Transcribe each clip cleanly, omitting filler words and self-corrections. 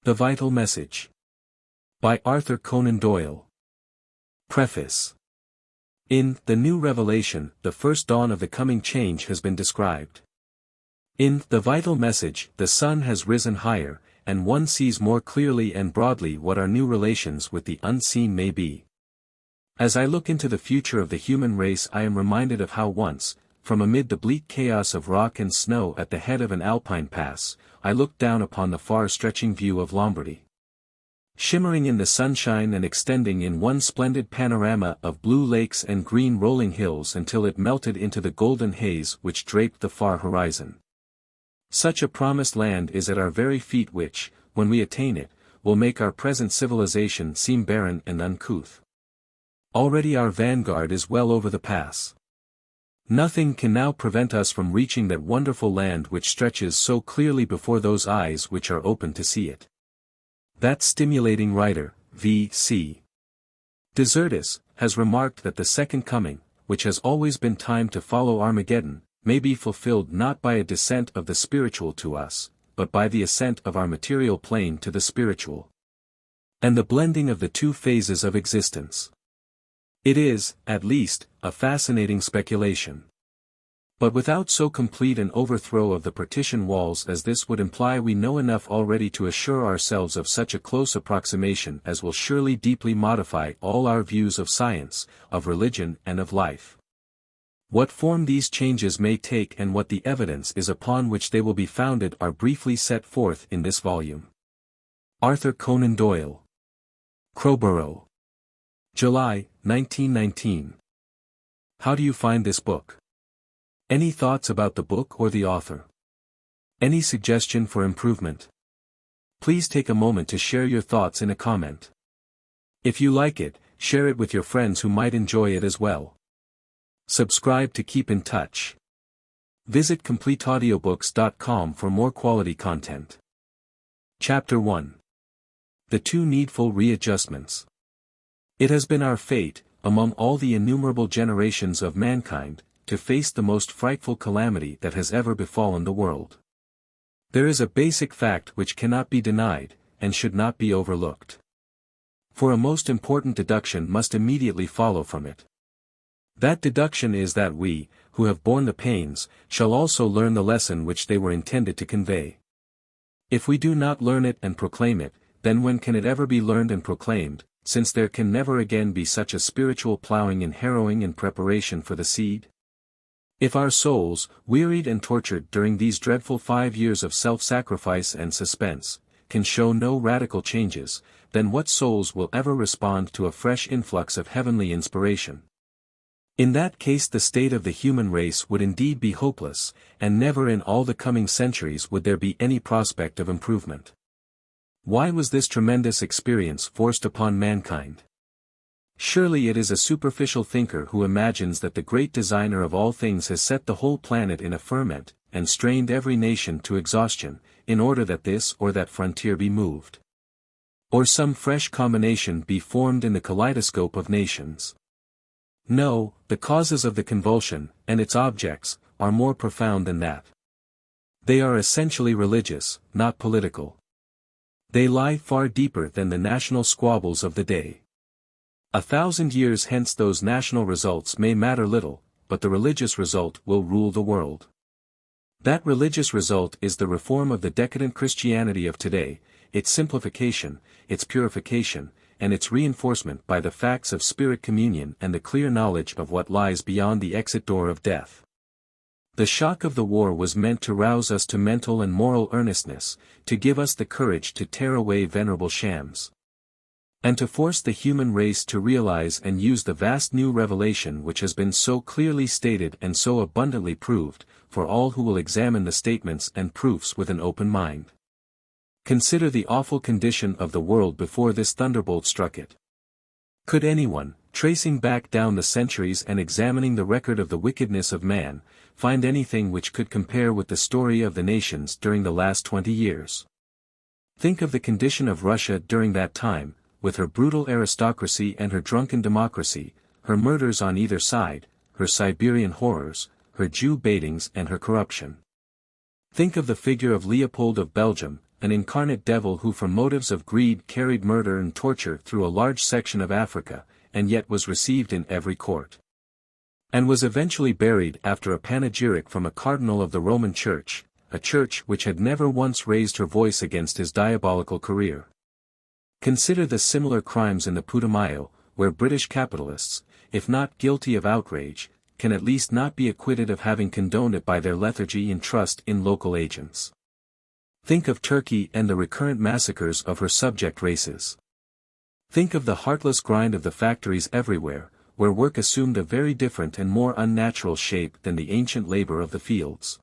The Vital Message. By Arthur Conan Doyle. Preface. In The New Revelation, the first dawn of the coming change has been described. In The Vital Message, the sun has risen higher, and one sees more clearly and broadly what our new relations with the unseen may be. As I look into the future of the human race, I am reminded of how once, from amid the bleak chaos of rock and snow at the head of an alpine pass, I looked down upon the far-stretching view of Lombardy. Shimmering in the sunshine and extending in one splendid panorama of blue lakes and green rolling hills until it melted into the golden haze which draped the far horizon. Such a promised land is at our very feet which, when we attain it, will make our present civilization seem barren and uncouth. Already our vanguard is well over the pass. Nothing can now prevent us from reaching that wonderful land which stretches so clearly before those eyes which are open to see it. That stimulating writer, V.C. Desertus, has remarked that the second coming, which has always been timed to follow Armageddon, may be fulfilled not by a descent of the spiritual to us, but by the ascent of our material plane to the spiritual. And the blending of the two phases of existence. It is, at least, a fascinating speculation. But without so complete an overthrow of the partition walls as this would imply, we know enough already to assure ourselves of such a close approximation as will surely deeply modify all our views of science, of religion and of life. What form these changes may take and what the evidence is upon which they will be founded are briefly set forth in this volume. Arthur Conan Doyle. Crowborough. July, 1919. How do you find this book? Any thoughts about the book or the author? Any suggestion for improvement? Please take a moment to share your thoughts in a comment. If you like it, share it with your friends who might enjoy it as well. Subscribe to keep in touch. Visit CompleteAudiobooks.com for more quality content. Chapter 1. The Two Needful Readjustments. It has been our fate, among all the innumerable generations of mankind, to face the most frightful calamity that has ever befallen the world. There is a basic fact which cannot be denied, and should not be overlooked. For a most important deduction must immediately follow from it. That deduction is that we, who have borne the pains, shall also learn the lesson which they were intended to convey. If we do not learn it and proclaim it, then when can it ever be learned and proclaimed, since there can never again be such a spiritual plowing and harrowing in preparation for the seed? If our souls, wearied and tortured during these dreadful 5 years of self-sacrifice and suspense, can show no radical changes, then what souls will ever respond to a fresh influx of heavenly inspiration? In that case the state of the human race would indeed be hopeless, and never in all the coming centuries would there be any prospect of improvement. Why was this tremendous experience forced upon mankind? Surely it is a superficial thinker who imagines that the great designer of all things has set the whole planet in a ferment, and strained every nation to exhaustion, in order that this or that frontier be moved. Or some fresh combination be formed in the kaleidoscope of nations. No, the causes of the convulsion, and its objects, are more profound than that. They are essentially religious, not political. They lie far deeper than the national squabbles of the day. 1,000 years hence those national results may matter little, but the religious result will rule the world. That religious result is the reform of the decadent Christianity of today, its simplification, its purification, and its reinforcement by the facts of spirit communion and the clear knowledge of what lies beyond the exit door of death. The shock of the war was meant to rouse us to mental and moral earnestness, to give us the courage to tear away venerable shams. And to force the human race to realize and use the vast new revelation which has been so clearly stated and so abundantly proved, for all who will examine the statements and proofs with an open mind. Consider the awful condition of the world before this thunderbolt struck it. Could anyone, tracing back down the centuries and examining the record of the wickedness of man, find anything which could compare with the story of the nations during the last 20 years? Think of the condition of Russia during that time, with her brutal aristocracy and her drunken democracy, her murders on either side, her Siberian horrors, her Jew baitings and her corruption. Think of the figure of Leopold of Belgium, an incarnate devil who from motives of greed carried murder and torture through a large section of Africa, and yet was received in every court. And was eventually buried after a panegyric from a cardinal of the Roman Church, a church which had never once raised her voice against his diabolical career. Consider the similar crimes in the Putumayo, where British capitalists, if not guilty of outrage, can at least not be acquitted of having condoned it by their lethargy and trust in local agents. Think of Turkey and the recurrent massacres of her subject races. Think of the heartless grind of the factories everywhere, where work assumed a very different and more unnatural shape than the ancient labor of the fields.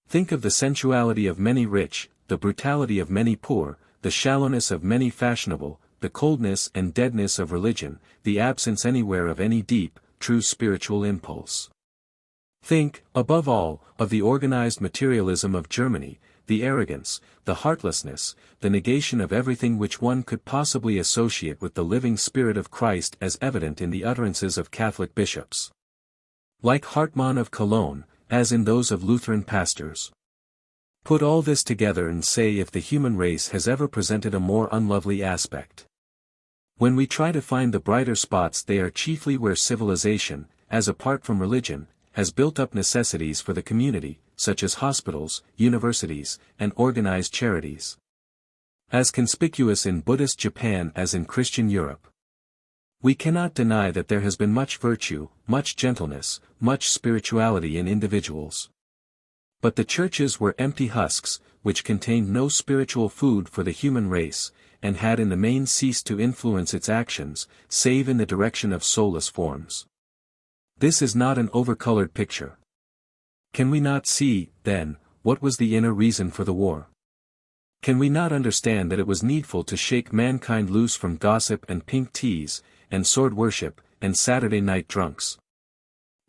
Think of the sensuality of many rich, the brutality of many poor, the shallowness of many fashionable, the coldness and deadness of religion, the absence anywhere of any deep, true spiritual impulse. Think, above all, of the organized materialism of Germany, the arrogance, the heartlessness, the negation of everything which one could possibly associate with the living spirit of Christ as evident in the utterances of Catholic bishops. Like Hartmann of Cologne, as in those of Lutheran pastors. Put all this together and say if the human race has ever presented a more unlovely aspect. When we try to find the brighter spots, they are chiefly where civilization, as apart from religion, has built up necessities for the community, such as hospitals, universities, and organized charities. As conspicuous in Buddhist Japan as in Christian Europe. We cannot deny that there has been much virtue, much gentleness, much spirituality in individuals. But the churches were empty husks, which contained no spiritual food for the human race, and had in the main ceased to influence its actions, save in the direction of soulless forms. This is not an overcolored picture. Can we not see, then, what was the inner reason for the war? Can we not understand that it was needful to shake mankind loose from gossip and pink teas, and sword worship, and Saturday night drunks,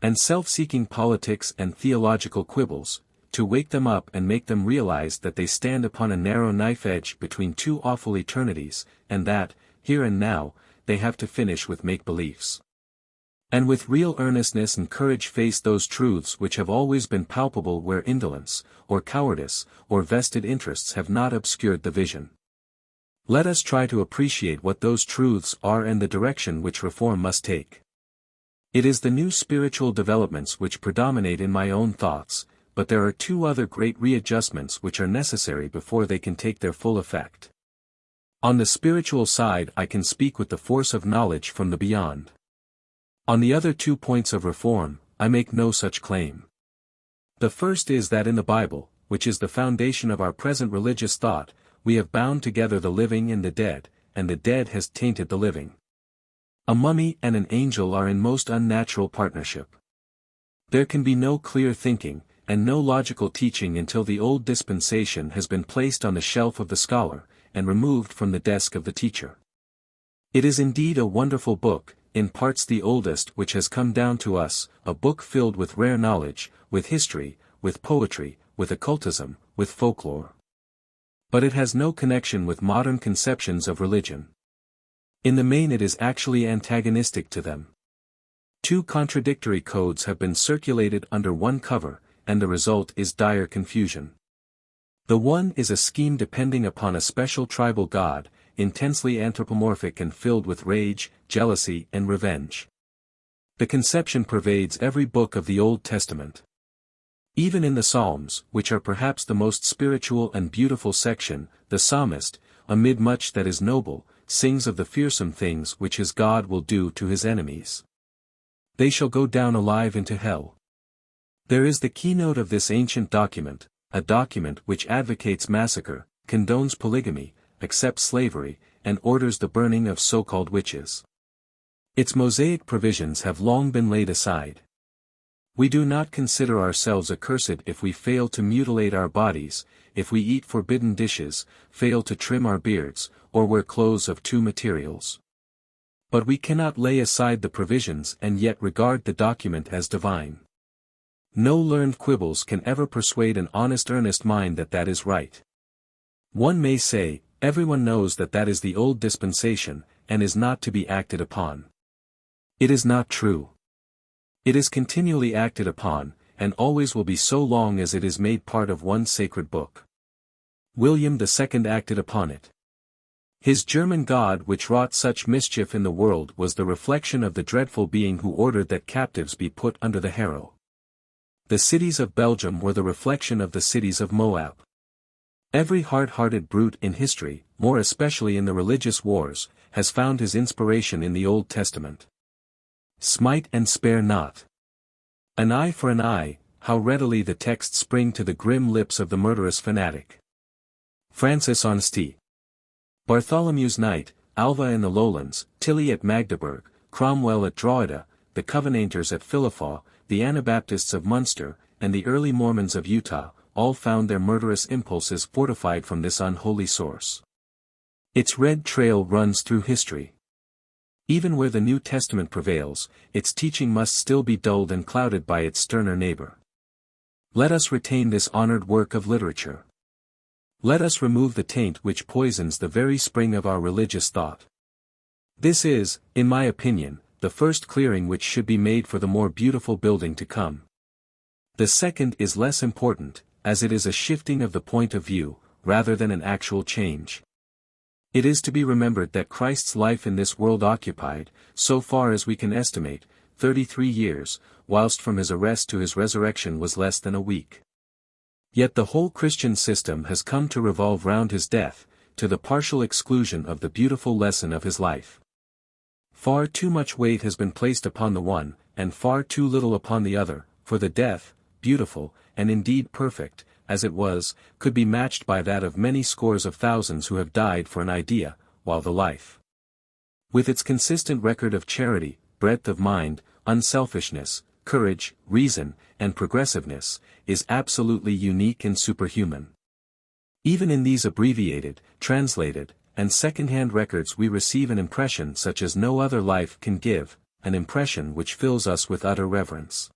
and self-seeking politics and theological quibbles, to wake them up and make them realize that they stand upon a narrow knife edge between two awful eternities, and that, here and now, they have to finish with make-beliefs. And with real earnestness and courage face those truths which have always been palpable where indolence, or cowardice, or vested interests have not obscured the vision. Let us try to appreciate what those truths are and the direction which reform must take. It is the new spiritual developments which predominate in my own thoughts, but there are two other great readjustments which are necessary before they can take their full effect. On the spiritual side I can speak with the force of knowledge from the beyond. On the other 2 points of reform, I make no such claim. The first is that in the Bible, which is the foundation of our present religious thought, we have bound together the living and the dead has tainted the living. A mummy and an angel are in most unnatural partnership. There can be no clear thinking, and no logical teaching until the old dispensation has been placed on the shelf of the scholar, and removed from the desk of the teacher. It is indeed a wonderful book, in parts the oldest which has come down to us, a book filled with rare knowledge, with history, with poetry, with occultism, with folklore. But it has no connection with modern conceptions of religion. In the main it is actually antagonistic to them. Two contradictory codes have been circulated under one cover, and the result is dire confusion. The one is a scheme depending upon a special tribal god, intensely anthropomorphic and filled with rage, jealousy, and revenge. The conception pervades every book of the Old Testament. Even in the Psalms, which are perhaps the most spiritual and beautiful section, the psalmist, amid much that is noble, sings of the fearsome things which his God will do to his enemies. They shall go down alive into hell. There is the keynote of this ancient document, a document which advocates massacre, condones polygamy, accepts slavery, and orders the burning of so-called witches. Its Mosaic provisions have long been laid aside. We do not consider ourselves accursed if we fail to mutilate our bodies, if we eat forbidden dishes, fail to trim our beards, or wear clothes of two materials. But we cannot lay aside the provisions and yet regard the document as divine. No learned quibbles can ever persuade an honest earnest mind that that is right. One may say, everyone knows that that is the old dispensation, and is not to be acted upon. It is not true. It is continually acted upon, and always will be so long as it is made part of one sacred book. William II acted upon it. His German god which wrought such mischief in the world was the reflection of the dreadful being who ordered that captives be put under the harrow. The cities of Belgium were the reflection of the cities of Moab. Every hard-hearted brute in history, more especially in the religious wars, has found his inspiration in the Old Testament. Smite and spare not. An eye for an eye, how readily the texts spring to the grim lips of the murderous fanatic. Francis Honesty. Bartholomew's Night, Alva in the Lowlands, Tilly at Magdeburg, Cromwell at Drogheda, the Covenanters at Philiphaugh, the Anabaptists of Munster, and the early Mormons of Utah, all found their murderous impulses fortified from this unholy source. Its red trail runs through history. Even where the New Testament prevails, its teaching must still be dulled and clouded by its sterner neighbor. Let us retain this honored work of literature. Let us remove the taint which poisons the very spring of our religious thought. This is, in my opinion, the first clearing which should be made for the more beautiful building to come. The second is less important, as it is a shifting of the point of view, rather than an actual change. It is to be remembered that Christ's life in this world occupied, so far as we can estimate, 33 years, whilst from his arrest to his resurrection was less than a week. Yet the whole Christian system has come to revolve round his death, to the partial exclusion of the beautiful lesson of his life. Far too much weight has been placed upon the one, and far too little upon the other, for the death, beautiful, and indeed perfect, as it was, could be matched by that of many scores of thousands who have died for an idea, while the life, with its consistent record of charity, breadth of mind, unselfishness, courage, reason, and progressiveness, is absolutely unique and superhuman. Even in these abbreviated, translated, and second-hand records we receive an impression such as no other life can give, an impression which fills us with utter reverence.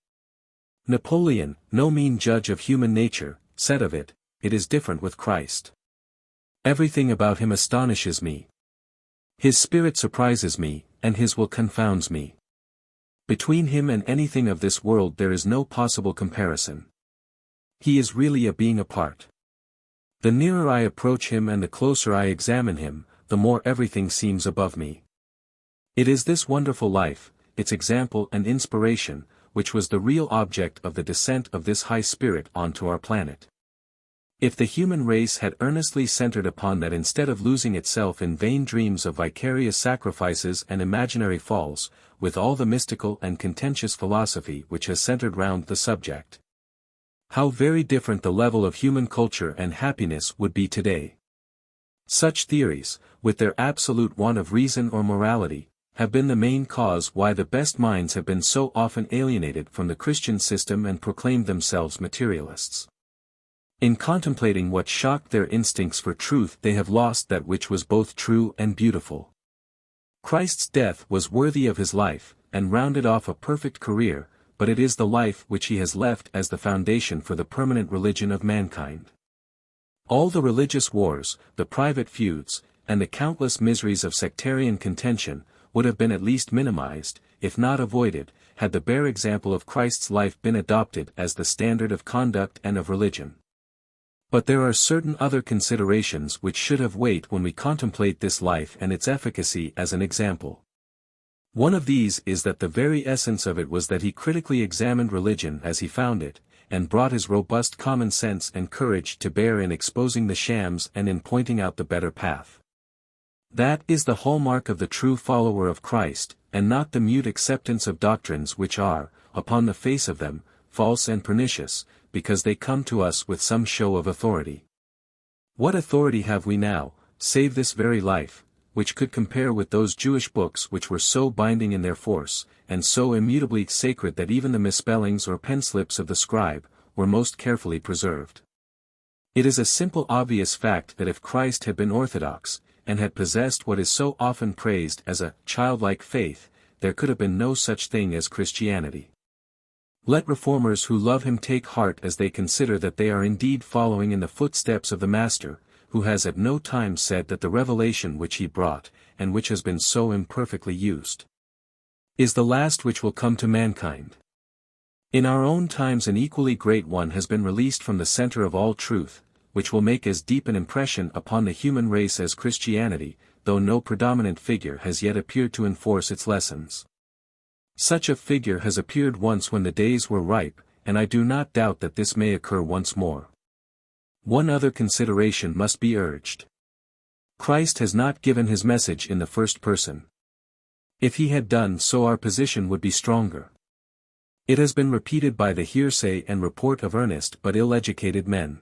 Napoleon, no mean judge of human nature, said of it, "It is different with Christ. Everything about him astonishes me. His spirit surprises me, and his will confounds me. Between him and anything of this world there is no possible comparison. He is really a being apart. The nearer I approach him and the closer I examine him, the more everything seems above me." It is this wonderful life, its example and inspiration, which was the real object of the descent of this high spirit onto our planet. If the human race had earnestly centered upon that instead of losing itself in vain dreams of vicarious sacrifices and imaginary falls, with all the mystical and contentious philosophy which has centered round the subject, how very different the level of human culture and happiness would be today. Such theories, with their absolute want of reason or morality, have been the main cause why the best minds have been so often alienated from the Christian system and proclaimed themselves materialists. In contemplating what shocked their instincts for truth they have lost that which was both true and beautiful. Christ's death was worthy of his life, and rounded off a perfect career, but it is the life which he has left as the foundation for the permanent religion of mankind. All the religious wars, the private feuds, and the countless miseries of sectarian contention, would have been at least minimized, if not avoided, had the bare example of Christ's life been adopted as the standard of conduct and of religion. But there are certain other considerations which should have weight when we contemplate this life and its efficacy as an example. One of these is that the very essence of it was that he critically examined religion as he found it, and brought his robust common sense and courage to bear in exposing the shams and in pointing out the better path. That is the hallmark of the true follower of Christ, and not the mute acceptance of doctrines which are, upon the face of them, false and pernicious, because they come to us with some show of authority. What authority have we now, save this very life, which could compare with those Jewish books which were so binding in their force, and so immutably sacred that even the misspellings or pen-slips of the scribe were most carefully preserved? It is a simple obvious fact that if Christ had been orthodox, and had possessed what is so often praised as a childlike faith, there could have been no such thing as Christianity. Let reformers who love him take heart as they consider that they are indeed following in the footsteps of the Master, who has at no time said that the revelation which he brought, and which has been so imperfectly used, is the last which will come to mankind. In our own times an equally great one has been released from the center of all truth, which will make as deep an impression upon the human race as Christianity, though no predominant figure has yet appeared to enforce its lessons. Such a figure has appeared once when the days were ripe, and I do not doubt that this may occur once more. One other consideration must be urged. Christ has not given his message in the first person. If he had done so, our position would be stronger. It has been repeated by the hearsay and report of earnest but ill-educated men.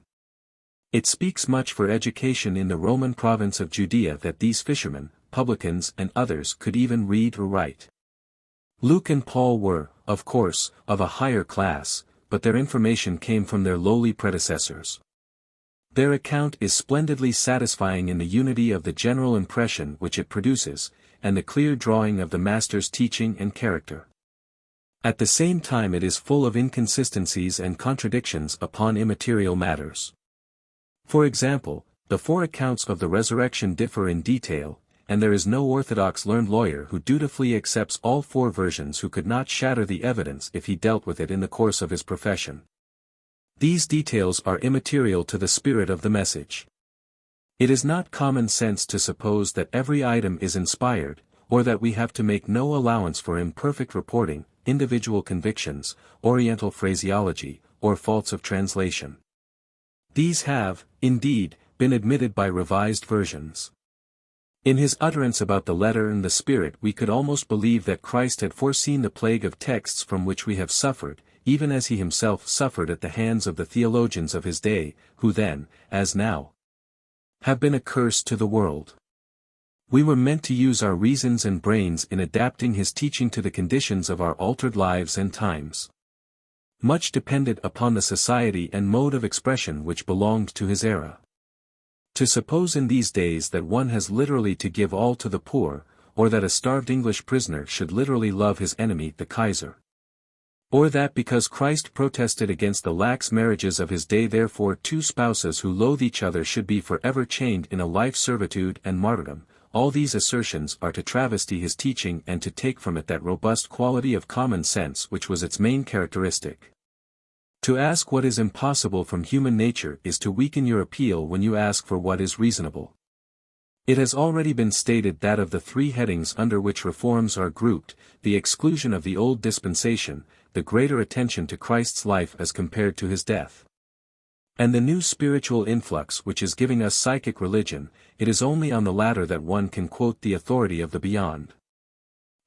It speaks much for education in the Roman province of Judea that these fishermen, publicans and others could even read or write. Luke and Paul were, of course, of a higher class, but their information came from their lowly predecessors. Their account is splendidly satisfying in the unity of the general impression which it produces, and the clear drawing of the Master's teaching and character. At the same time it is full of inconsistencies and contradictions upon immaterial matters. For example, the four accounts of the resurrection differ in detail, and there is no orthodox learned lawyer who dutifully accepts all four versions who could not shatter the evidence if he dealt with it in the course of his profession. These details are immaterial to the spirit of the message. It is not common sense to suppose that every item is inspired, or that we have to make no allowance for imperfect reporting, individual convictions, oriental phraseology, or faults of translation. These have, indeed, been admitted by revised versions. In his utterance about the letter and the spirit we could almost believe that Christ had foreseen the plague of texts from which we have suffered, even as he himself suffered at the hands of the theologians of his day, who then, as now, have been a curse to the world. We were meant to use our reasons and brains in adapting his teaching to the conditions of our altered lives and times. Much depended upon the society and mode of expression which belonged to his era. To suppose in these days that one has literally to give all to the poor, or that a starved English prisoner should literally love his enemy the Kaiser. Or that because Christ protested against the lax marriages of his day therefore two spouses who loathe each other should be forever chained in a life servitude and martyrdom, all these assertions are to travesty his teaching and to take from it that robust quality of common sense which was its main characteristic. To ask what is impossible from human nature is to weaken your appeal when you ask for what is reasonable. It has already been stated that of the three headings under which reforms are grouped, the exclusion of the old dispensation, the greater attention to Christ's life as compared to his death, and the new spiritual influx which is giving us psychic religion, it is only on the latter that one can quote the authority of the beyond.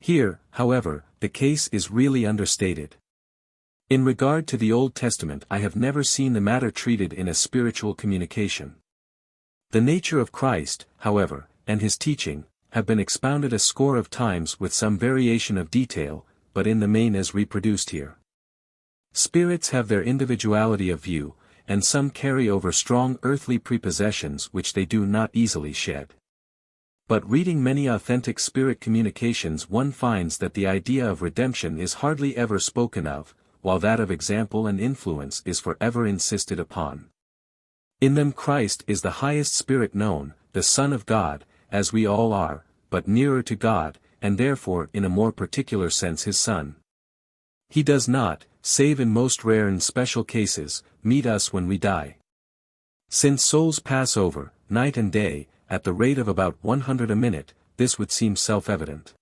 Here, however, the case is really understated. In regard to the Old Testament I have never seen the matter treated in a spiritual communication. The nature of Christ, however, and his teaching, have been expounded a score of times with some variation of detail, but in the main as reproduced here. Spirits have their individuality of view, and some carry over strong earthly prepossessions which they do not easily shed. But reading many authentic spirit communications one finds that the idea of redemption is hardly ever spoken of, while that of example and influence is forever insisted upon. In them Christ is the highest spirit known, the Son of God, as we all are, but nearer to God, and therefore in a more particular sense his Son. He does not, save in most rare and special cases, meet us when we die. Since souls pass over, night and day, at the rate of about 100 a minute, this would seem self-evident.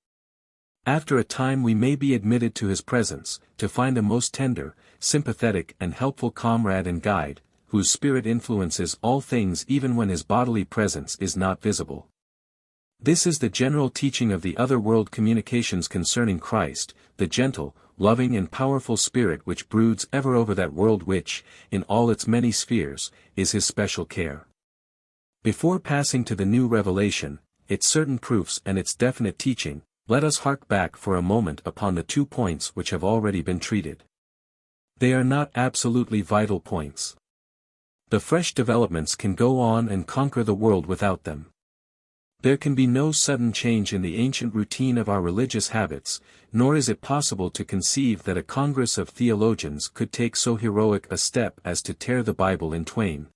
After a time we may be admitted to his presence, to find a most tender, sympathetic and helpful comrade and guide, whose spirit influences all things even when his bodily presence is not visible. This is the general teaching of the other-world communications concerning Christ, the gentle, loving and powerful spirit which broods ever over that world which, in all its many spheres, is his special care. Before passing to the new revelation, its certain proofs and its definite teaching, let us hark back for a moment upon the 2 points which have already been treated. They are not absolutely vital points. The fresh developments can go on and conquer the world without them. There can be no sudden change in the ancient routine of our religious habits, nor is it possible to conceive that a congress of theologians could take so heroic a step as to tear the Bible in twain,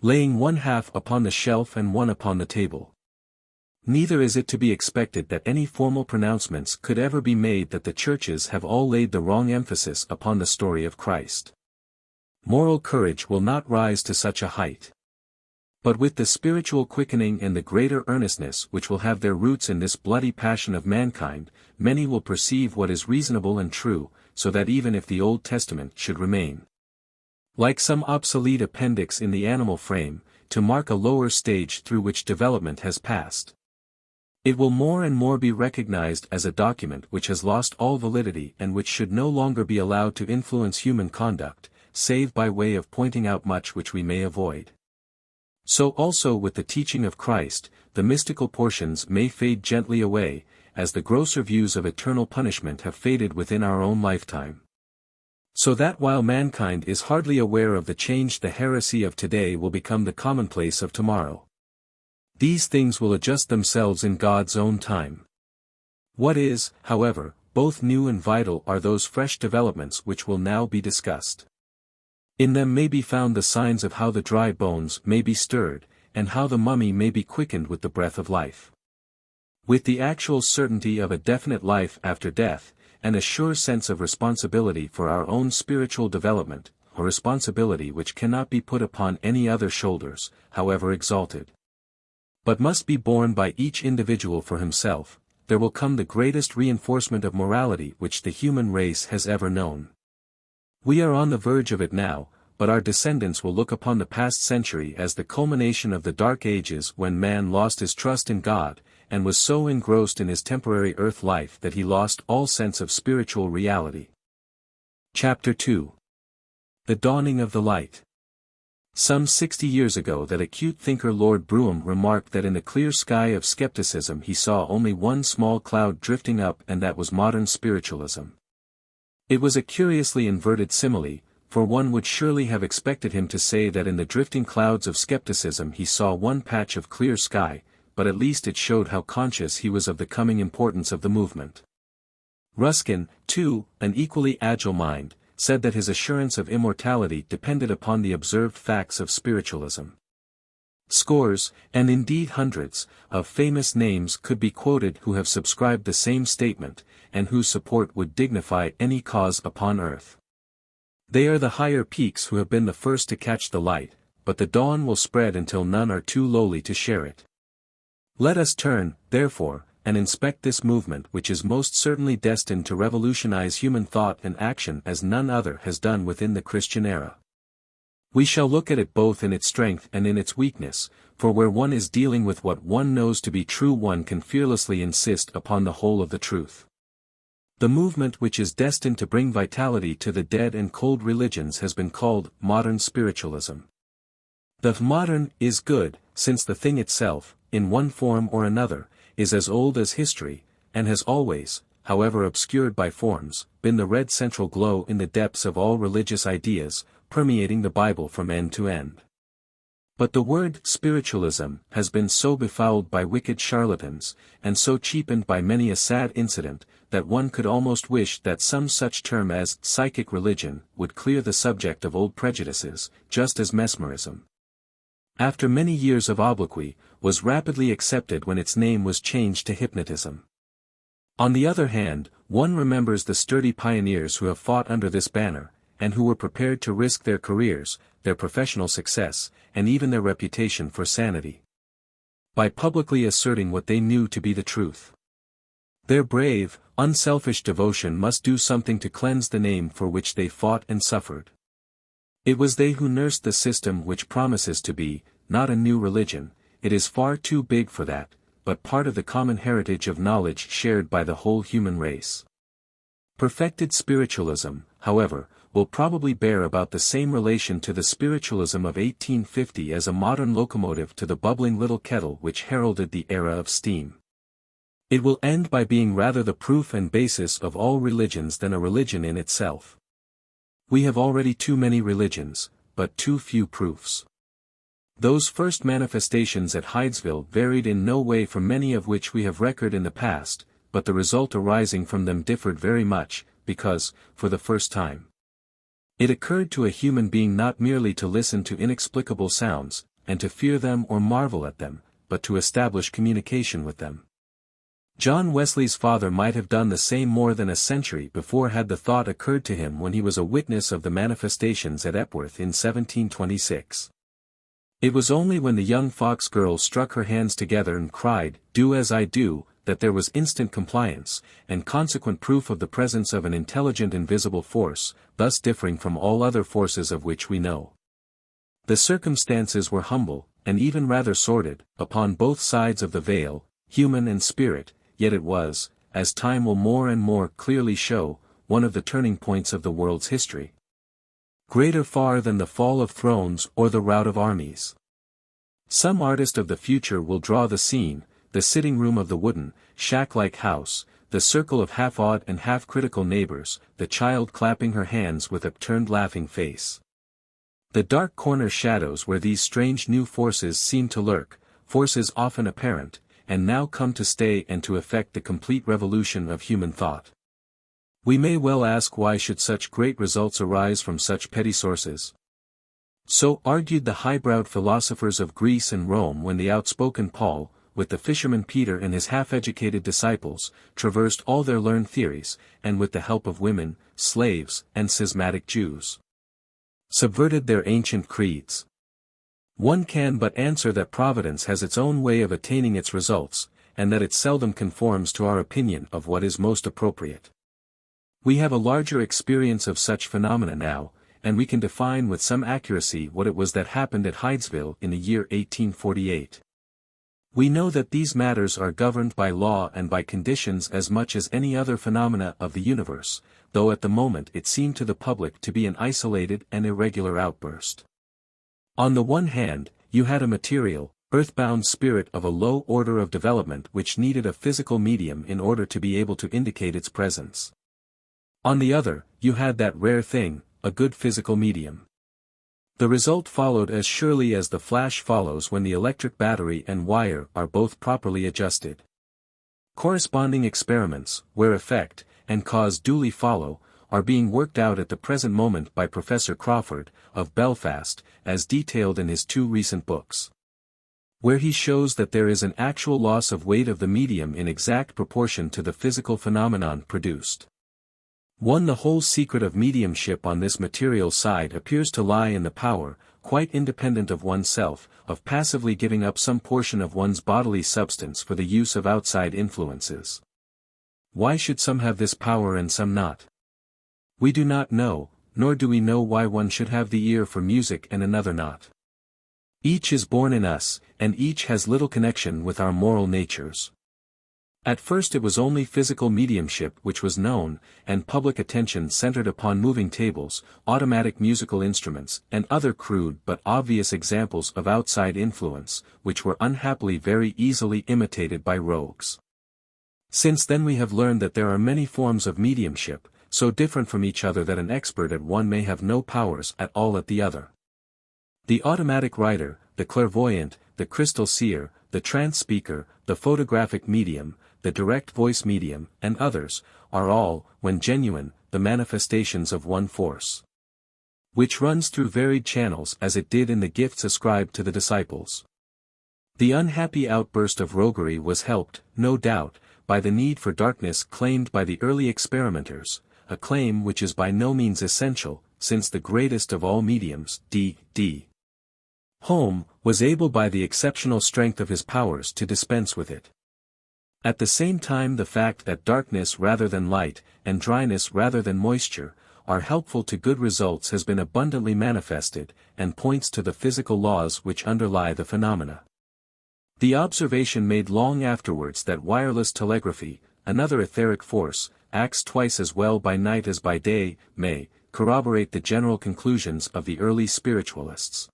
laying one half upon the shelf and one upon the table. Neither is it to be expected that any formal pronouncements could ever be made that the churches have all laid the wrong emphasis upon the story of Christ. Moral courage will not rise to such a height. But with the spiritual quickening and the greater earnestness which will have their roots in this bloody passion of mankind, many will perceive what is reasonable and true, so that even if the Old Testament should remain like some obsolete appendix in the animal frame, to mark a lower stage through which development has passed, it will more and more be recognized as a document which has lost all validity and which should no longer be allowed to influence human conduct, save by way of pointing out much which we may avoid. So also with the teaching of Christ, the mystical portions may fade gently away, as the grosser views of eternal punishment have faded within our own lifetime. So that while mankind is hardly aware of the change, the heresy of today will become the commonplace of tomorrow. These things will adjust themselves in God's own time. What is, however, both new and vital are those fresh developments which will now be discussed. In them may be found the signs of how the dry bones may be stirred, and how the mummy may be quickened with the breath of life. With the actual certainty of a definite life after death, and a sure sense of responsibility for our own spiritual development, a responsibility which cannot be put upon any other shoulders, however exalted, but must be borne by each individual for himself, there will come the greatest reinforcement of morality which the human race has ever known. We are on the verge of it now, but our descendants will look upon the past century as the culmination of the dark ages when man lost his trust in God, and was so engrossed in his temporary earth life that he lost all sense of spiritual reality. Chapter 2. The Dawning of the Light. Some 60 years ago that acute thinker Lord Brougham remarked that in the clear sky of skepticism he saw only one small cloud drifting up, and that was modern spiritualism. It was a curiously inverted simile, for one would surely have expected him to say that in the drifting clouds of skepticism he saw one patch of clear sky, but at least it showed how conscious he was of the coming importance of the movement. Ruskin, too, an equally agile mind, said that his assurance of immortality depended upon the observed facts of spiritualism. Scores, and indeed hundreds, of famous names could be quoted who have subscribed the same statement, and whose support would dignify any cause upon earth. They are the higher peaks who have been the first to catch the light, but the dawn will spread until none are too lowly to share it. Let us turn, therefore, and inspect this movement which is most certainly destined to revolutionize human thought and action as none other has done within the Christian era. We shall look at it both in its strength and in its weakness, for where one is dealing with what one knows to be true one can fearlessly insist upon the whole of the truth. The movement which is destined to bring vitality to the dead and cold religions has been called modern spiritualism. The modern is good, since the thing itself, in one form or another, is as old as history, and has always, however obscured by forms, been the red central glow in the depths of all religious ideas, permeating the Bible from end to end. But the word spiritualism has been so befouled by wicked charlatans, and so cheapened by many a sad incident, that one could almost wish that some such term as psychic religion would clear the subject of old prejudices, just as mesmerism, after many years of obloquy, was rapidly accepted when its name was changed to hypnotism. On the other hand, one remembers the sturdy pioneers who have fought under this banner, and who were prepared to risk their careers, their professional success, and even their reputation for sanity, by publicly asserting what they knew to be the truth. Their brave, unselfish devotion must do something to cleanse the name for which they fought and suffered. It was they who nursed the system which promises to be, not a new religion, it is far too big for that, but part of the common heritage of knowledge shared by the whole human race. Perfected spiritualism, however, will probably bear about the same relation to the spiritualism of 1850 as a modern locomotive to the bubbling little kettle which heralded the era of steam. It will end by being rather the proof and basis of all religions than a religion in itself. We have already too many religions, but too few proofs. Those first manifestations at Hydesville varied in no way from many of which we have record in the past, but the result arising from them differed very much, because, for the first time, it occurred to a human being not merely to listen to inexplicable sounds, and to fear them or marvel at them, but to establish communication with them. John Wesley's father might have done the same more than a century before had the thought occurred to him when he was a witness of the manifestations at Epworth in 1726. It was only when the young fox girl struck her hands together and cried, "Do as I do," that there was instant compliance, and consequent proof of the presence of an intelligent invisible force, thus differing from all other forces of which we know. The circumstances were humble, and even rather sordid, upon both sides of the veil, human and spirit, yet it was, as time will more and more clearly show, one of the turning points of the world's history. Greater far than the fall of thrones or the rout of armies. Some artist of the future will draw the scene, the sitting room of the wooden, shack-like house, the circle of half-awed and half-critical neighbors, the child clapping her hands with upturned laughing face. The dark corner shadows where these strange new forces seem to lurk, forces often apparent, and now come to stay and to effect the complete revolution of human thought. We may well ask, why should such great results arise from such petty sources? So argued the high-browed philosophers of Greece and Rome when the outspoken Paul, with the fisherman Peter and his half-educated disciples, traversed all their learned theories, and with the help of women, slaves, and schismatic Jews, subverted their ancient creeds. One can but answer that Providence has its own way of attaining its results, and that it seldom conforms to our opinion of what is most appropriate. We have a larger experience of such phenomena now, and we can define with some accuracy what it was that happened at Hydesville in the year 1848. We know that these matters are governed by law and by conditions as much as any other phenomena of the universe, though at the moment it seemed to the public to be an isolated and irregular outburst. On the one hand, you had a material, earthbound spirit of a low order of development which needed a physical medium in order to be able to indicate its presence. On the other, you had that rare thing, a good physical medium. The result followed as surely as the flash follows when the electric battery and wire are both properly adjusted. Corresponding experiments, where effect, and cause duly follow, are being worked out at the present moment by Professor Crawford, of Belfast, as detailed in his 2 recent books, where he shows that there is an actual loss of weight of the medium in exact proportion to the physical phenomenon produced. The whole secret of mediumship on this material side appears to lie in the power, quite independent of oneself, of passively giving up some portion of one's bodily substance for the use of outside influences. Why should some have this power and some not? We do not know, nor do we know why one should have the ear for music and another not. Each is born in us, and each has little connection with our moral natures. At first it was only physical mediumship which was known, and public attention centered upon moving tables, automatic musical instruments, and other crude but obvious examples of outside influence, which were unhappily very easily imitated by rogues. Since then we have learned that there are many forms of mediumship, so different from each other that an expert at one may have no powers at all at the other. The automatic writer, the clairvoyant, the crystal seer, the trance speaker, the photographic medium, the direct voice medium, and others, are all, when genuine, the manifestations of one force, which runs through varied channels as it did in the gifts ascribed to the disciples. The unhappy outburst of roguery was helped, no doubt, by the need for darkness claimed by the early experimenters, a claim which is by no means essential, since the greatest of all mediums, D. Home, was able by the exceptional strength of his powers to dispense with it. At the same time the fact that darkness rather than light, and dryness rather than moisture, are helpful to good results has been abundantly manifested, and points to the physical laws which underlie the phenomena. The observation made long afterwards that wireless telegraphy, another etheric force, acts twice as well by night as by day, may corroborate the general conclusions of the early spiritualists.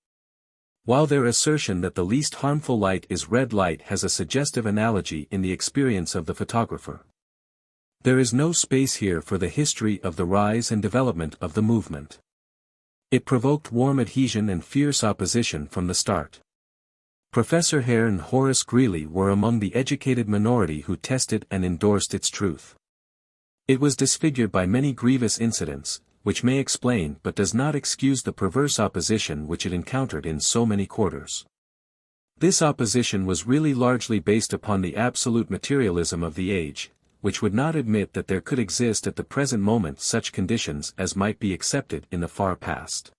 While their assertion that the least harmful light is red light has a suggestive analogy in the experience of the photographer. There is no space here for the history of the rise and development of the movement. It provoked warm adhesion and fierce opposition from the start. Professor Hare and Horace Greeley were among the educated minority who tested and endorsed its truth. It was disfigured by many grievous incidents, which may explain but does not excuse the perverse opposition which it encountered in so many quarters. This opposition was really largely based upon the absolute materialism of the age, which would not admit that there could exist at the present moment such conditions as might be accepted in the far past.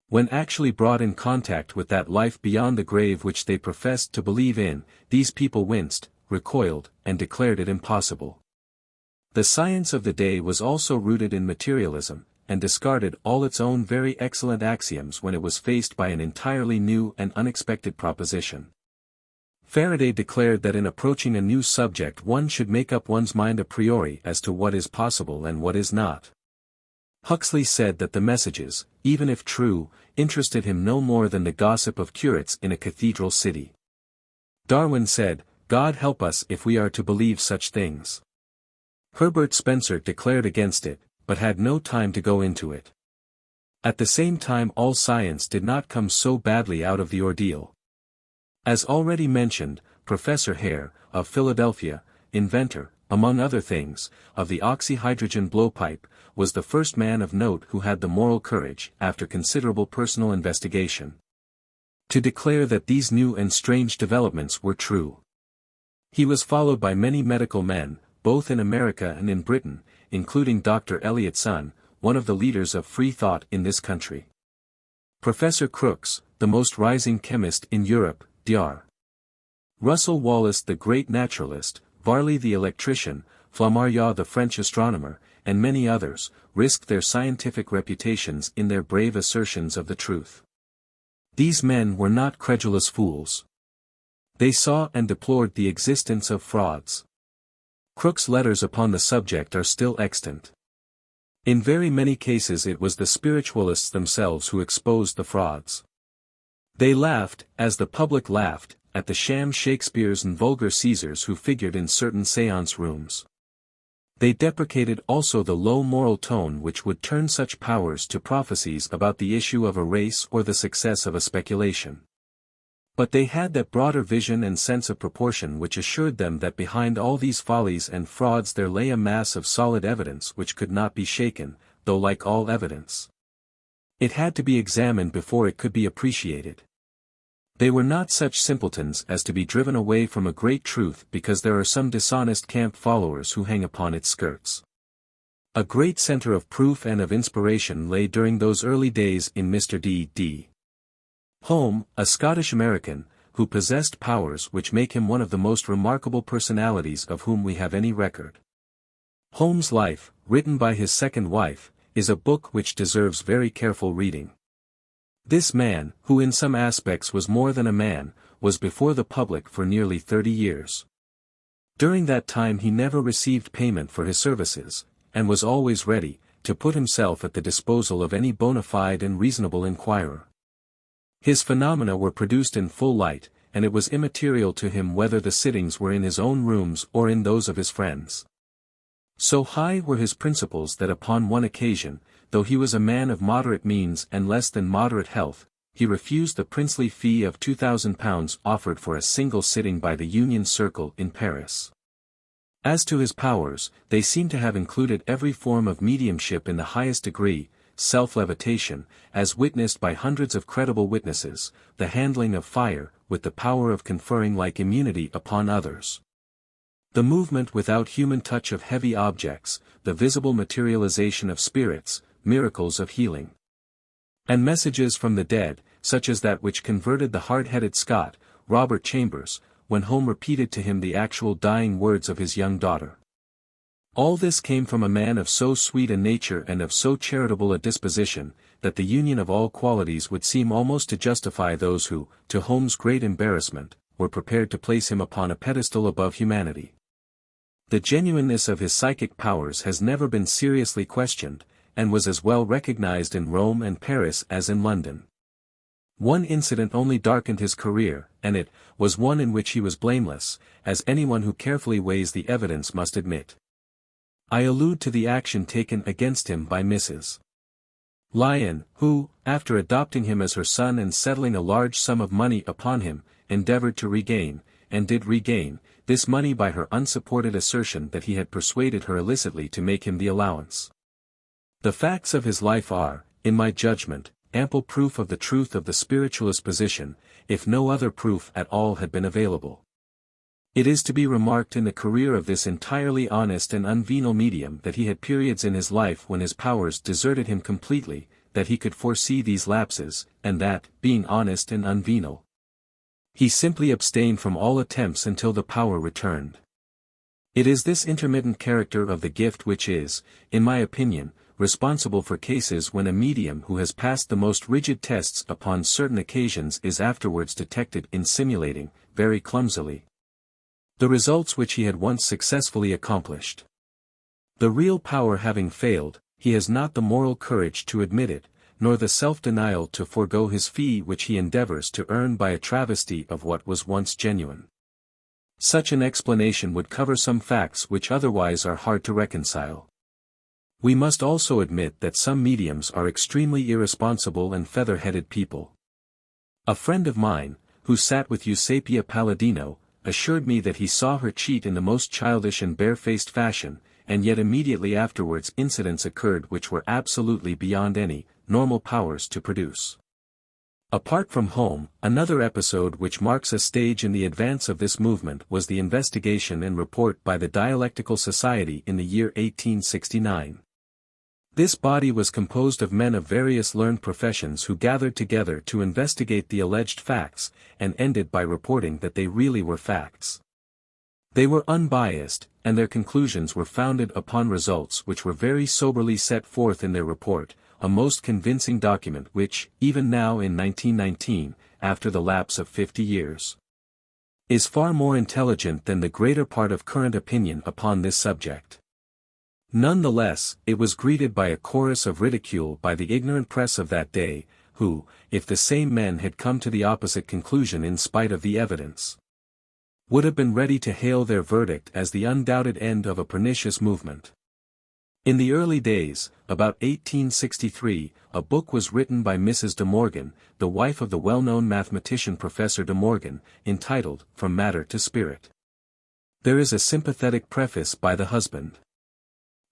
When actually brought in contact with that life beyond the grave which they professed to believe in, these people winced, recoiled, and declared it impossible. The science of the day was also rooted in materialism, and discarded all its own very excellent axioms when it was faced by an entirely new and unexpected proposition. Faraday declared that in approaching a new subject one should make up one's mind a priori as to what is possible and what is not. Huxley said that the messages, even if true, interested him no more than the gossip of curates in a cathedral city. Darwin said, "God help us if we are to believe such things." Herbert Spencer declared against it, but had no time to go into it. At the same time, all science did not come so badly out of the ordeal. As already mentioned, Professor Hare, of Philadelphia, inventor, among other things, of the oxyhydrogen blowpipe, was the first man of note who had the moral courage, after considerable personal investigation, to declare that these new and strange developments were true. He was followed by many medical men, both in America and in Britain, including Dr. Eliot Sun, one of the leaders of free thought in this country. Professor Crookes, the most rising chemist in Europe, Dr. Russell Wallace the great naturalist, Varley the electrician, Flammarion the French astronomer, and many others, risked their scientific reputations in their brave assertions of the truth. These men were not credulous fools. They saw and deplored the existence of frauds. Crookes' letters upon the subject are still extant. In very many cases it was the spiritualists themselves who exposed the frauds. They laughed, as the public laughed, at the sham Shakespeares and vulgar Caesars who figured in certain séance rooms. They deprecated also the low moral tone which would turn such powers to prophecies about the issue of a race or the success of a speculation. But they had that broader vision and sense of proportion which assured them that behind all these follies and frauds there lay a mass of solid evidence which could not be shaken, though like all evidence, it had to be examined before it could be appreciated. They were not such simpletons as to be driven away from a great truth because there are some dishonest camp followers who hang upon its skirts. A great center of proof and of inspiration lay during those early days in Mr. D. Home, a Scottish-American, who possessed powers which make him one of the most remarkable personalities of whom we have any record. Holmes' life, written by his second wife, is a book which deserves very careful reading. This man, who in some aspects was more than a man, was before the public for nearly 30 years. During that time he never received payment for his services, and was always ready, to put himself at the disposal of any bona fide and reasonable inquirer. His phenomena were produced in full light, and it was immaterial to him whether the sittings were in his own rooms or in those of his friends. So high were his principles that upon one occasion, though he was a man of moderate means and less than moderate health, he refused the princely fee of £2,000 offered for a single sitting by the Union Circle in Paris. As to his powers, they seem to have included every form of mediumship in the highest degree, self-levitation, as witnessed by hundreds of credible witnesses, the handling of fire, with the power of conferring like immunity upon others, the movement without human touch of heavy objects, the visible materialization of spirits, miracles of healing, and messages from the dead, such as that which converted the hard-headed Scot, Robert Chambers, when Home repeated to him the actual dying words of his young daughter. All this came from a man of so sweet a nature and of so charitable a disposition, that the union of all qualities would seem almost to justify those who, to Holmes' great embarrassment, were prepared to place him upon a pedestal above humanity. The genuineness of his psychic powers has never been seriously questioned, and was as well recognized in Rome and Paris as in London. One incident only darkened his career, and it was one in which he was blameless, as anyone who carefully weighs the evidence must admit. I allude to the action taken against him by Mrs. Lyon, who, after adopting him as her son and settling a large sum of money upon him, endeavored to regain, and did regain, this money by her unsupported assertion that he had persuaded her illicitly to make him the allowance. The facts of his life are, in my judgment, ample proof of the truth of the spiritualist position, if no other proof at all had been available. It is to be remarked in the career of this entirely honest and unvenal medium that he had periods in his life when his powers deserted him completely, that he could foresee these lapses, and that, being honest and unvenal, he simply abstained from all attempts until the power returned. It is this intermittent character of the gift which is, in my opinion, responsible for cases when a medium who has passed the most rigid tests upon certain occasions is afterwards detected in simulating, very clumsily, the results which he had once successfully accomplished. The real power having failed, he has not the moral courage to admit it, nor the self-denial to forego his fee which he endeavors to earn by a travesty of what was once genuine. Such an explanation would cover some facts which otherwise are hard to reconcile. We must also admit that some mediums are extremely irresponsible and feather-headed people. A friend of mine, who sat with Eusapia Palladino, assured me that he saw her cheat in the most childish and barefaced fashion, and yet immediately afterwards incidents occurred which were absolutely beyond any normal powers to produce. Apart from home, another episode which marks a stage in the advance of this movement was the investigation and report by the Dialectical Society in the year 1869. This body was composed of men of various learned professions who gathered together to investigate the alleged facts, and ended by reporting that they really were facts. They were unbiased, and their conclusions were founded upon results which were very soberly set forth in their report, a most convincing document which, even now in 1919, after the lapse of 50 years, is far more intelligent than the greater part of current opinion upon this subject. Nonetheless, it was greeted by a chorus of ridicule by the ignorant press of that day, who, if the same men had come to the opposite conclusion in spite of the evidence, would have been ready to hail their verdict as the undoubted end of a pernicious movement. In the early days, about 1863, a book was written by Mrs. de Morgan, the wife of the well-known mathematician Professor de Morgan, entitled, From Matter to Spirit. There is a sympathetic preface by the husband.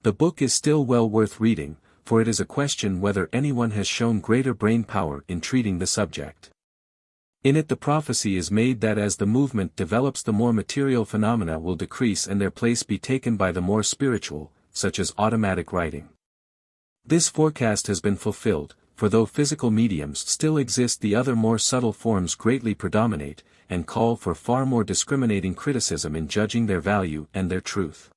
The book is still well worth reading, for it is a question whether anyone has shown greater brain power in treating the subject. In it the prophecy is made that as the movement develops the more material phenomena will decrease and their place be taken by the more spiritual, such as automatic writing. This forecast has been fulfilled, for though physical mediums still exist, the other more subtle forms greatly predominate, and call for far more discriminating criticism in judging their value and their truth.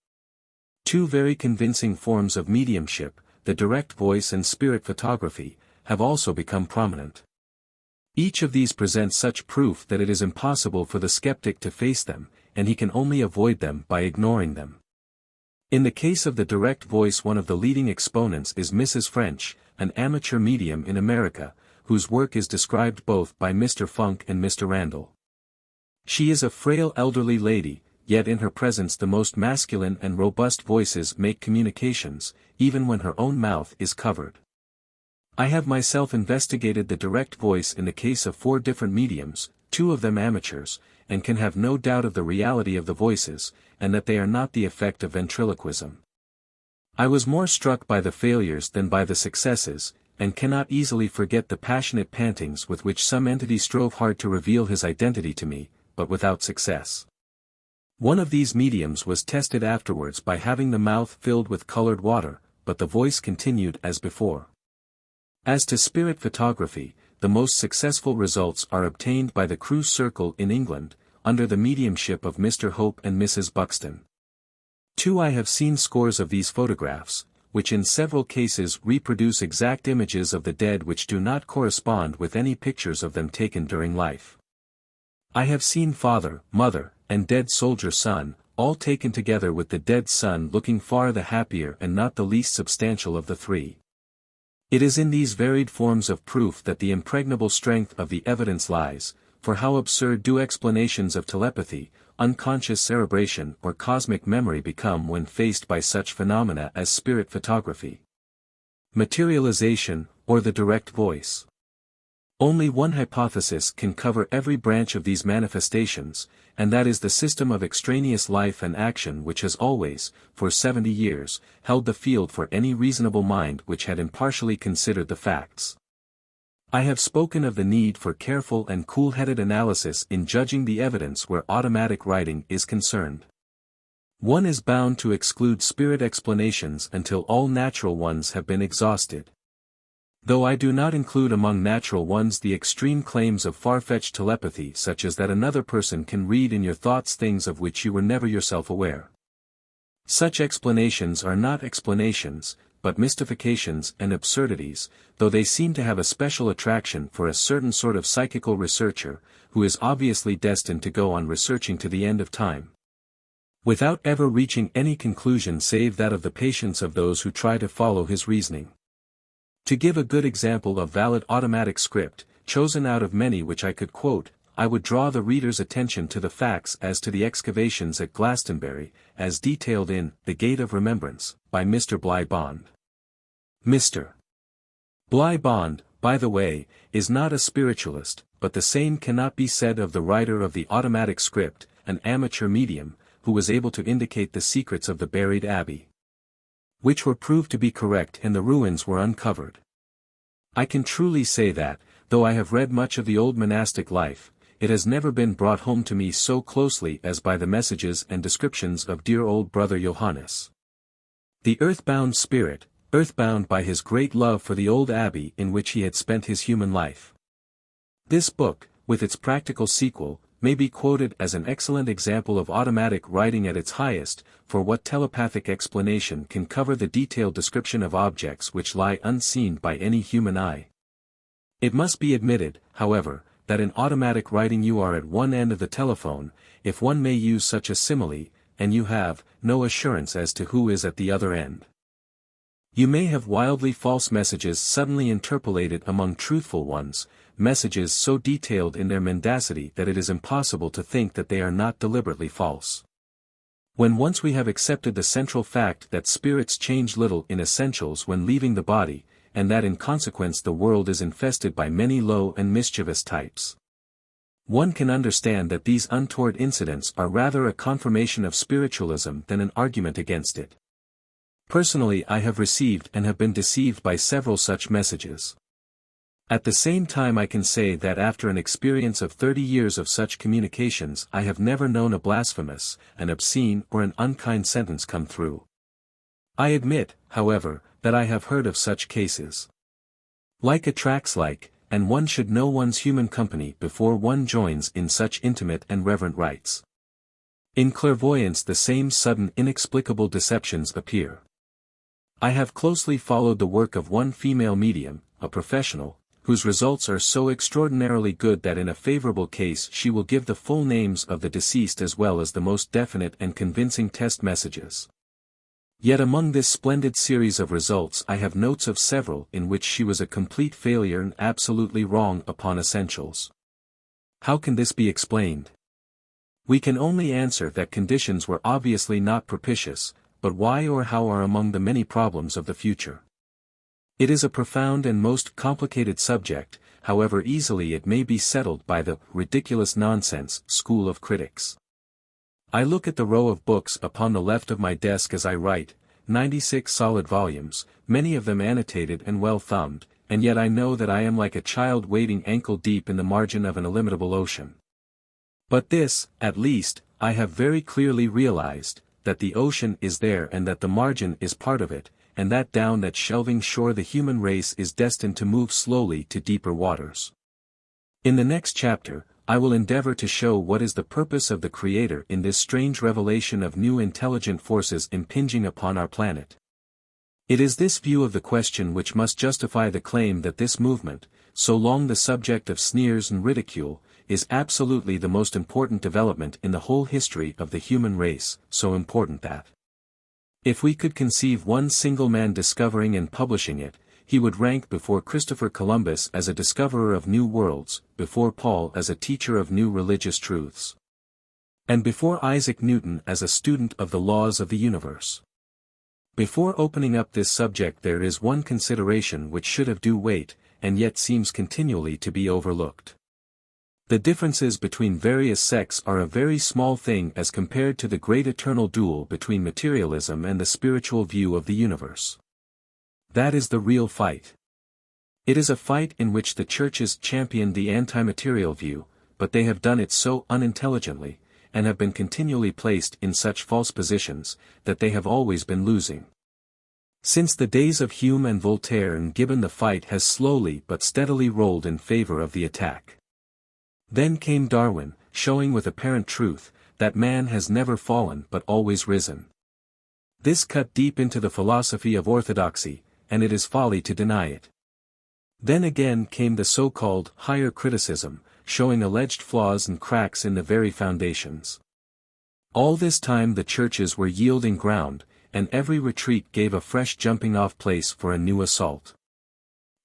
Two very convincing forms of mediumship, the direct voice and spirit photography, have also become prominent. Each of these presents such proof that it is impossible for the skeptic to face them, and he can only avoid them by ignoring them. In the case of the direct voice, one of the leading exponents is Mrs. French, an amateur medium in America, whose work is described both by Mr. Funk and Mr. Randall. She is a frail elderly lady, yet in her presence the most masculine and robust voices make communications, even when her own mouth is covered. I have myself investigated the direct voice in the case of 4 different mediums, 2 of them amateurs, and can have no doubt of the reality of the voices, and that they are not the effect of ventriloquism. I was more struck by the failures than by the successes, and cannot easily forget the passionate pantings with which some entity strove hard to reveal his identity to me, but without success. One of these mediums was tested afterwards by having the mouth filled with colored water, but the voice continued as before. As to spirit photography, the most successful results are obtained by the Crew Circle in England, under the mediumship of Mr. Hope and Mrs. Buxton. I have seen scores of these photographs, which in several cases reproduce exact images of the dead which do not correspond with any pictures of them taken during life. I have seen father, mother, and dead soldier son, all taken together with the dead son looking far the happier and not the least substantial of the 3. It is in these varied forms of proof that the impregnable strength of the evidence lies, for how absurd do explanations of telepathy, unconscious cerebration or cosmic memory become when faced by such phenomena as spirit photography, materialization, or the direct voice. Only one hypothesis can cover every branch of these manifestations, and that is the system of extraneous life and action which has always, for 70 years, held the field for any reasonable mind which had impartially considered the facts. I have spoken of the need for careful and cool-headed analysis in judging the evidence where automatic writing is concerned. One is bound to exclude spirit explanations until all natural ones have been exhausted. Though I do not include among natural ones the extreme claims of far-fetched telepathy such as that another person can read in your thoughts things of which you were never yourself aware. Such explanations are not explanations, but mystifications and absurdities, though they seem to have a special attraction for a certain sort of psychical researcher, who is obviously destined to go on researching to the end of time, without ever reaching any conclusion save that of the patience of those who try to follow his reasoning. To give a good example of valid automatic script, chosen out of many which I could quote, I would draw the reader's attention to the facts as to the excavations at Glastonbury, as detailed in The Gate of Remembrance, by Mr. Bligh Bond. Mr. Bligh Bond, by the way, is not a spiritualist, but the same cannot be said of the writer of the automatic script, an amateur medium, who was able to indicate the secrets of the buried abbey, which were proved to be correct and the ruins were uncovered. I can truly say that, though I have read much of the old monastic life, it has never been brought home to me so closely as by the messages and descriptions of dear old brother Johannes. The earthbound spirit, earthbound by his great love for the old abbey in which he had spent his human life. This book, with its practical sequel, may be quoted as an excellent example of automatic writing at its highest, for what telepathic explanation can cover the detailed description of objects which lie unseen by any human eye? It must be admitted, however, that in automatic writing you are at one end of the telephone, if one may use such a simile, and you have no assurance as to who is at the other end. You may have wildly false messages suddenly interpolated among truthful ones, messages so detailed in their mendacity that it is impossible to think that they are not deliberately false. When once we have accepted the central fact that spirits change little in essentials when leaving the body, and that in consequence the world is infested by many low and mischievous types, one can understand that these untoward incidents are rather a confirmation of spiritualism than an argument against it. Personally, I have received and have been deceived by several such messages. At the same time I can say that after an experience of 30 years of such communications I have never known a blasphemous, an obscene or an unkind sentence come through. I admit, however, that I have heard of such cases. Like attracts like, and one should know one's human company before one joins in such intimate and reverent rites. In clairvoyance the same sudden inexplicable deceptions appear. I have closely followed the work of one female medium, a professional, whose results are so extraordinarily good that in a favorable case she will give the full names of the deceased as well as the most definite and convincing test messages. Yet among this splendid series of results I have notes of several in which she was a complete failure and absolutely wrong upon essentials. How can this be explained? We can only answer that conditions were obviously not propitious, but why or how are among the many problems of the future. It is a profound and most complicated subject, however easily it may be settled by the ridiculous nonsense school of critics. I look at the row of books upon the left of my desk as I write, 96 solid volumes, many of them annotated and well thumbed, and yet I know that I am like a child wading ankle deep in the margin of an illimitable ocean. But this, at least, I have very clearly realized, that the ocean is there and that the margin is part of it, and that down that shelving shore the human race is destined to move slowly to deeper waters. In the next chapter, I will endeavor to show what is the purpose of the Creator in this strange revelation of new intelligent forces impinging upon our planet. It is this view of the question which must justify the claim that this movement, so long the subject of sneers and ridicule, is absolutely the most important development in the whole history of the human race, so important that, if we could conceive one single man discovering and publishing it, he would rank before Christopher Columbus as a discoverer of new worlds, before Paul as a teacher of new religious truths, and before Isaac Newton as a student of the laws of the universe. Before opening up this subject there is one consideration which should have due weight, and yet seems continually to be overlooked. The differences between various sects are a very small thing as compared to the great eternal duel between materialism and the spiritual view of the universe. That is the real fight. It is a fight in which the churches champion the anti-material view, but they have done it so unintelligently, and have been continually placed in such false positions, that they have always been losing. Since the days of Hume and Voltaire and Gibbon, the fight has slowly but steadily rolled in favor of the attack. Then came Darwin, showing with apparent truth, that man has never fallen but always risen. This cut deep into the philosophy of orthodoxy, and it is folly to deny it. Then again came the so-called higher criticism, showing alleged flaws and cracks in the very foundations. All this time the churches were yielding ground, and every retreat gave a fresh jumping-off place for a new assault.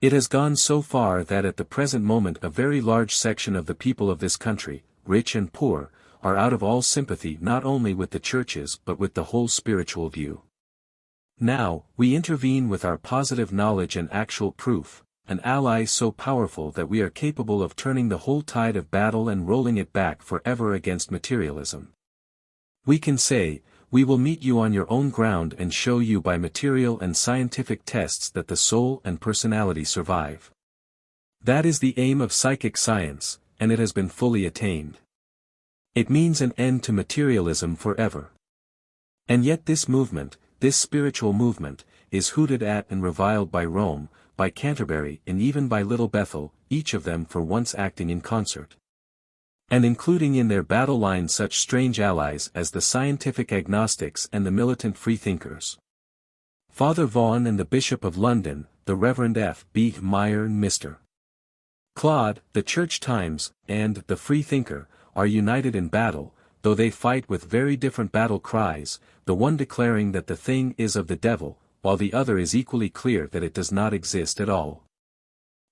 It has gone so far that at the present moment a very large section of the people of this country, rich and poor, are out of all sympathy not only with the churches but with the whole spiritual view. Now, we intervene with our positive knowledge and actual proof, an ally so powerful that we are capable of turning the whole tide of battle and rolling it back forever against materialism. We can say, we will meet you on your own ground and show you by material and scientific tests that the soul and personality survive. That is the aim of psychic science, and it has been fully attained. It means an end to materialism forever. And yet this movement, this spiritual movement, is hooted at and reviled by Rome, by Canterbury and even by Little Bethel, each of them for once acting in concert. And including in their battle line such strange allies as the scientific agnostics and the militant freethinkers. Father Vaughan and the Bishop of London, the Reverend F. B. Meyer and Mr. Claude, the Church Times, and the Freethinker, are united in battle, though they fight with very different battle cries, the one declaring that the thing is of the devil, while the other is equally clear that it does not exist at all.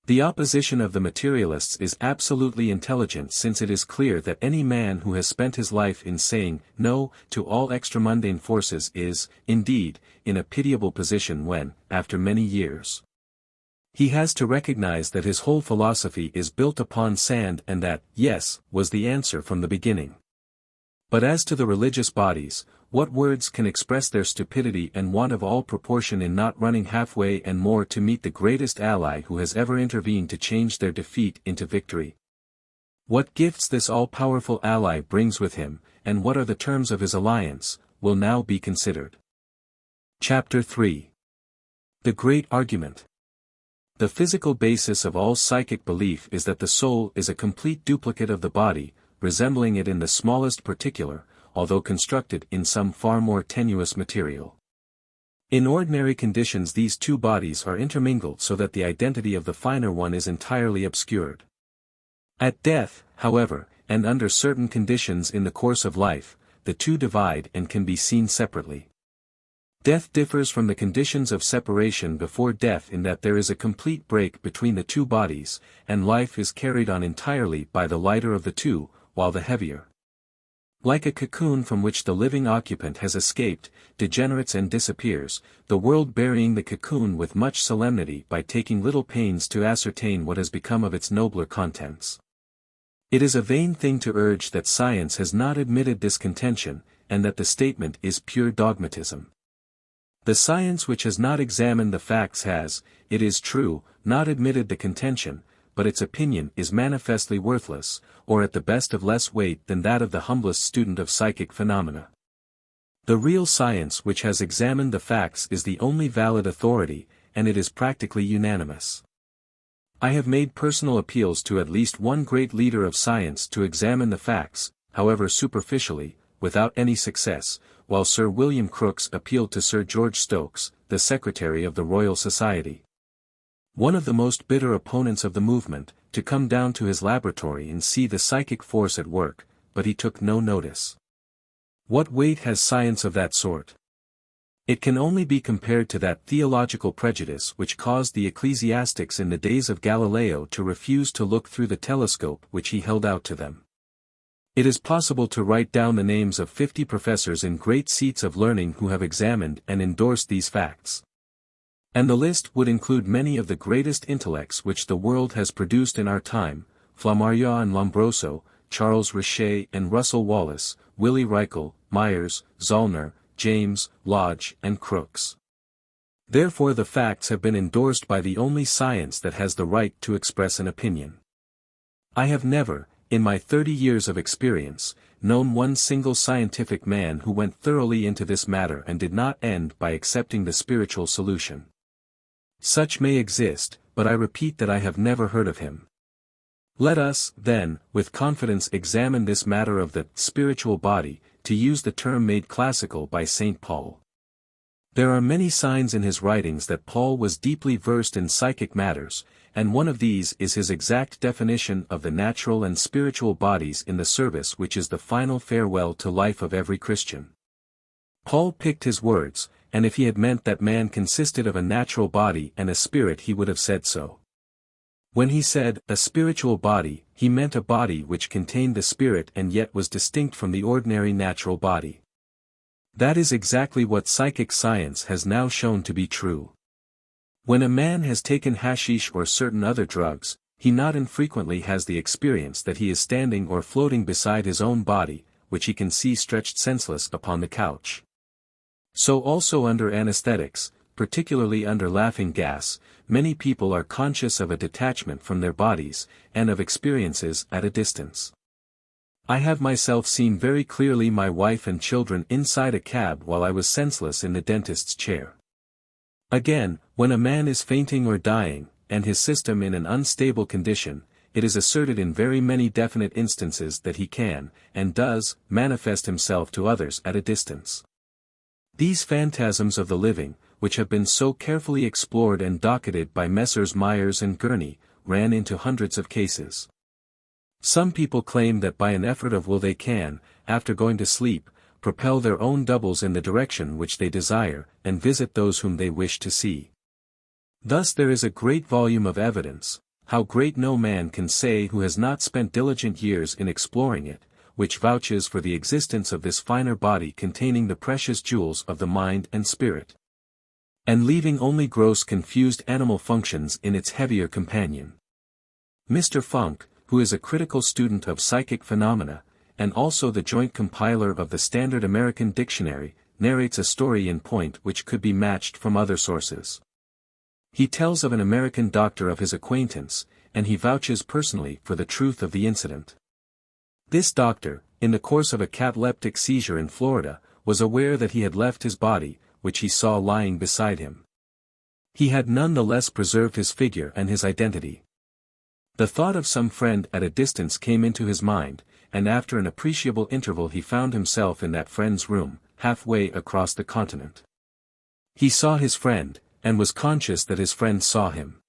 The opposition of the materialists is absolutely intelligent, since it is clear that any man who has spent his life in saying no to all extramundane forces is, indeed, in a pitiable position when, after many years, he has to recognize that his whole philosophy is built upon sand and that, yes, was the answer from the beginning. But as to the religious bodies, what words can express their stupidity and want of all proportion in not running halfway and more to meet the greatest ally who has ever intervened to change their defeat into victory? What gifts this all-powerful ally brings with him, and what are the terms of his alliance, will now be considered. Chapter 3. The Great Argument. The physical basis of all psychic belief is that the soul is a complete duplicate of the body, resembling it in the smallest particular, although constructed in some far more tenuous material. In ordinary conditions these two bodies are intermingled so that the identity of the finer one is entirely obscured. At death, however, and under certain conditions in the course of life, the two divide and can be seen separately. Death differs from the conditions of separation before death in that there is a complete break between the two bodies, and life is carried on entirely by the lighter of the two, while the heavier, like a cocoon from which the living occupant has escaped, degenerates and disappears, the world burying the cocoon with much solemnity by taking little pains to ascertain what has become of its nobler contents. It is a vain thing to urge that science has not admitted this contention, and that the statement is pure dogmatism. The science which has not examined the facts has, it is true, not admitted the contention, but its opinion is manifestly worthless, or at the best of less weight than that of the humblest student of psychic phenomena. The real science which has examined the facts is the only valid authority, and it is practically unanimous. I have made personal appeals to at least one great leader of science to examine the facts, however superficially, without any success, while Sir William Crookes appealed to Sir George Stokes, the Secretary of the Royal Society, one of the most bitter opponents of the movement, to come down to his laboratory and see the psychic force at work, but he took no notice. What weight has science of that sort? It can only be compared to that theological prejudice which caused the ecclesiastics in the days of Galileo to refuse to look through the telescope which he held out to them. It is possible to write down the names of 50 professors in great seats of learning who have examined and endorsed these facts. And the list would include many of the greatest intellects which the world has produced in our time, Flammarion and Lombroso, Charles Richer and Russell Wallace, Willy Reichel, Myers, Zollner, James, Lodge and Crookes. Therefore the facts have been endorsed by the only science that has the right to express an opinion. I have never, in my 30 years of experience, known one single scientific man who went thoroughly into this matter and did not end by accepting the spiritual solution. Such may exist, but I repeat that I have never heard of him. Let us, then, with confidence examine this matter of the spiritual body, to use the term made classical by St. Paul. There are many signs in his writings that Paul was deeply versed in psychic matters, and one of these is his exact definition of the natural and spiritual bodies in the service which is the final farewell to life of every Christian. Paul picked his words, and if he had meant that man consisted of a natural body and a spirit he would have said so. When he said, a spiritual body, he meant a body which contained the spirit and yet was distinct from the ordinary natural body. That is exactly what psychic science has now shown to be true. When a man has taken hashish or certain other drugs, he not infrequently has the experience that he is standing or floating beside his own body, which he can see stretched senseless upon the couch. So also under anesthetics, particularly under laughing gas, many people are conscious of a detachment from their bodies, and of experiences at a distance. I have myself seen very clearly my wife and children inside a cab while I was senseless in the dentist's chair. Again, when a man is fainting or dying, and his system in an unstable condition, it is asserted in very many definite instances that he can, and does, manifest himself to others at a distance. These phantasms of the living, which have been so carefully explored and docketed by Messrs. Myers and Gurney, ran into hundreds of cases. Some people claim that by an effort of will they can, after going to sleep, propel their own doubles in the direction which they desire, and visit those whom they wish to see. Thus there is a great volume of evidence, how great no man can say who has not spent diligent years in exploring it, which vouches for the existence of this finer body containing the precious jewels of the mind and spirit, and leaving only gross confused animal functions in its heavier companion. Mr. Funk, who is a critical student of psychic phenomena, and also the joint compiler of the Standard American Dictionary, narrates a story in point which could be matched from other sources. He tells of an American doctor of his acquaintance, and he vouches personally for the truth of the incident. This doctor, in the course of a cataleptic seizure in Florida, was aware that he had left his body, which he saw lying beside him. He had none the less preserved his figure and his identity. The thought of some friend at a distance came into his mind, and after an appreciable interval he found himself in that friend's room, halfway across the continent. He saw his friend, and was conscious that his friend saw him.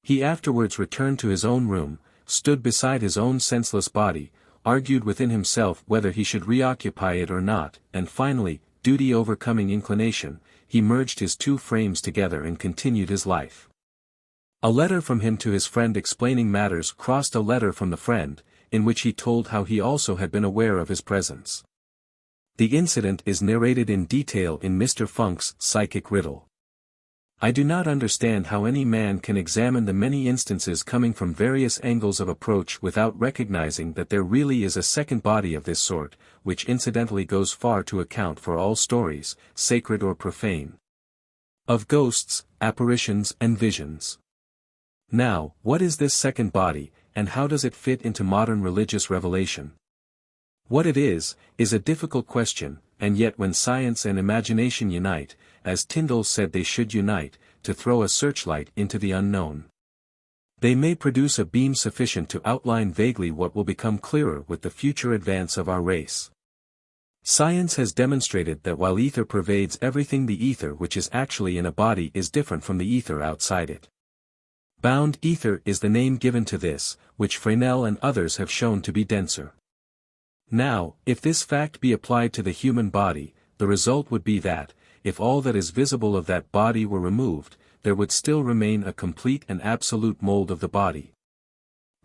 He afterwards returned to his own room, stood beside his own senseless body, argued within himself whether he should reoccupy it or not, and finally, duty overcoming inclination, he merged his two frames together and continued his life. A letter from him to his friend explaining matters crossed a letter from the friend, in which he told how he also had been aware of his presence. The incident is narrated in detail in Mr. Funk's Psychic Riddle. I do not understand how any man can examine the many instances coming from various angles of approach without recognizing that there really is a second body of this sort, which incidentally goes far to account for all stories, sacred or profane, of ghosts, apparitions and visions. Now, what is this second body, and how does it fit into modern religious revelation? What it is a difficult question, and yet when science and imagination unite, as Tyndall said they should unite, to throw a searchlight into the unknown, they may produce a beam sufficient to outline vaguely what will become clearer with the future advance of our race. Science has demonstrated that while ether pervades everything, the ether which is actually in a body is different from the ether outside it. Bound ether is the name given to this, which Fresnel and others have shown to be denser. Now, if this fact be applied to the human body, the result would be that, if all that is visible of that body were removed, there would still remain a complete and absolute mold of the body,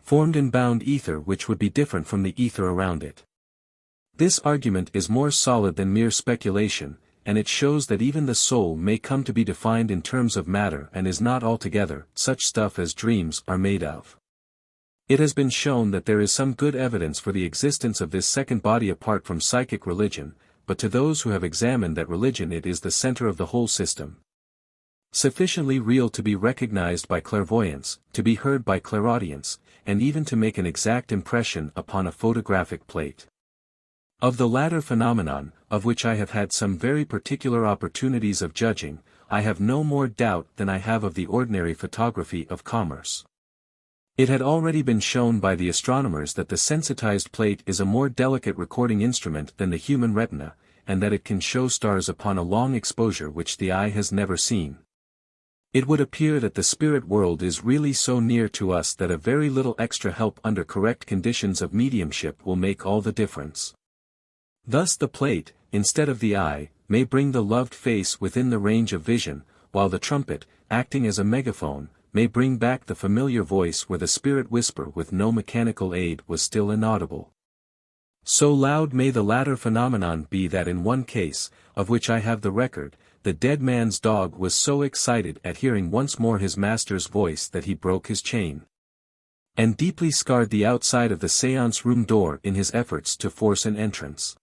formed in bound ether which would be different from the ether around it. This argument is more solid than mere speculation, and it shows that even the soul may come to be defined in terms of matter and is not altogether such stuff as dreams are made of. It has been shown that there is some good evidence for the existence of this second body apart from psychic religion, but to those who have examined that religion it is the center of the whole system, sufficiently real to be recognized by clairvoyance, to be heard by clairaudience, and even to make an exact impression upon a photographic plate. Of the latter phenomenon, of which I have had some very particular opportunities of judging, I have no more doubt than I have of the ordinary photography of commerce. It had already been shown by the astronomers that the sensitized plate is a more delicate recording instrument than the human retina, and that it can show stars upon a long exposure which the eye has never seen. It would appear that the spirit world is really so near to us that a very little extra help under correct conditions of mediumship will make all the difference. Thus the plate, instead of the eye, may bring the loved face within the range of vision, while the trumpet, acting as a megaphone, may bring back the familiar voice where the spirit whisper with no mechanical aid was still inaudible. So loud may the latter phenomenon be that in one case, of which I have the record, the dead man's dog was so excited at hearing once more his master's voice that he broke his chain, and deeply scarred the outside of the séance room door in his efforts to force an entrance.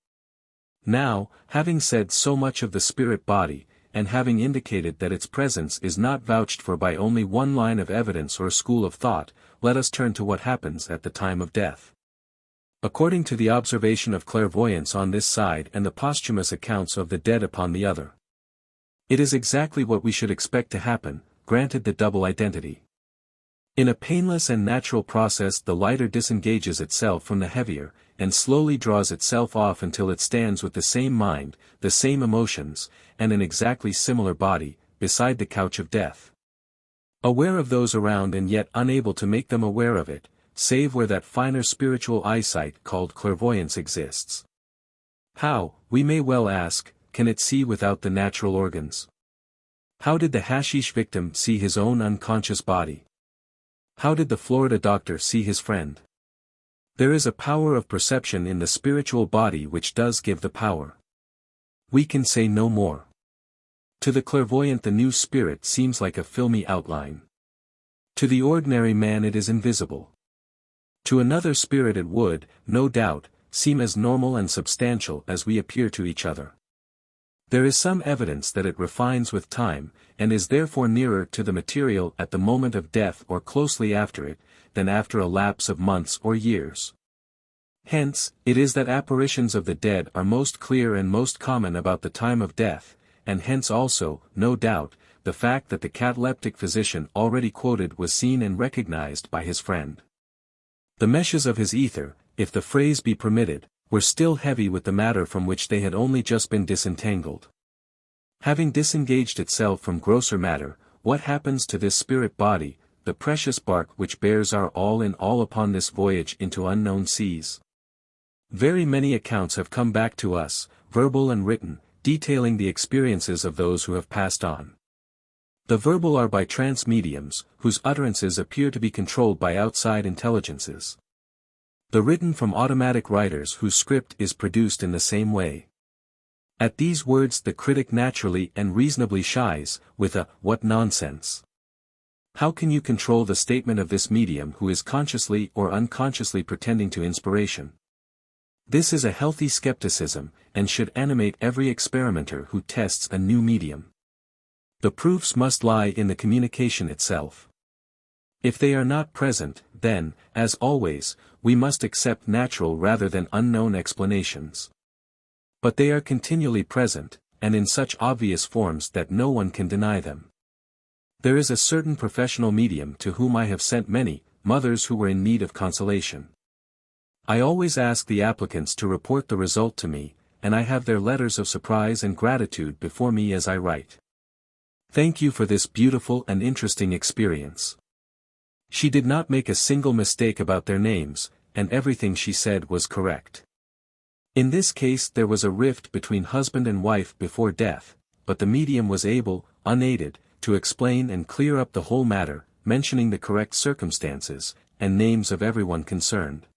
Now, having said so much of the spirit body, and having indicated that its presence is not vouched for by only one line of evidence or school of thought, let us turn to what happens at the time of death. According to the observation of clairvoyance on this side and the posthumous accounts of the dead upon the other, it is exactly what we should expect to happen, granted the double identity. In a painless and natural process the lighter disengages itself from the heavier, and slowly draws itself off until it stands with the same mind, the same emotions, and an exactly similar body, beside the couch of death. Aware of those around and yet unable to make them aware of it, save where that finer spiritual eyesight called clairvoyance exists. How, we may well ask, can it see without the natural organs? How did the hashish victim see his own unconscious body? How did the Florida doctor see his friend? There is a power of perception in the spiritual body which does give the power. We can say no more. To the clairvoyant the new spirit seems like a filmy outline. To the ordinary man it is invisible. To another spirit it would, no doubt, seem as normal and substantial as we appear to each other. There is some evidence that it refines with time, and is therefore nearer to the material at the moment of death or closely after it, than after a lapse of months or years. Hence, it is that apparitions of the dead are most clear and most common about the time of death, and hence also, no doubt, the fact that the cataleptic physician already quoted was seen and recognized by his friend. The meshes of his ether, if the phrase be permitted, were still heavy with the matter from which they had only just been disentangled. Having disengaged itself from grosser matter, what happens to this spirit body, the precious bark which bears our all in all upon this voyage into unknown seas? Very many accounts have come back to us, verbal and written, detailing the experiences of those who have passed on. The verbal are by trance mediums, whose utterances appear to be controlled by outside intelligences. The written from automatic writers whose script is produced in the same way. At these words the critic naturally and reasonably shies, with a, "What nonsense! How can you control the statement of this medium who is consciously or unconsciously pretending to inspiration?" This is a healthy skepticism, and should animate every experimenter who tests a new medium. The proofs must lie in the communication itself. If they are not present, then, as always, we must accept natural rather than unknown explanations. But they are continually present, and in such obvious forms that no one can deny them. There is a certain professional medium to whom I have sent many, mothers who were in need of consolation. I always ask the applicants to report the result to me, and I have their letters of surprise and gratitude before me as I write. Thank you for this beautiful and interesting experience. She did not make a single mistake about their names, and everything she said was correct. In this case there was a rift between husband and wife before death, but the medium was able, unaided, to explain and clear up the whole matter, mentioning the correct circumstances, and names of everyone concerned,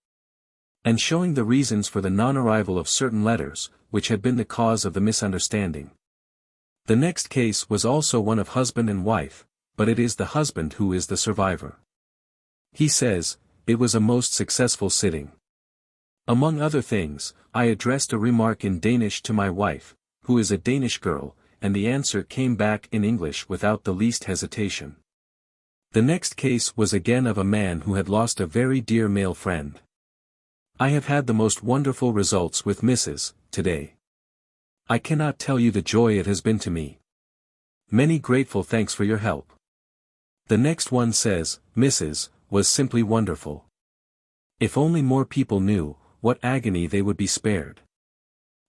and showing the reasons for the non-arrival of certain letters, which had been the cause of the misunderstanding. The next case was also one of husband and wife, but it is the husband who is the survivor. He says, "It was a most successful sitting. Among other things, I addressed a remark in Danish to my wife, who is a Danish girl, and the answer came back in English without the least hesitation." The next case was again of a man who had lost a very dear male friend. I have had the most wonderful results with Mrs. today. I cannot tell you the joy it has been to me. Many grateful thanks for your help. The next one says, Mrs. was simply wonderful. If only more people knew what agony they would be spared.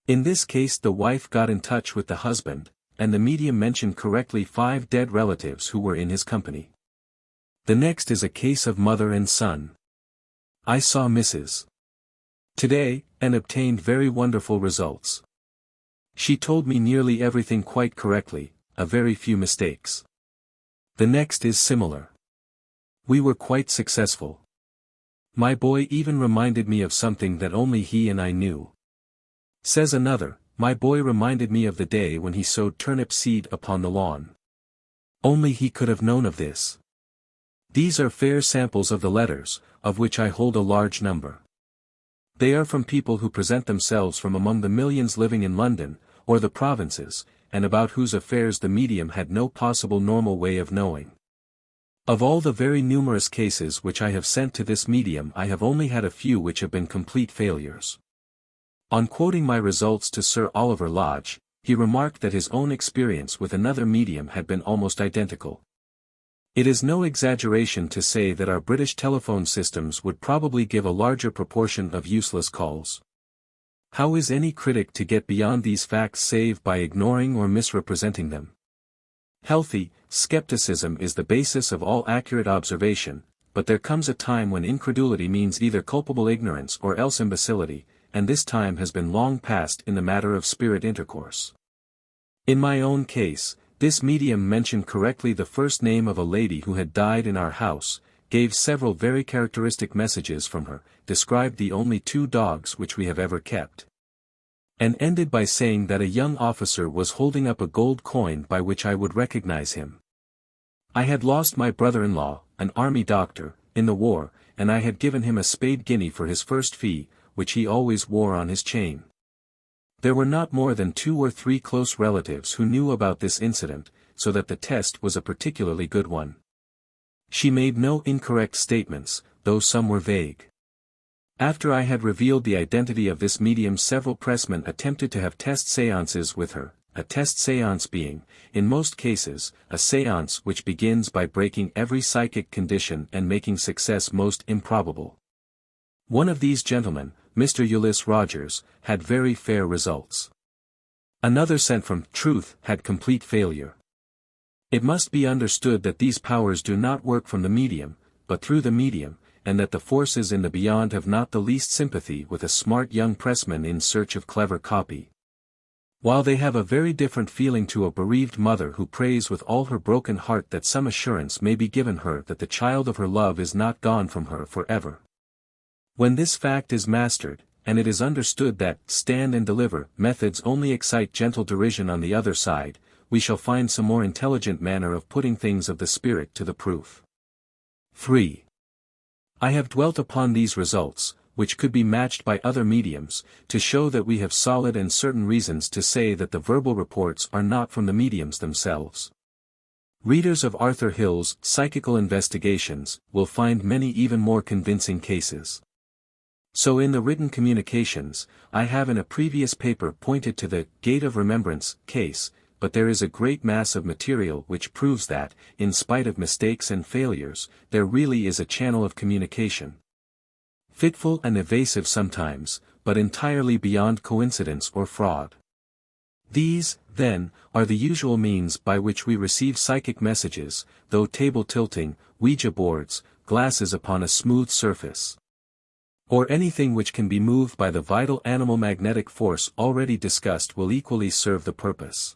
In this case the wife got in touch with the husband, and the medium mentioned correctly 5 dead relatives who were in his company. The next is a case of mother and son. I saw Mrs. today, and obtained very wonderful results. She told me nearly everything quite correctly, a very few mistakes. The next is similar. We were quite successful. My boy even reminded me of something that only he and I knew. Says another, my boy reminded me of the day when he sowed turnip seed upon the lawn. Only he could have known of this. These are fair samples of the letters, of which I hold a large number. They are from people who present themselves from among the millions living in London, or the provinces, and about whose affairs the medium had no possible normal way of knowing. Of all the very numerous cases which I have sent to this medium I have only had a few which have been complete failures. On quoting my results to Sir Oliver Lodge, he remarked that his own experience with another medium had been almost identical. It is no exaggeration to say that our British telephone systems would probably give a larger proportion of useless calls. How is any critic to get beyond these facts save by ignoring or misrepresenting them? Healthy skepticism is the basis of all accurate observation, but there comes a time when incredulity means either culpable ignorance or else imbecility, and this time has been long past in the matter of spirit intercourse. In my own case, this medium mentioned correctly the first name of a lady who had died in our house, gave several very characteristic messages from her, described the only 2 dogs which we have ever kept, and ended by saying that a young officer was holding up a gold coin by which I would recognize him. I had lost my brother-in-law, an army doctor, in the war, and I had given him a spade guinea for his first fee, which he always wore on his chain. There were not more than 2 or 3 close relatives who knew about this incident, so that the test was a particularly good one. She made no incorrect statements, though some were vague. After I had revealed the identity of this medium, several pressmen attempted to have test séances with her, a test séance being, in most cases, a séance which begins by breaking every psychic condition and making success most improbable. One of these gentlemen, Mr. Ulysses Rogers, had very fair results. Another sent from Truth had complete failure. It must be understood that these powers do not work from the medium, but through the medium, and that the forces in the beyond have not the least sympathy with a smart young pressman in search of clever copy. While they have a very different feeling to a bereaved mother who prays with all her broken heart that some assurance may be given her that the child of her love is not gone from her forever. When this fact is mastered, and it is understood that stand and deliver methods only excite gentle derision on the other side, we shall find some more intelligent manner of putting things of the spirit to the proof. 3. I have dwelt upon these results, which could be matched by other mediums, to show that we have solid and certain reasons to say that the verbal reports are not from the mediums themselves. Readers of Arthur Hill's Psychical Investigations will find many even more convincing cases. So in the written communications, I have in a previous paper pointed to the Gate of Remembrance case, but there is a great mass of material which proves that, in spite of mistakes and failures, there really is a channel of communication. Fitful and evasive sometimes, but entirely beyond coincidence or fraud. These, then, are the usual means by which we receive psychic messages, though table tilting, Ouija boards, glasses upon a smooth surface, or anything which can be moved by the vital animal magnetic force already discussed will equally serve the purpose.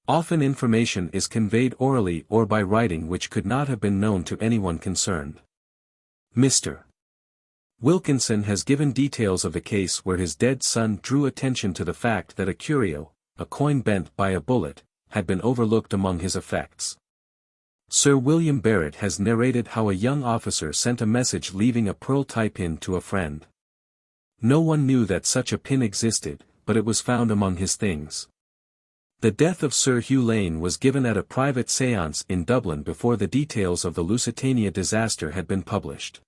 Often information is conveyed orally or by writing which could not have been known to anyone concerned. Mr. Wilkinson has given details of a case where his dead son drew attention to the fact that a curio, a coin bent by a bullet, had been overlooked among his effects. Sir William Barrett has narrated how a young officer sent a message leaving a pearl tie pin to a friend. No one knew that such a pin existed, but it was found among his things. The death of Sir Hugh Lane was given at a private séance in Dublin before the details of the Lusitania disaster had been published.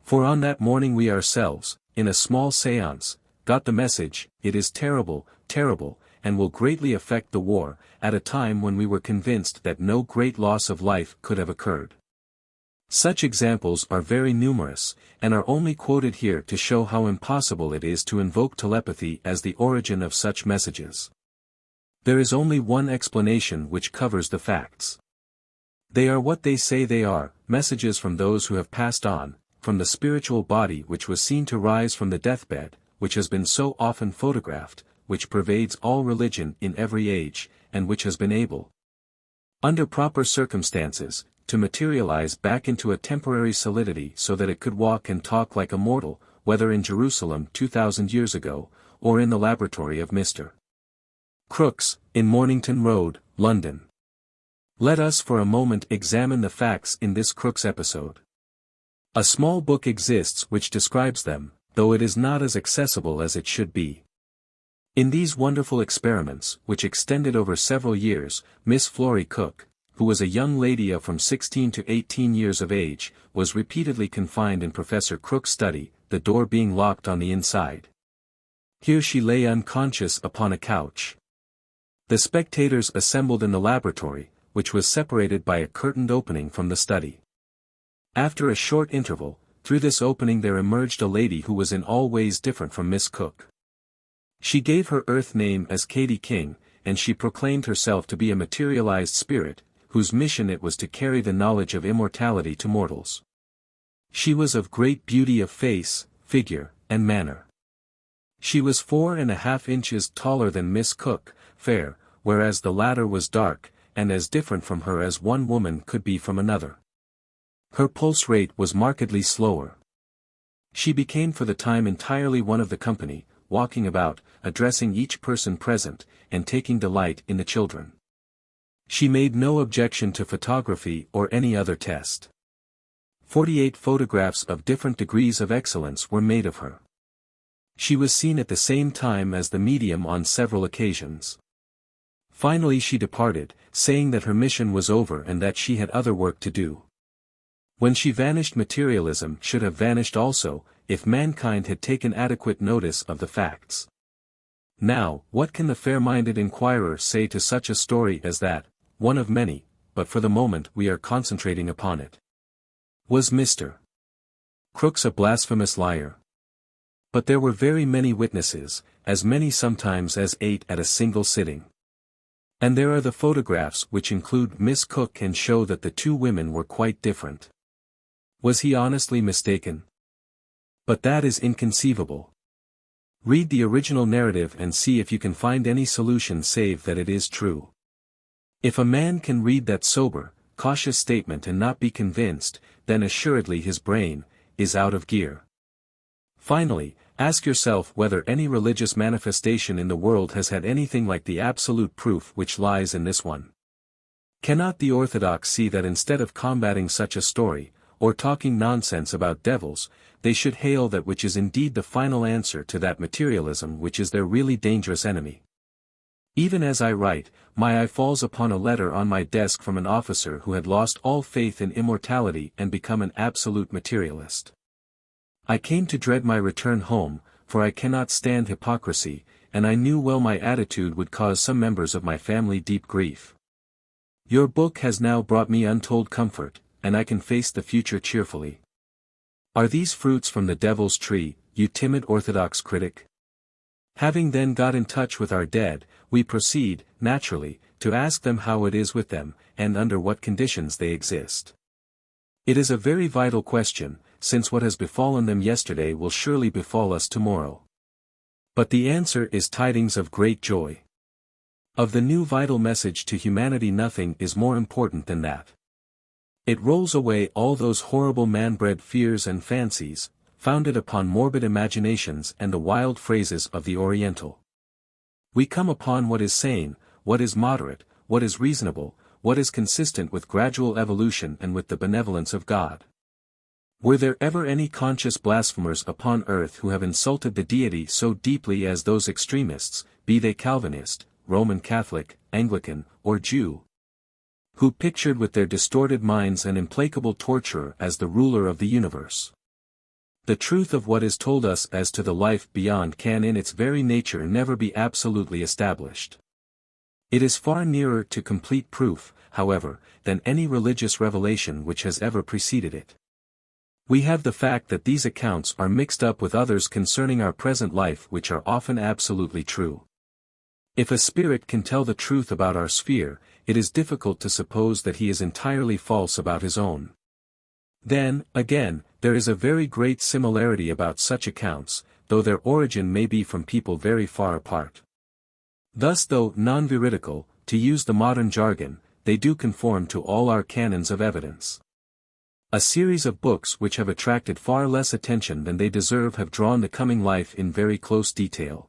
For on that morning we ourselves, in a small séance, got the message, "It is terrible, terrible, and will greatly affect the war," at a time when we were convinced that no great loss of life could have occurred. Such examples are very numerous, and are only quoted here to show how impossible it is to invoke telepathy as the origin of such messages. There is only one explanation which covers the facts. They are what they say they are, messages from those who have passed on, from the spiritual body which was seen to rise from the deathbed, which has been so often photographed, which pervades all religion in every age, and which has been able, under proper circumstances, to materialize back into a temporary solidity so that it could walk and talk like a mortal, whether in Jerusalem 2,000 years ago, or in the laboratory of Mr. Crookes, in Mornington Road, London. Let us for a moment examine the facts in this Crookes episode. A small book exists which describes them, though it is not as accessible as it should be. In these wonderful experiments, which extended over several years, Miss Florrie Cook, who was a young lady of from 16 to 18 years of age, was repeatedly confined in Professor Crookes' study, the door being locked on the inside. Here she lay unconscious upon a couch. The spectators assembled in the laboratory, which was separated by a curtained opening from the study. After a short interval, through this opening there emerged a lady who was in all ways different from Miss Cook. She gave her earth name as Katy King, and she proclaimed herself to be a materialized spirit, whose mission it was to carry the knowledge of immortality to mortals. She was of great beauty of face, figure, and manner. She was 4.5 inches taller than Miss Cook, fair, whereas the latter was dark, and as different from her as one woman could be from another. Her pulse rate was markedly slower. She became for the time entirely one of the company, walking about, addressing each person present, and taking delight in the children. She made no objection to photography or any other test. 48 photographs of different degrees of excellence were made of her. She was seen at the same time as the medium on several occasions. Finally she departed, saying that her mission was over and that she had other work to do. When she vanished, materialism should have vanished also, if mankind had taken adequate notice of the facts. Now, what can the fair-minded inquirer say to such a story as that? One of many, but for the moment we are concentrating upon it. Was Mr. Crookes a blasphemous liar? But there were very many witnesses, as many sometimes as 8 at a single sitting. And there are the photographs which include Miss Cook and show that the two women were quite different. Was he honestly mistaken? But that is inconceivable. Read the original narrative and see if you can find any solution save that it is true. If a man can read that sober, cautious statement and not be convinced, then assuredly his brain is out of gear. Finally, ask yourself whether any religious manifestation in the world has had anything like the absolute proof which lies in this one. Cannot the orthodox see that instead of combating such a story, or talking nonsense about devils, they should hail that which is indeed the final answer to that materialism which is their really dangerous enemy? Even as I write, my eye falls upon a letter on my desk from an officer who had lost all faith in immortality and become an absolute materialist. I came to dread my return home, for I cannot stand hypocrisy, and I knew well my attitude would cause some members of my family deep grief. Your book has now brought me untold comfort, and I can face the future cheerfully. Are these fruits from the devil's tree, you timid orthodox critic? Having then got in touch with our dead, we proceed, naturally, to ask them how it is with them, and under what conditions they exist. It is a very vital question, since what has befallen them yesterday will surely befall us tomorrow. But the answer is tidings of great joy. Of the new vital message to humanity nothing is more important than that. It rolls away all those horrible man-bred fears and fancies, founded upon morbid imaginations and the wild phrases of the Oriental. We come upon what is sane, what is moderate, what is reasonable, what is consistent with gradual evolution and with the benevolence of God. Were there ever any conscious blasphemers upon earth who have insulted the deity so deeply as those extremists, be they Calvinist, Roman Catholic, Anglican, or Jew? Who pictured with their distorted minds an implacable torturer as the ruler of the universe? The truth of what is told us as to the life beyond can in its very nature never be absolutely established. It is far nearer to complete proof, however, than any religious revelation which has ever preceded it. We have the fact that these accounts are mixed up with others concerning our present life which are often absolutely true. If a spirit can tell the truth about our sphere, it is difficult to suppose that he is entirely false about his own. Then, again, there is a very great similarity about such accounts, though their origin may be from people very far apart. Thus, though non-veridical, to use the modern jargon, they do conform to all our canons of evidence. A series of books which have attracted far less attention than they deserve have drawn the coming life in very close detail.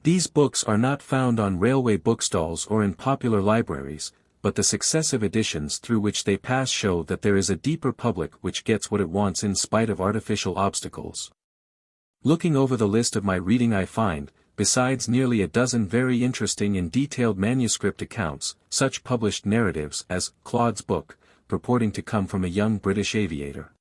These books are not found on railway bookstalls or in popular libraries, but the successive editions through which they pass show that there is a deeper public which gets what it wants in spite of artificial obstacles. Looking over the list of my reading, I find, besides nearly a dozen very interesting and detailed manuscript accounts, such published narratives as Claude's book, purporting to come from a young British aviator.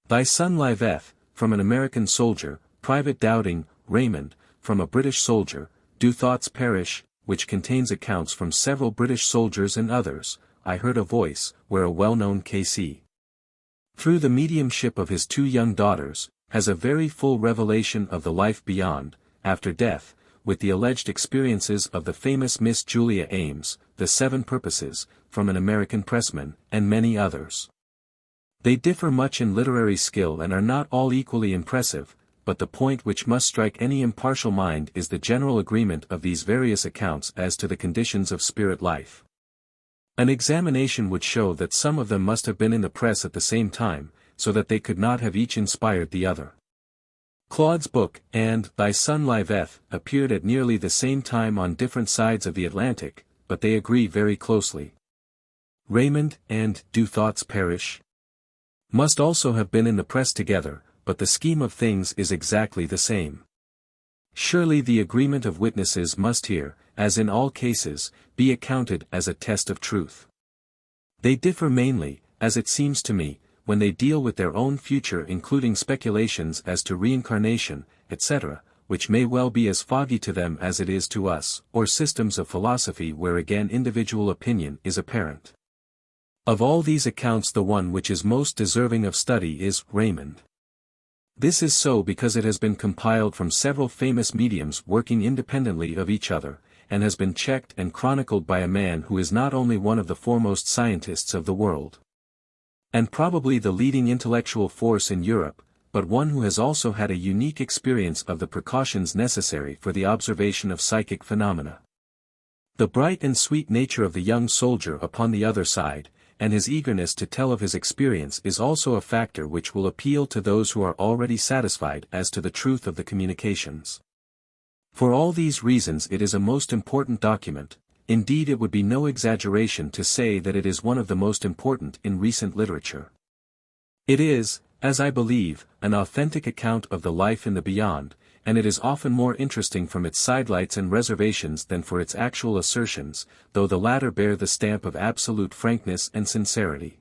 Thy Son Liveth, from an American soldier, Private Doubting, Raymond, from a British soldier, Do Thoughts Perish, which contains accounts from several British soldiers and others, I Heard a Voice, where a well-known K.C. through the mediumship of his two young daughters, has a very full revelation of the life beyond, after death, with the alleged experiences of the famous Miss Julia Ames, The Seven Purposes, from an American pressman, and many others. They differ much in literary skill and are not all equally impressive, but the point which must strike any impartial mind is the general agreement of these various accounts as to the conditions of spirit life. An examination would show that some of them must have been in the press at the same time, so that they could not have each inspired the other. Claude's book and Thy Son Liveth appeared at nearly the same time on different sides of the Atlantic, but they agree very closely. Raymond and Do Thoughts Perish must also have been in the press together, but the scheme of things is exactly the same. Surely the agreement of witnesses must here, as in all cases, be accounted as a test of truth. They differ mainly, as it seems to me, when they deal with their own future, including speculations as to reincarnation, etc., which may well be as foggy to them as it is to us, or systems of philosophy where again individual opinion is apparent. Of all these accounts the one which is most deserving of study is Raymond. This is so because it has been compiled from several famous mediums working independently of each other, and has been checked and chronicled by a man who is not only one of the foremost scientists of the world, and probably the leading intellectual force in Europe, but one who has also had a unique experience of the precautions necessary for the observation of psychic phenomena. The bright and sweet nature of the young soldier upon the other side, and his eagerness to tell of his experience is also a factor which will appeal to those who are already satisfied as to the truth of the communications. For all these reasons it is a most important document. Indeed, it would be no exaggeration to say that it is one of the most important in recent literature. It is, as I believe, an authentic account of the life in the beyond, and it is often more interesting from its sidelights and reservations than for its actual assertions, though the latter bear the stamp of absolute frankness and sincerity.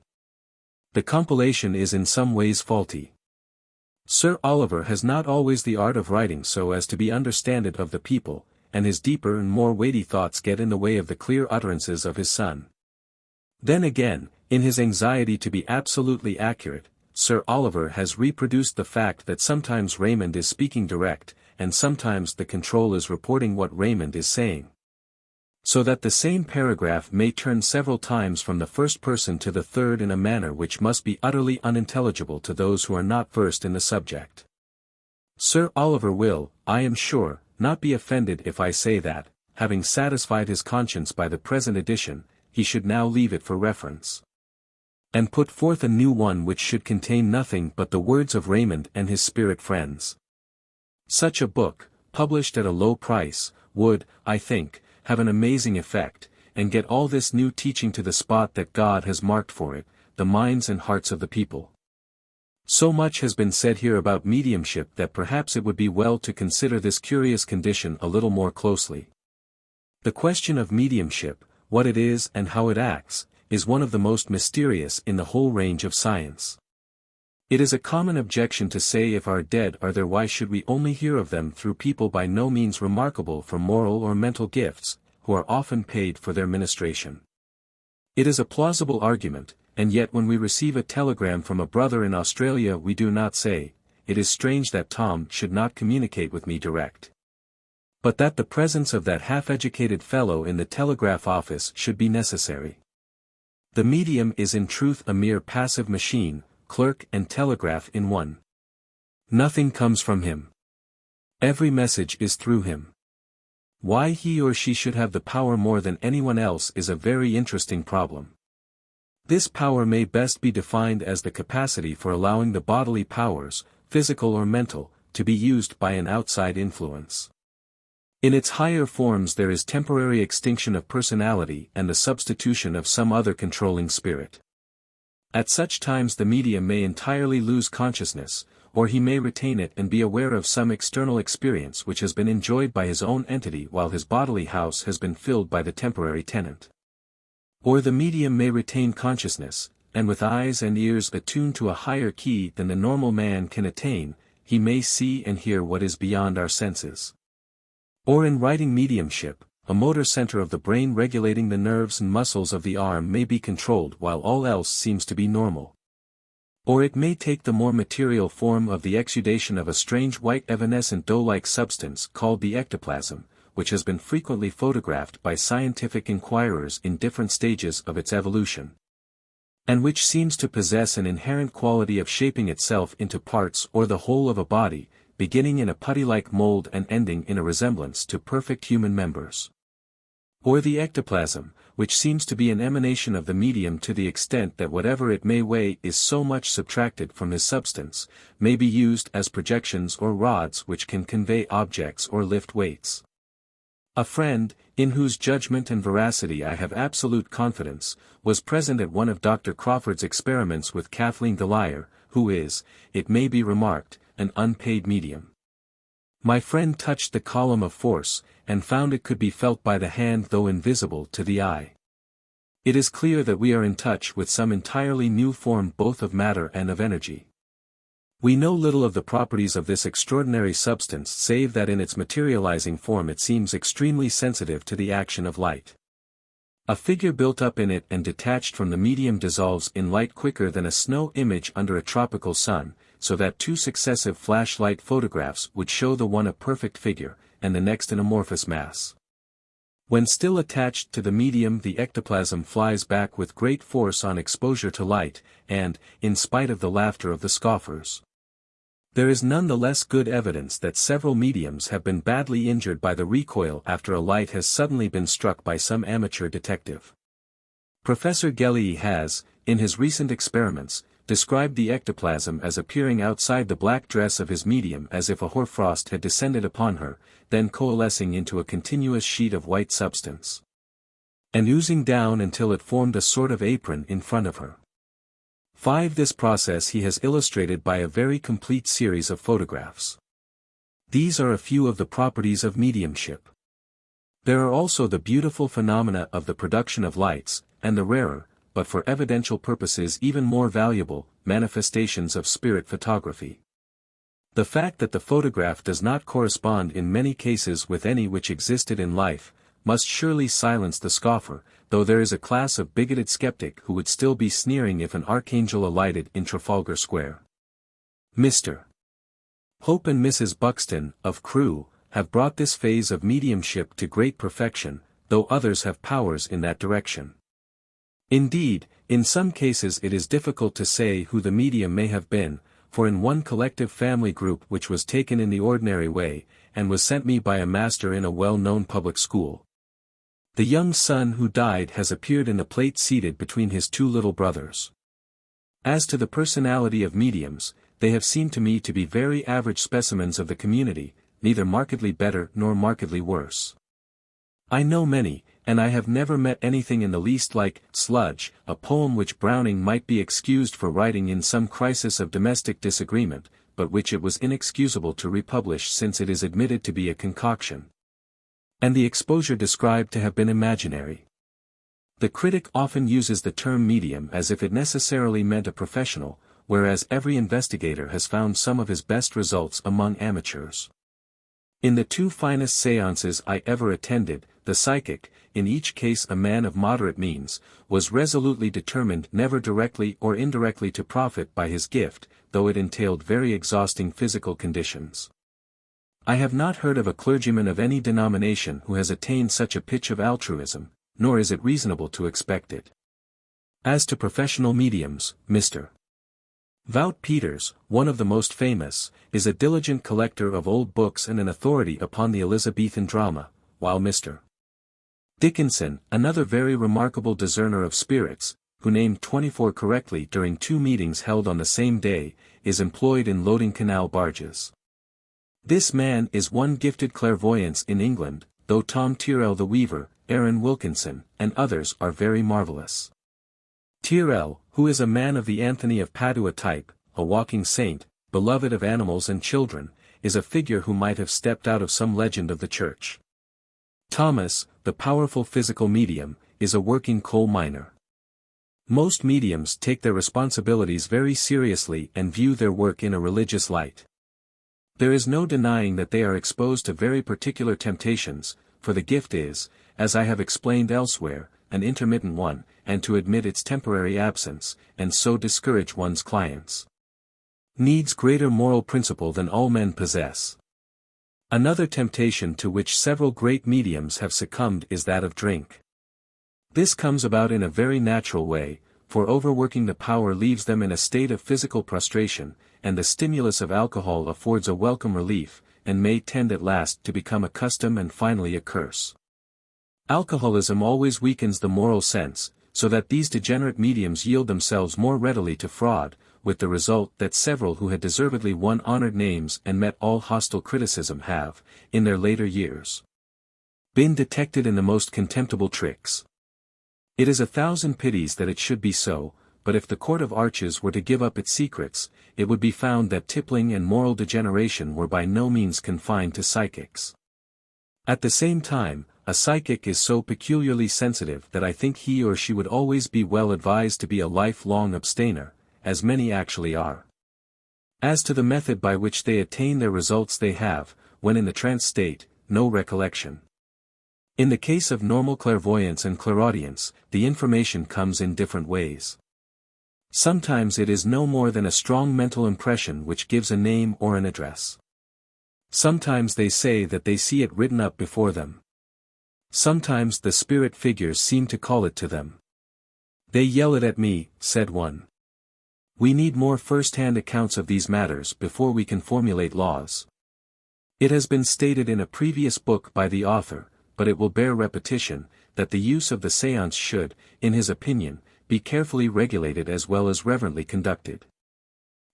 The compilation is in some ways faulty. Sir Oliver has not always the art of writing so as to be understanded of the people, and his deeper and more weighty thoughts get in the way of the clear utterances of his son. Then again, in his anxiety to be absolutely accurate, Sir Oliver has reproduced the fact that sometimes Raymond is speaking direct, and sometimes the control is reporting what Raymond is saying, so that the same paragraph may turn several times from the first person to the third in a manner which must be utterly unintelligible to those who are not versed in the subject. Sir Oliver will, I am sure, not be offended if I say that, having satisfied his conscience by the present edition, he should now leave it for reference, and put forth a new one which should contain nothing but the words of Raymond and his spirit friends. Such a book, published at a low price, would, I think, have an amazing effect, and get all this new teaching to the spot that God has marked for it, the minds and hearts of the people. So much has been said here about mediumship that perhaps it would be well to consider this curious condition a little more closely. The question of mediumship, what it is and how it acts, is one of the most mysterious in the whole range of science. It is a common objection to say if our dead are there, why should we only hear of them through people by no means remarkable for moral or mental gifts, who are often paid for their ministration. It is a plausible argument, and yet when we receive a telegram from a brother in Australia we do not say, "It is strange that Tom should not communicate with me direct," but that the presence of that half-educated fellow in the telegraph office should be necessary. The medium is in truth a mere passive machine, clerk and telegraph in one. Nothing comes from him. Every message is through him. Why he or she should have the power more than anyone else is a very interesting problem. This power may best be defined as the capacity for allowing the bodily powers, physical or mental, to be used by an outside influence. In its higher forms there is temporary extinction of personality and the substitution of some other controlling spirit. At such times the medium may entirely lose consciousness, or he may retain it and be aware of some external experience which has been enjoyed by his own entity while his bodily house has been filled by the temporary tenant. Or the medium may retain consciousness, and with eyes and ears attuned to a higher key than the normal man can attain, he may see and hear what is beyond our senses. Or in writing mediumship, a motor center of the brain regulating the nerves and muscles of the arm may be controlled while all else seems to be normal. Or it may take the more material form of the exudation of a strange white evanescent dough-like substance called the ectoplasm, which has been frequently photographed by scientific inquirers in different stages of its evolution, and which seems to possess an inherent quality of shaping itself into parts or the whole of a body, beginning in a putty-like mold and ending in a resemblance to perfect human members. Or the ectoplasm, which seems to be an emanation of the medium to the extent that whatever it may weigh is so much subtracted from his substance, may be used as projections or rods which can convey objects or lift weights. A friend, in whose judgment and veracity I have absolute confidence, was present at one of Dr. Crawford's experiments with Kathleen Gallagher, who is, it may be remarked, an unpaid medium. My friend touched the column of force, and found it could be felt by the hand though invisible to the eye. It is clear that we are in touch with some entirely new form both of matter and of energy. We know little of the properties of this extraordinary substance save that in its materializing form it seems extremely sensitive to the action of light. A figure built up in it and detached from the medium dissolves in light quicker than a snow image under a tropical sun, so that two successive flashlight photographs would show the one a perfect figure, and the next an amorphous mass. When still attached to the medium the ectoplasm flies back with great force on exposure to light, and, in spite of the laughter of the scoffers, there is none the less good evidence that several mediums have been badly injured by the recoil after a light has suddenly been struck by some amateur detective. Professor Gellie has, in his recent experiments, described the ectoplasm as appearing outside the black dress of his medium as if a hoarfrost had descended upon her, then coalescing into a continuous sheet of white substance, and oozing down until it formed a sort of apron in front of her. This process he has illustrated by a very complete series of photographs. These are a few of the properties of mediumship. There are also the beautiful phenomena of the production of lights, and the rarer, but for evidential purposes even more valuable, manifestations of spirit photography. The fact that the photograph does not correspond in many cases with any which existed in life, must surely silence the scoffer, though there is a class of bigoted skeptic who would still be sneering if an archangel alighted in Trafalgar Square. Mr. Hope and Mrs. Buxton, of Crewe, have brought this phase of mediumship to great perfection, though others have powers in that direction. Indeed, in some cases it is difficult to say who the medium may have been, for in one collective family group which was taken in the ordinary way, and was sent me by a master in a well-known public school, the young son who died has appeared in the plate seated between his two little brothers. As to the personality of mediums, they have seemed to me to be very average specimens of the community, neither markedly better nor markedly worse. I know many, and I have never met anything in the least like Sludge, a poem which Browning might be excused for writing in some crisis of domestic disagreement, but which it was inexcusable to republish since it is admitted to be a concoction, and the exposure described to have been imaginary. The critic often uses the term medium as if it necessarily meant a professional, whereas every investigator has found some of his best results among amateurs. In the two finest seances I ever attended, the psychic, in each case a man of moderate means, was resolutely determined never directly or indirectly to profit by his gift, though it entailed very exhausting physical conditions. I have not heard of a clergyman of any denomination who has attained such a pitch of altruism, nor is it reasonable to expect it. As to professional mediums, Mr. Wout Peters, one of the most famous, is a diligent collector of old books and an authority upon the Elizabethan drama, while Mr. Dickinson, another very remarkable discerner of spirits, who named 24 correctly during 2 meetings held on the same day, is employed in loading canal barges. This man is one gifted clairvoyance in England, though Tom Tyrrell the Weaver, Aaron Wilkinson, and others are very marvellous. Tyrrell, who is a man of the Anthony of Padua type, a walking saint, beloved of animals and children, is a figure who might have stepped out of some legend of the church. Thomas, the powerful physical medium, is a working coal miner. Most mediums take their responsibilities very seriously and view their work in a religious light. There is no denying that they are exposed to very particular temptations, for the gift is, as I have explained elsewhere, an intermittent one, and to admit its temporary absence, and so discourage one's clients, needs greater moral principle than all men possess. Another temptation to which several great mediums have succumbed is that of drink. This comes about in a very natural way, for overworking the power leaves them in a state of physical prostration, and the stimulus of alcohol affords a welcome relief, and may tend at last to become a custom and finally a curse. Alcoholism always weakens the moral sense, so that these degenerate mediums yield themselves more readily to fraud, with the result that several who had deservedly won honored names and met all hostile criticism have, in their later years, been detected in the most contemptible tricks. It is 1,000 pities that it should be so, but if the Court of Arches were to give up its secrets, it would be found that tippling and moral degeneration were by no means confined to psychics. At the same time, a psychic is so peculiarly sensitive that I think he or she would always be well advised to be a lifelong abstainer, as many actually are. As to the method by which they attain their results, they have, when in the trance state, no recollection. In the case of normal clairvoyance and clairaudience, the information comes in different ways. Sometimes it is no more than a strong mental impression which gives a name or an address. Sometimes they say that they see it written up before them. Sometimes the spirit figures seem to call it to them. "They yell it at me," said one. We need more first-hand accounts of these matters before we can formulate laws. It has been stated in a previous book by the author, but it will bear repetition, that the use of the séance should, in his opinion, be carefully regulated as well as reverently conducted.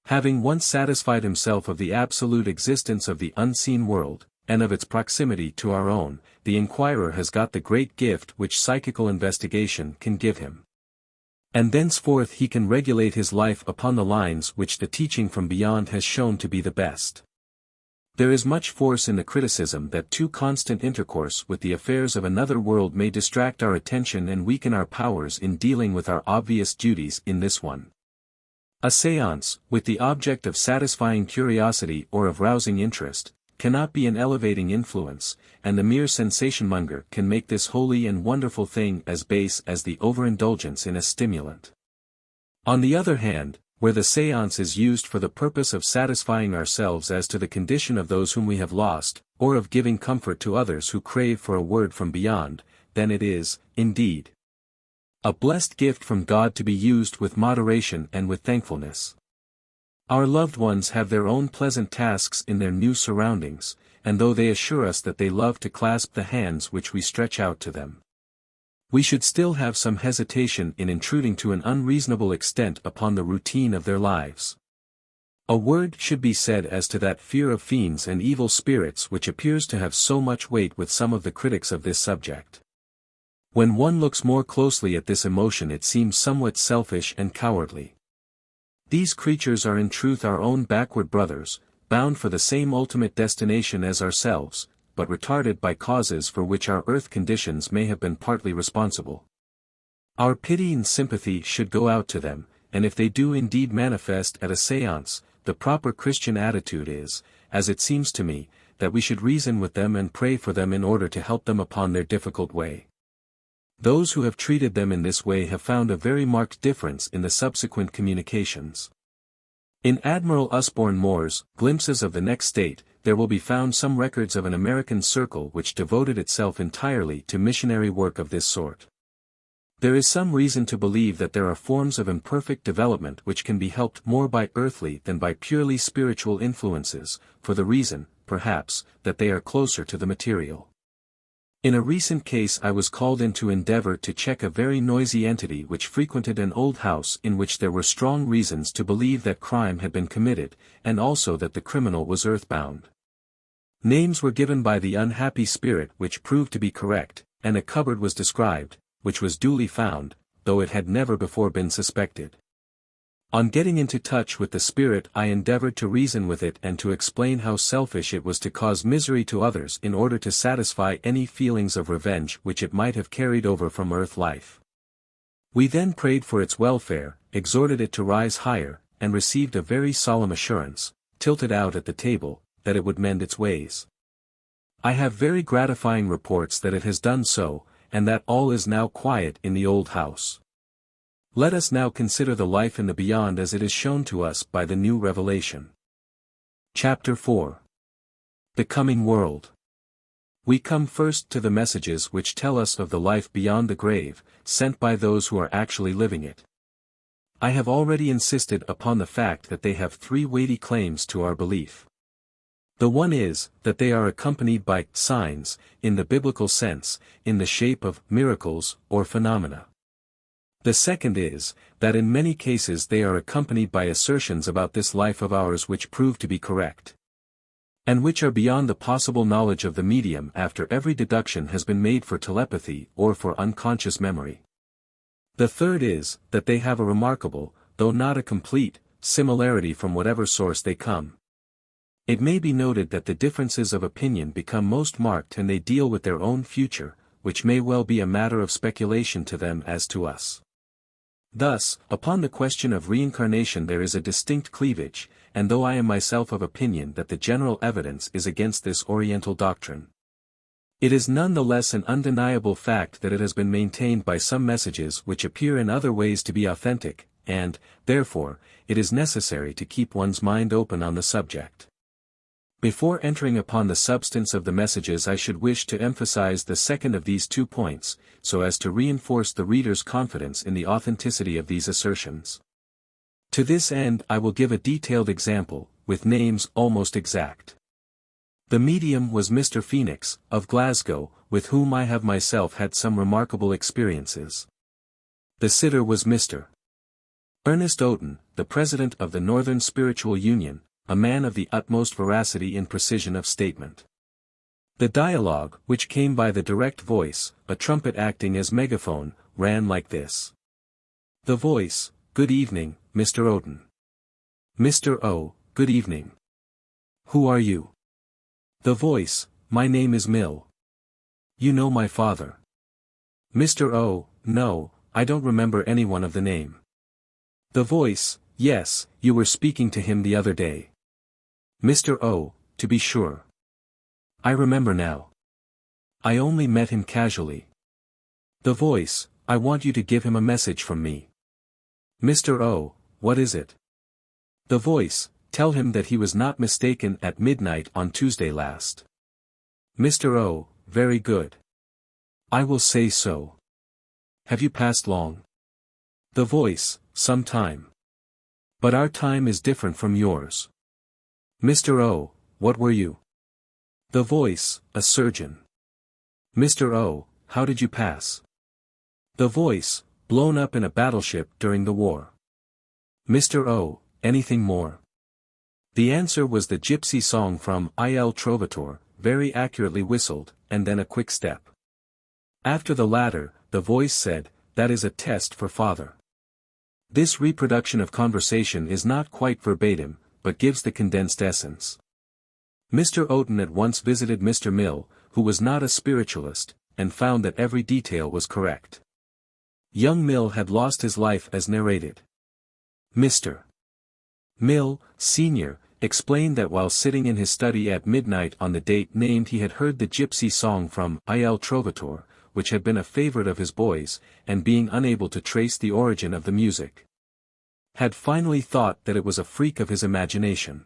Having once satisfied himself of the absolute existence of the unseen world, and of its proximity to our own, the inquirer has got the great gift which psychical investigation can give him. And thenceforth he can regulate his life upon the lines which the teaching from beyond has shown to be the best. There is much force in the criticism that too constant intercourse with the affairs of another world may distract our attention and weaken our powers in dealing with our obvious duties in this one. A séance, with the object of satisfying curiosity or of rousing interest, cannot be an elevating influence, and the mere sensation-monger can make this holy and wonderful thing as base as the overindulgence in a stimulant. On the other hand, where the séance is used for the purpose of satisfying ourselves as to the condition of those whom we have lost, or of giving comfort to others who crave for a word from beyond, then it is, indeed, a blessed gift from God to be used with moderation and with thankfulness. Our loved ones have their own pleasant tasks in their new surroundings, and though they assure us that they love to clasp the hands which we stretch out to them, we should still have some hesitation in intruding to an unreasonable extent upon the routine of their lives. A word should be said as to that fear of fiends and evil spirits which appears to have so much weight with some of the critics of this subject. When one looks more closely at this emotion, it seems somewhat selfish and cowardly. These creatures are in truth our own backward brothers, bound for the same ultimate destination as ourselves, but retarded by causes for which our earth conditions may have been partly responsible. Our pity and sympathy should go out to them, and if they do indeed manifest at a séance, the proper Christian attitude is, as it seems to me, that we should reason with them and pray for them in order to help them upon their difficult way. Those who have treated them in this way have found a very marked difference in the subsequent communications. In Admiral Usborne Moore's Glimpses of the Next State, there will be found some records of an American circle which devoted itself entirely to missionary work of this sort. There is some reason to believe that there are forms of imperfect development which can be helped more by earthly than by purely spiritual influences, for the reason, perhaps, that they are closer to the material. In a recent case I was called in to endeavor to check a very noisy entity which frequented an old house in which there were strong reasons to believe that crime had been committed, and also that the criminal was earthbound. Names were given by the unhappy spirit which proved to be correct, and a cupboard was described, which was duly found, though it had never before been suspected. On getting into touch with the spirit I endeavored to reason with it and to explain how selfish it was to cause misery to others in order to satisfy any feelings of revenge which it might have carried over from earth life. We then prayed for its welfare, exhorted it to rise higher, and received a very solemn assurance, tilted out at the table, that it would mend its ways. I have very gratifying reports that it has done so, and that all is now quiet in the old house. Let us now consider the life in the beyond as it is shown to us by the new revelation. Chapter 4. The Coming World. We come first to the messages which tell us of the life beyond the grave, sent by those who are actually living it. I have already insisted upon the fact that they have three weighty claims to our belief. The one is, that they are accompanied by signs, in the biblical sense, in the shape of miracles or phenomena. The second is, that in many cases they are accompanied by assertions about this life of ours which prove to be correct, and which are beyond the possible knowledge of the medium after every deduction has been made for telepathy or for unconscious memory. The third is, that they have a remarkable, though not a complete, similarity from whatever source they come. It may be noted that the differences of opinion become most marked and they deal with their own future, which may well be a matter of speculation to them as to us. Thus, upon the question of reincarnation there is a distinct cleavage, and though I am myself of opinion that the general evidence is against this Oriental doctrine, it is none the less an undeniable fact that it has been maintained by some messages which appear in other ways to be authentic, and, therefore, it is necessary to keep one's mind open on the subject. Before entering upon the substance of the messages I should wish to emphasize the second of these 2 points, so as to reinforce the reader's confidence in the authenticity of these assertions. To this end I will give a detailed example, with names almost exact. The medium was Mr. Phoenix, of Glasgow, with whom I have myself had some remarkable experiences. The sitter was Mr. Ernest Oughton, the president of the Northern Spiritual Union, a man of the utmost veracity and precision of statement. The dialogue, which came by the direct voice, a trumpet acting as megaphone, ran like this. The voice: "Good evening, Mr. Oughton." Mr. O: "Good evening. Who are you?" The voice: "My name is Mill." "You know my father?" Mr. O: "No, I don't remember anyone of the name." The voice: "Yes, you were speaking to him the other day." Mr. O: "To be sure. I remember now. I only met him casually." The voice: "I want you to give him a message from me." Mr. O: "What is it?" The voice: "Tell him that he was not mistaken at midnight on Tuesday last." Mr. O: "Very good. I will say so. Have you passed long?" The voice: "Some time. But our time is different from yours." Mr. O: "What were you?" The voice: "A surgeon." Mr. O: "How did you pass?" The voice: "Blown up in a battleship during the war." Mr. O: "Anything more?" The answer was the gypsy song from Il Trovatore, very accurately whistled, and then a quick step. After the latter, the voice said, "That is a test for father." This reproduction of conversation is not quite verbatim, but gives the condensed essence. Mr. Oughton at once visited Mr. Mill, who was not a spiritualist, and found that every detail was correct. Young Mill had lost his life as narrated. Mr. Mill, Sr., explained that while sitting in his study at midnight on the date named he had heard the gypsy song from Il Trovatore, which had been a favorite of his boys, and being unable to trace the origin of the music, had finally thought that it was a freak of his imagination.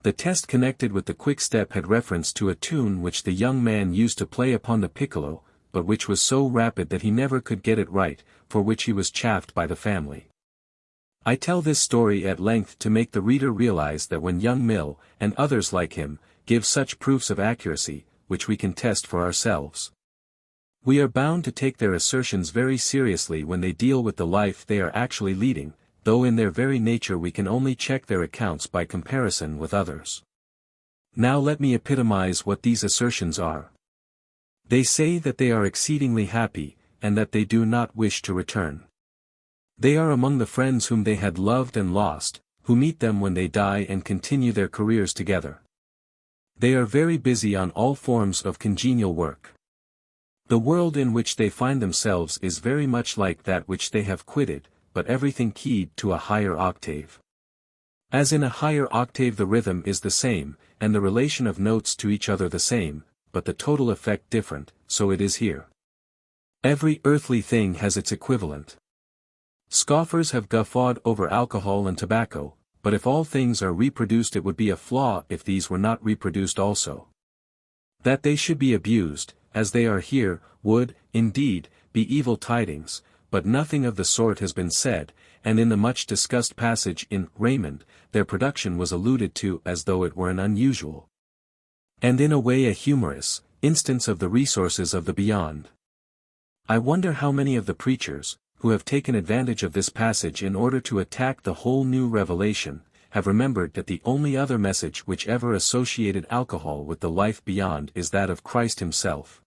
The test connected with the quick step had reference to a tune which the young man used to play upon the piccolo, but which was so rapid that he never could get it right, for which he was chaffed by the family. I tell this story at length to make the reader realize that when young Mill, and others like him, give such proofs of accuracy, which we can test for ourselves, we are bound to take their assertions very seriously when they deal with the life they are actually leading, though in their very nature we can only check their accounts by comparison with others. Now let me epitomize what these assertions are. They say that they are exceedingly happy, and that they do not wish to return. They are among the friends whom they had loved and lost, who meet them when they die and continue their careers together. They are very busy on all forms of congenial work. The world in which they find themselves is very much like that which they have quitted, but everything keyed to a higher octave. As in a higher octave the rhythm is the same, and the relation of notes to each other the same, but the total effect different, so it is here. Every earthly thing has its equivalent. Scoffers have guffawed over alcohol and tobacco, but if all things are reproduced it would be a flaw if these were not reproduced also. That they should be abused, as they are here, would, indeed, be evil tidings, but nothing of the sort has been said, and in the much discussed passage in Raymond, their production was alluded to as though it were an unusual, and in a way a humorous, instance of the resources of the beyond. I wonder how many of the preachers, who have taken advantage of this passage in order to attack the whole new revelation, have remembered that the only other message which ever associated alcohol with the life beyond is that of Christ himself.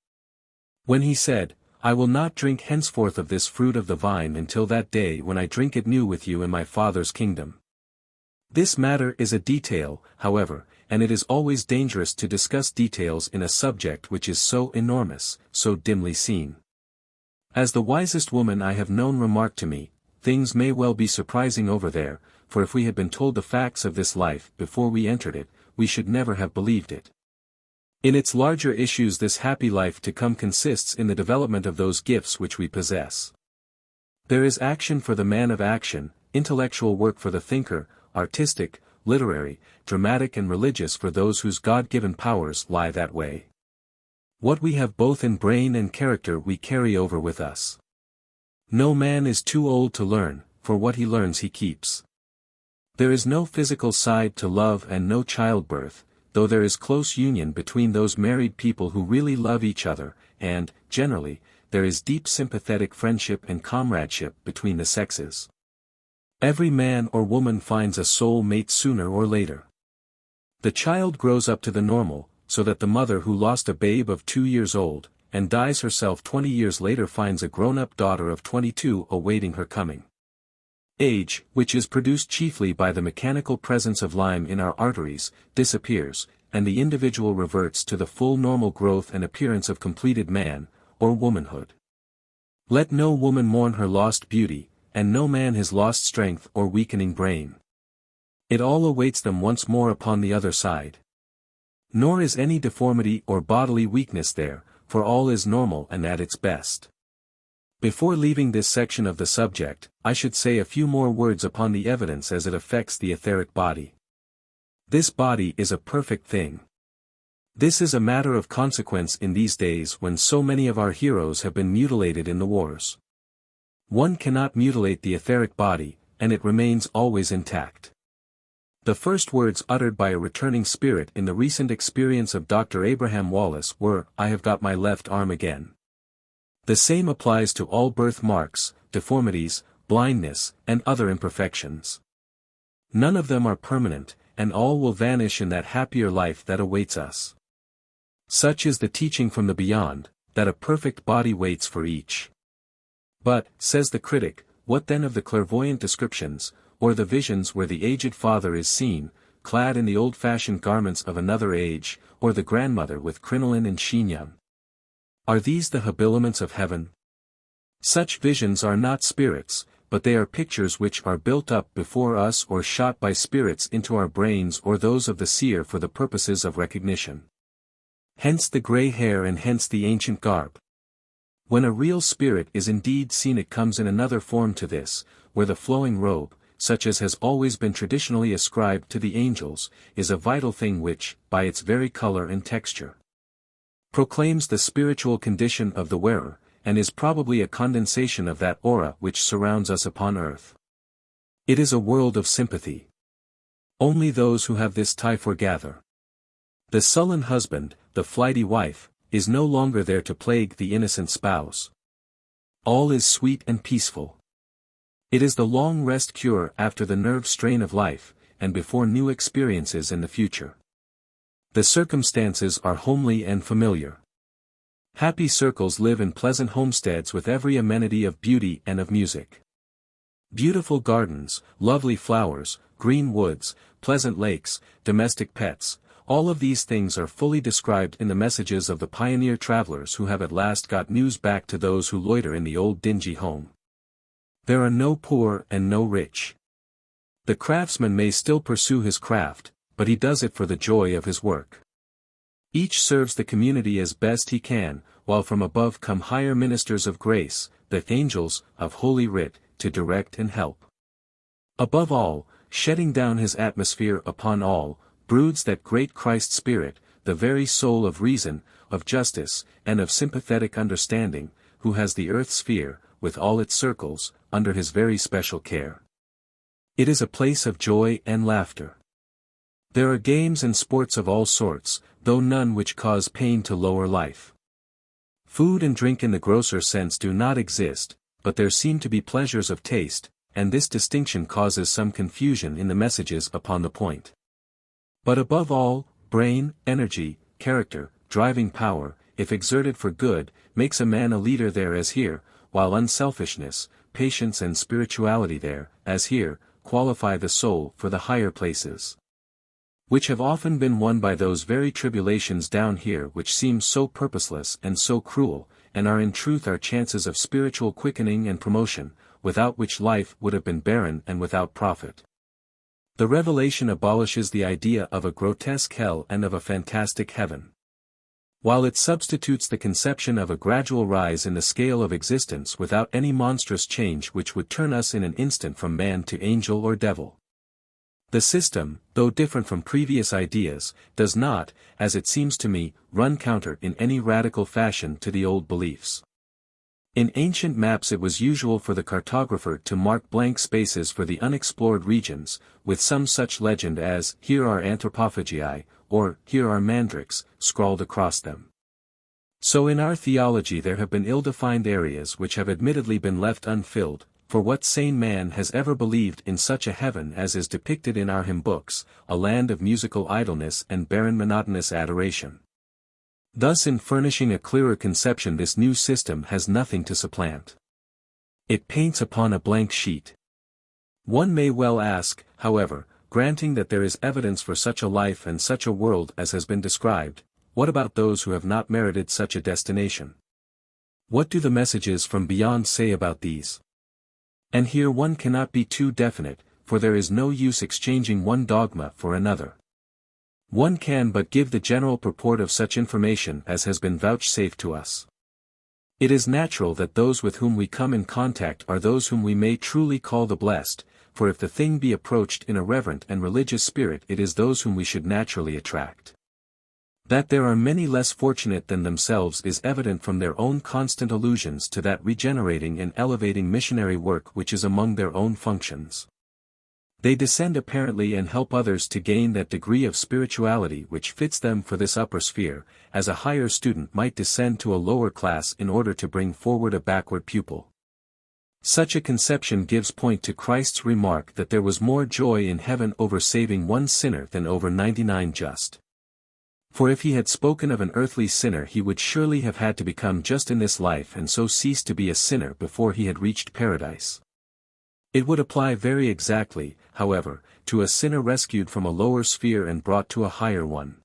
When he said, "I will not drink henceforth of this fruit of the vine until that day when I drink it new with you in my Father's kingdom." This matter is a detail, however, and it is always dangerous to discuss details in a subject which is so enormous, so dimly seen. As the wisest woman I have known remarked to me, things may well be surprising over there, for if we had been told the facts of this life before we entered it, we should never have believed it. In its larger issues this happy life to come consists in the development of those gifts which we possess. There is action for the man of action, intellectual work for the thinker, artistic, literary, dramatic and religious for those whose God-given powers lie that way. What we have both in brain and character we carry over with us. No man is too old to learn, for what he learns he keeps. There is no physical side to love and no childbirth, though there is close union between those married people who really love each other, and, generally, there is deep sympathetic friendship and comradeship between the sexes. Every man or woman finds a soul mate sooner or later. The child grows up to the normal, so that the mother who lost a babe of 2 years old, and dies herself 20 years later finds a grown-up daughter of 22 awaiting her coming. Age, which is produced chiefly by the mechanical presence of lime in our arteries, disappears, and the individual reverts to the full normal growth and appearance of completed man, or womanhood. Let no woman mourn her lost beauty, and no man his lost strength or weakening brain. It all awaits them once more upon the other side. Nor is any deformity or bodily weakness there, for all is normal and at its best. Before leaving this section of the subject, I should say a few more words upon the evidence as it affects the etheric body. This body is a perfect thing. This is a matter of consequence in these days when so many of our heroes have been mutilated in the wars. One cannot mutilate the etheric body, and it remains always intact. The first words uttered by a returning spirit in the recent experience of Dr. Abraham Wallace were, "I have got my left arm again." The same applies to all birthmarks, deformities, blindness, and other imperfections. None of them are permanent, and all will vanish in that happier life that awaits us. Such is the teaching from the beyond, that a perfect body waits for each. But, says the critic, what then of the clairvoyant descriptions, or the visions where the aged father is seen, clad in the old-fashioned garments of another age, or the grandmother with crinoline and chignon? Are these the habiliments of heaven? Such visions are not spirits, but they are pictures which are built up before us or shot by spirits into our brains or those of the seer for the purposes of recognition. Hence the grey hair and hence the ancient garb. When a real spirit is indeed seen, it comes in another form to this, where the flowing robe, such as has always been traditionally ascribed to the angels, is a vital thing which, by its very color and texture, proclaims the spiritual condition of the wearer, and is probably a condensation of that aura which surrounds us upon earth. It is a world of sympathy. Only those who have this tie foregather. The sullen husband, the flighty wife, is no longer there to plague the innocent spouse. All is sweet and peaceful. It is the long rest cure after the nerve strain of life, and before new experiences in the future. The circumstances are homely and familiar. Happy circles live in pleasant homesteads with every amenity of beauty and of music. Beautiful gardens, lovely flowers, green woods, pleasant lakes, domestic pets, all of these things are fully described in the messages of the pioneer travelers who have at last got news back to those who loiter in the old dingy home. There are no poor and no rich. The craftsman may still pursue his craft, but he does it for the joy of his work. Each serves the community as best he can, while from above come higher ministers of grace, the angels of Holy Writ, to direct and help. Above all, shedding down his atmosphere upon all, broods that great Christ Spirit, the very soul of reason, of justice, and of sympathetic understanding, who has the earth sphere, with all its circles, under his very special care. It is a place of joy and laughter. There are games and sports of all sorts, though none which cause pain to lower life. Food and drink in the grosser sense do not exist, but there seem to be pleasures of taste, and this distinction causes some confusion in the messages upon the point. But above all, brain, energy, character, driving power, if exerted for good, makes a man a leader there as here, while unselfishness, patience and spirituality there, as here, qualify the soul for the higher places, which have often been won by those very tribulations down here which seem so purposeless and so cruel, and are in truth our chances of spiritual quickening and promotion, without which life would have been barren and without profit. The revelation abolishes the idea of a grotesque hell and of a fantastic heaven. While it substitutes the conception of a gradual rise in the scale of existence without any monstrous change which would turn us in an instant from man to angel or devil. The system, though different from previous ideas, does not, as it seems to me, run counter in any radical fashion to the old beliefs. In ancient maps it was usual for the cartographer to mark blank spaces for the unexplored regions, with some such legend as, "Here are anthropophagi," or, "Here are mandrakes," scrawled across them. So in our theology there have been ill-defined areas which have admittedly been left unfilled, for what sane man has ever believed in such a heaven as is depicted in our hymn books, a land of musical idleness and barren monotonous adoration? Thus in furnishing a clearer conception this new system has nothing to supplant. It paints upon a blank sheet. One may well ask, however, granting that there is evidence for such a life and such a world as has been described, what about those who have not merited such a destination? What do the messages from beyond say about these? And here one cannot be too definite, for there is no use exchanging one dogma for another. One can but give the general purport of such information as has been vouchsafed to us. It is natural that those with whom we come in contact are those whom we may truly call the blessed, for if the thing be approached in a reverent and religious spirit it is those whom we should naturally attract. That there are many less fortunate than themselves is evident from their own constant allusions to that regenerating and elevating missionary work which is among their own functions. They descend apparently and help others to gain that degree of spirituality which fits them for this upper sphere, as a higher student might descend to a lower class in order to bring forward a backward pupil. Such a conception gives point to Christ's remark that there was more joy in heaven over saving one sinner than over 99 just. For if he had spoken of an earthly sinner he would surely have had to become just in this life and so cease to be a sinner before he had reached paradise. It would apply very exactly, however, to a sinner rescued from a lower sphere and brought to a higher one.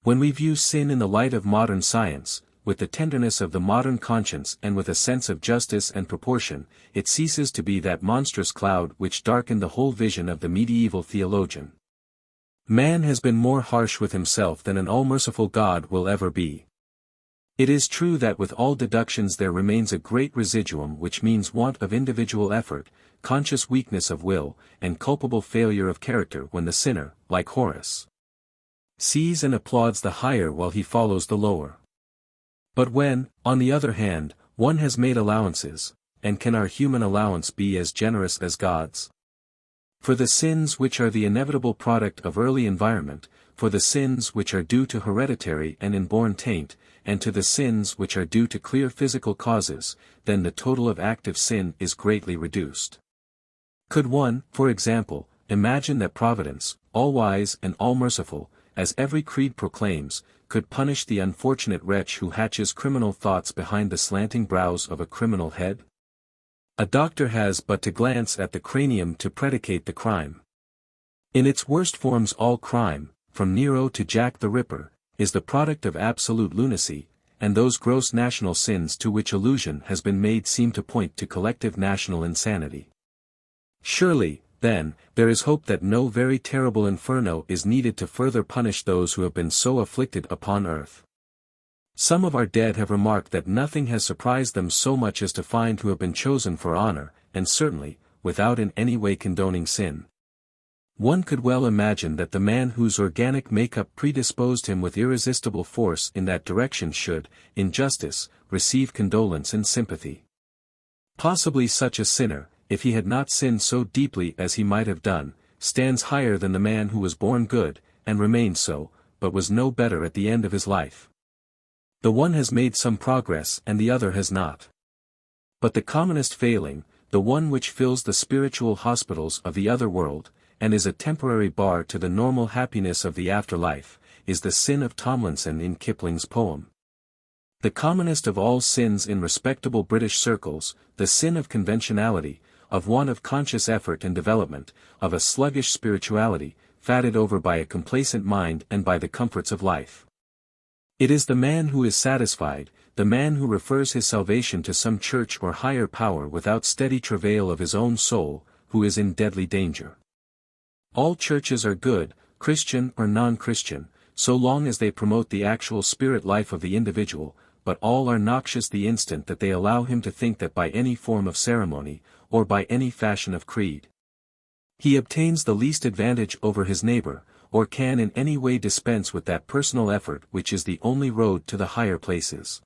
When we view sin in the light of modern science, with the tenderness of the modern conscience and with a sense of justice and proportion, it ceases to be that monstrous cloud which darkened the whole vision of the medieval theologian. Man has been more harsh with himself than an all-merciful God will ever be. It is true that with all deductions there remains a great residuum which means want of individual effort, conscious weakness of will, and culpable failure of character when the sinner, like Horace, sees and applauds the higher while he follows the lower. But when, on the other hand, one has made allowances, and can our human allowance be as generous as God's? For the sins which are the inevitable product of early environment, for the sins which are due to hereditary and inborn taint, and to the sins which are due to clear physical causes, then the total of active sin is greatly reduced. Could one, for example, imagine that Providence, all-wise and all-merciful, as every creed proclaims, could punish the unfortunate wretch who hatches criminal thoughts behind the slanting brows of a criminal head? A doctor has but to glance at the cranium to predicate the crime. In its worst forms all crime, from Nero to Jack the Ripper, is the product of absolute lunacy, and those gross national sins to which allusion has been made seem to point to collective national insanity. Surely, then, there is hope that no very terrible inferno is needed to further punish those who have been so afflicted upon earth. Some of our dead have remarked that nothing has surprised them so much as to find who have been chosen for honor, and certainly, without in any way condoning sin. One could well imagine that the man whose organic makeup predisposed him with irresistible force in that direction should, in justice, receive condolence and sympathy. Possibly such a sinner, if he had not sinned so deeply as he might have done, stands higher than the man who was born good, and remained so, but was no better at the end of his life. The one has made some progress and the other has not. But the commonest failing, the one which fills the spiritual hospitals of the other world, and is a temporary bar to the normal happiness of the afterlife, is the sin of Tomlinson in Kipling's poem. The commonest of all sins in respectable British circles, the sin of conventionality, of want of conscious effort and development, of a sluggish spirituality, fatted over by a complacent mind and by the comforts of life. It is the man who is satisfied, the man who refers his salvation to some church or higher power without steady travail of his own soul, who is in deadly danger. All churches are good, Christian or non-Christian, so long as they promote the actual spirit life of the individual, but all are noxious the instant that they allow him to think that by any form of ceremony, or by any fashion of creed, he obtains the least advantage over his neighbor, or can in any way dispense with that personal effort which is the only road to the higher places.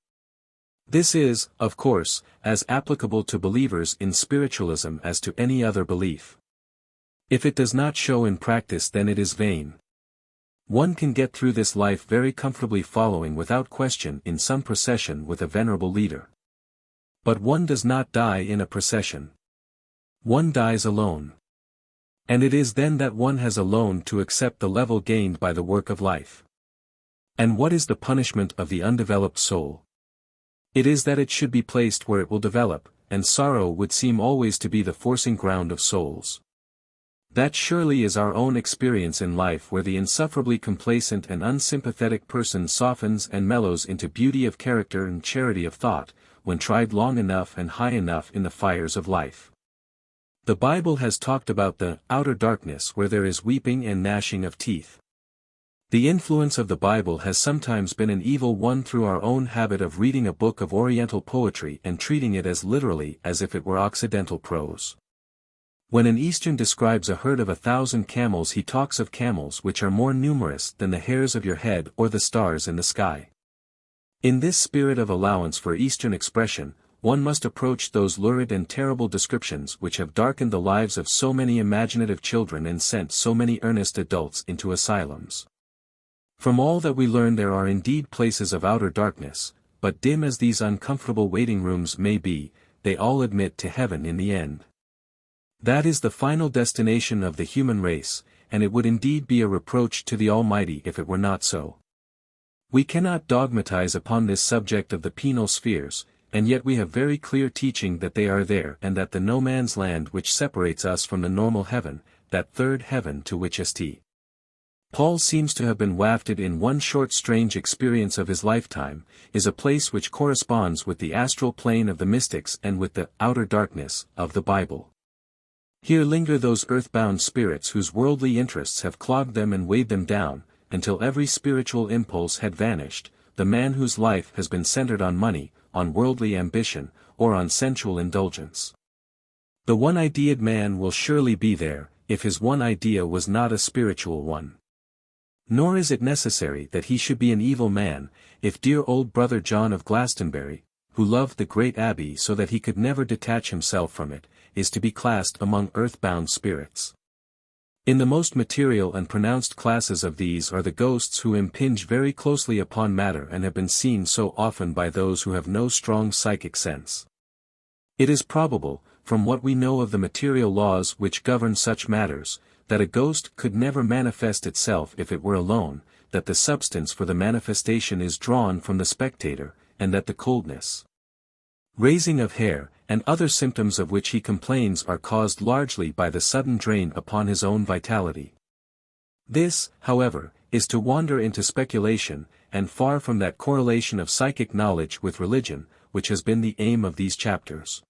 This is, of course, as applicable to believers in spiritualism as to any other belief. If it does not show in practice, then it is vain. One can get through this life very comfortably following without question in some procession with a venerable leader. But one does not die in a procession. One dies alone. And it is then that one has alone to accept the level gained by the work of life. And what is the punishment of the undeveloped soul? It is that it should be placed where it will develop, and sorrow would seem always to be the forcing ground of souls. That surely is our own experience in life, where the insufferably complacent and unsympathetic person softens and mellows into beauty of character and charity of thought, when tried long enough and high enough in the fires of life. The Bible has talked about the outer darkness where there is weeping and gnashing of teeth. The influence of the Bible has sometimes been an evil one through our own habit of reading a book of Oriental poetry and treating it as literally as if it were Occidental prose. When an Eastern describes a herd of 1,000 camels, he talks of camels which are more numerous than the hairs of your head or the stars in the sky. In this spirit of allowance for Eastern expression, one must approach those lurid and terrible descriptions which have darkened the lives of so many imaginative children and sent so many earnest adults into asylums. From all that we learn, there are indeed places of outer darkness, but dim as these uncomfortable waiting rooms may be, they all admit to heaven in the end. That is the final destination of the human race, and it would indeed be a reproach to the Almighty if it were not so. We cannot dogmatize upon this subject of the penal spheres, and yet we have very clear teaching that they are there, and that the no man's land which separates us from the normal heaven, that third heaven to which St. Paul seems to have been wafted in one short strange experience of his lifetime, is a place which corresponds with the astral plane of the mystics and with the outer darkness of the Bible. Here linger those earthbound spirits whose worldly interests have clogged them and weighed them down, until every spiritual impulse had vanished, the man whose life has been centered on money, on worldly ambition, or on sensual indulgence. The one-ideaed man will surely be there, if his one idea was not a spiritual one. Nor is it necessary that he should be an evil man, if dear old brother John of Glastonbury, who loved the great abbey so that he could never detach himself from it, is to be classed among earthbound spirits. In the most material and pronounced classes of these are the ghosts who impinge very closely upon matter and have been seen so often by those who have no strong psychic sense. It is probable, from what we know of the material laws which govern such matters, that a ghost could never manifest itself if it were alone, that the substance for the manifestation is drawn from the spectator, and that the coldness, raising of hair, and other symptoms of which he complains are caused largely by the sudden drain upon his own vitality. This, however, is to wander into speculation, and far from that correlation of psychic knowledge with religion, which has been the aim of these chapters.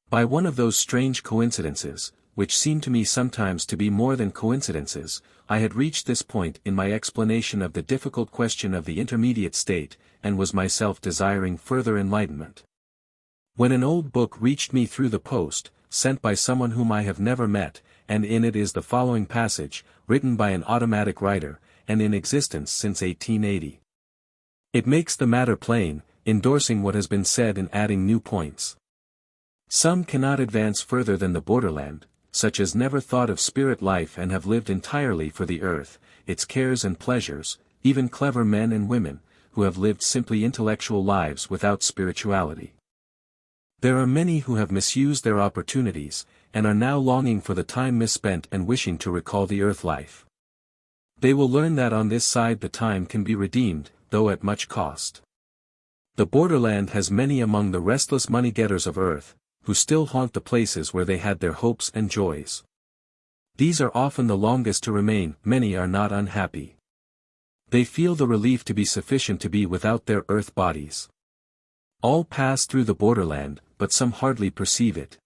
By one of those strange coincidences, which seem to me sometimes to be more than coincidences, I had reached this point in my explanation of the difficult question of the intermediate state, and was myself desiring further enlightenment, when an old book reached me through the post, sent by someone whom I have never met, and in it is the following passage, written by an automatic writer, and in existence since 1880. It makes the matter plain, endorsing what has been said and adding new points. Some cannot advance further than the borderland, such as never thought of spirit life and have lived entirely for the earth, its cares and pleasures, even clever men and women, who have lived simply intellectual lives without spirituality. There are many who have misused their opportunities, and are now longing for the time misspent and wishing to recall the earth life. They will learn that on this side the time can be redeemed, though at much cost. The borderland has many among the restless money-getters of earth, who still haunt the places where they had their hopes and joys. These are often the longest to remain, many are not unhappy. They feel the relief to be sufficient to be without their earth bodies. All pass through the borderland, but some hardly perceive it.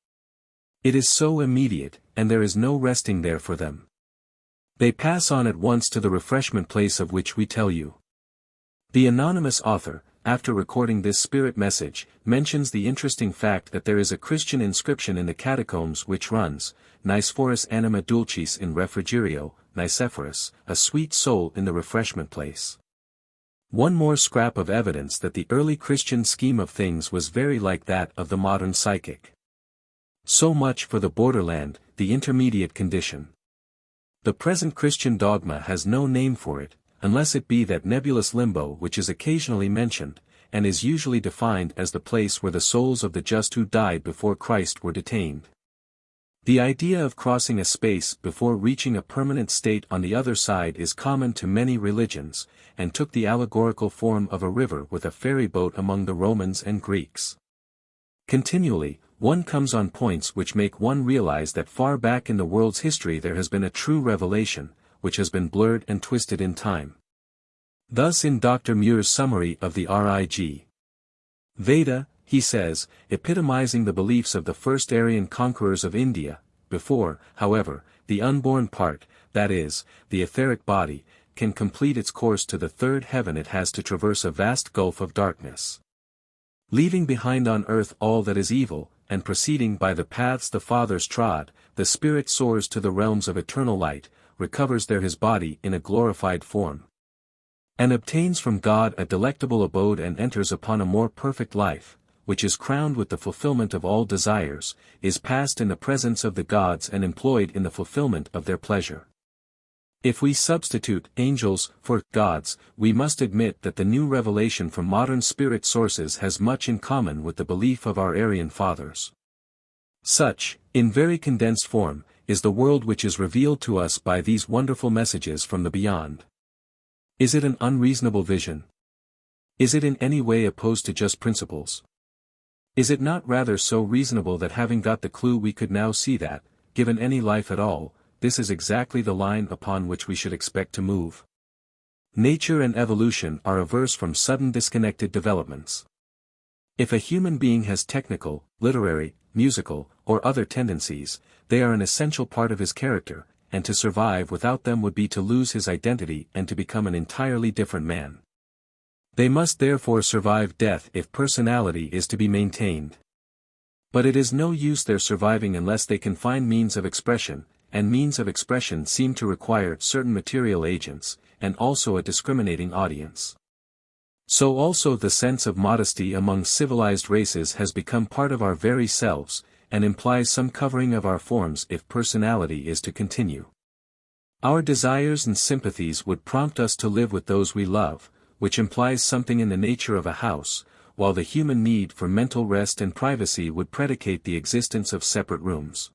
It is so immediate, and there is no resting there for them. They pass on at once to the refreshment place of which we tell you. The anonymous author, after recording this spirit message, mentions the interesting fact that there is a Christian inscription in the catacombs which runs, Nicephorus anima dulcis in refrigerio, Nicephorus, a sweet soul in the refreshment place. One more scrap of evidence that the early Christian scheme of things was very like that of the modern psychic. So much for the borderland, the intermediate condition. The present Christian dogma has no name for it, unless it be that nebulous limbo which is occasionally mentioned, and is usually defined as the place where the souls of the just who died before Christ were detained. The idea of crossing a space before reaching a permanent state on the other side is common to many religions, and took the allegorical form of a river with a ferry boat among the Romans and Greeks. Continually, one comes on points which make one realize that far back in the world's history there has been a true revelation, which has been blurred and twisted in time. Thus in Dr. Muir's summary of the Rig. Veda, he says, epitomizing the beliefs of the first Aryan conquerors of India, before, however, the unborn part, that is, the etheric body, can complete its course to the third heaven it has to traverse a vast gulf of darkness. Leaving behind on earth all that is evil, and proceeding by the paths the fathers trod, the spirit soars to the realms of eternal light, recovers there his body in a glorified form, and obtains from God a delectable abode and enters upon a more perfect life, which is crowned with the fulfillment of all desires, is passed in the presence of the gods and employed in the fulfillment of their pleasure. If we substitute angels for gods, we must admit that the new revelation from modern spirit sources has much in common with the belief of our Aryan fathers. Such, in very condensed form, is the world which is revealed to us by these wonderful messages from the beyond. Is it an unreasonable vision? Is it in any way opposed to just principles? Is it not rather so reasonable that having got the clue we could now see that, given any life at all, this is exactly the line upon which we should expect to move. Nature and evolution are averse from sudden disconnected developments. If a human being has technical, literary, musical, or other tendencies, they are an essential part of his character, and to survive without them would be to lose his identity and to become an entirely different man. They must therefore survive death if personality is to be maintained. But it is no use their surviving unless they can find means of expression, and means of expression seem to require certain material agents, and also a discriminating audience. So also the sense of modesty among civilized races has become part of our very selves, and implies some covering of our forms if personality is to continue. Our desires and sympathies would prompt us to live with those we love, which implies something in the nature of a house, while the human need for mental rest and privacy would predicate the existence of separate rooms.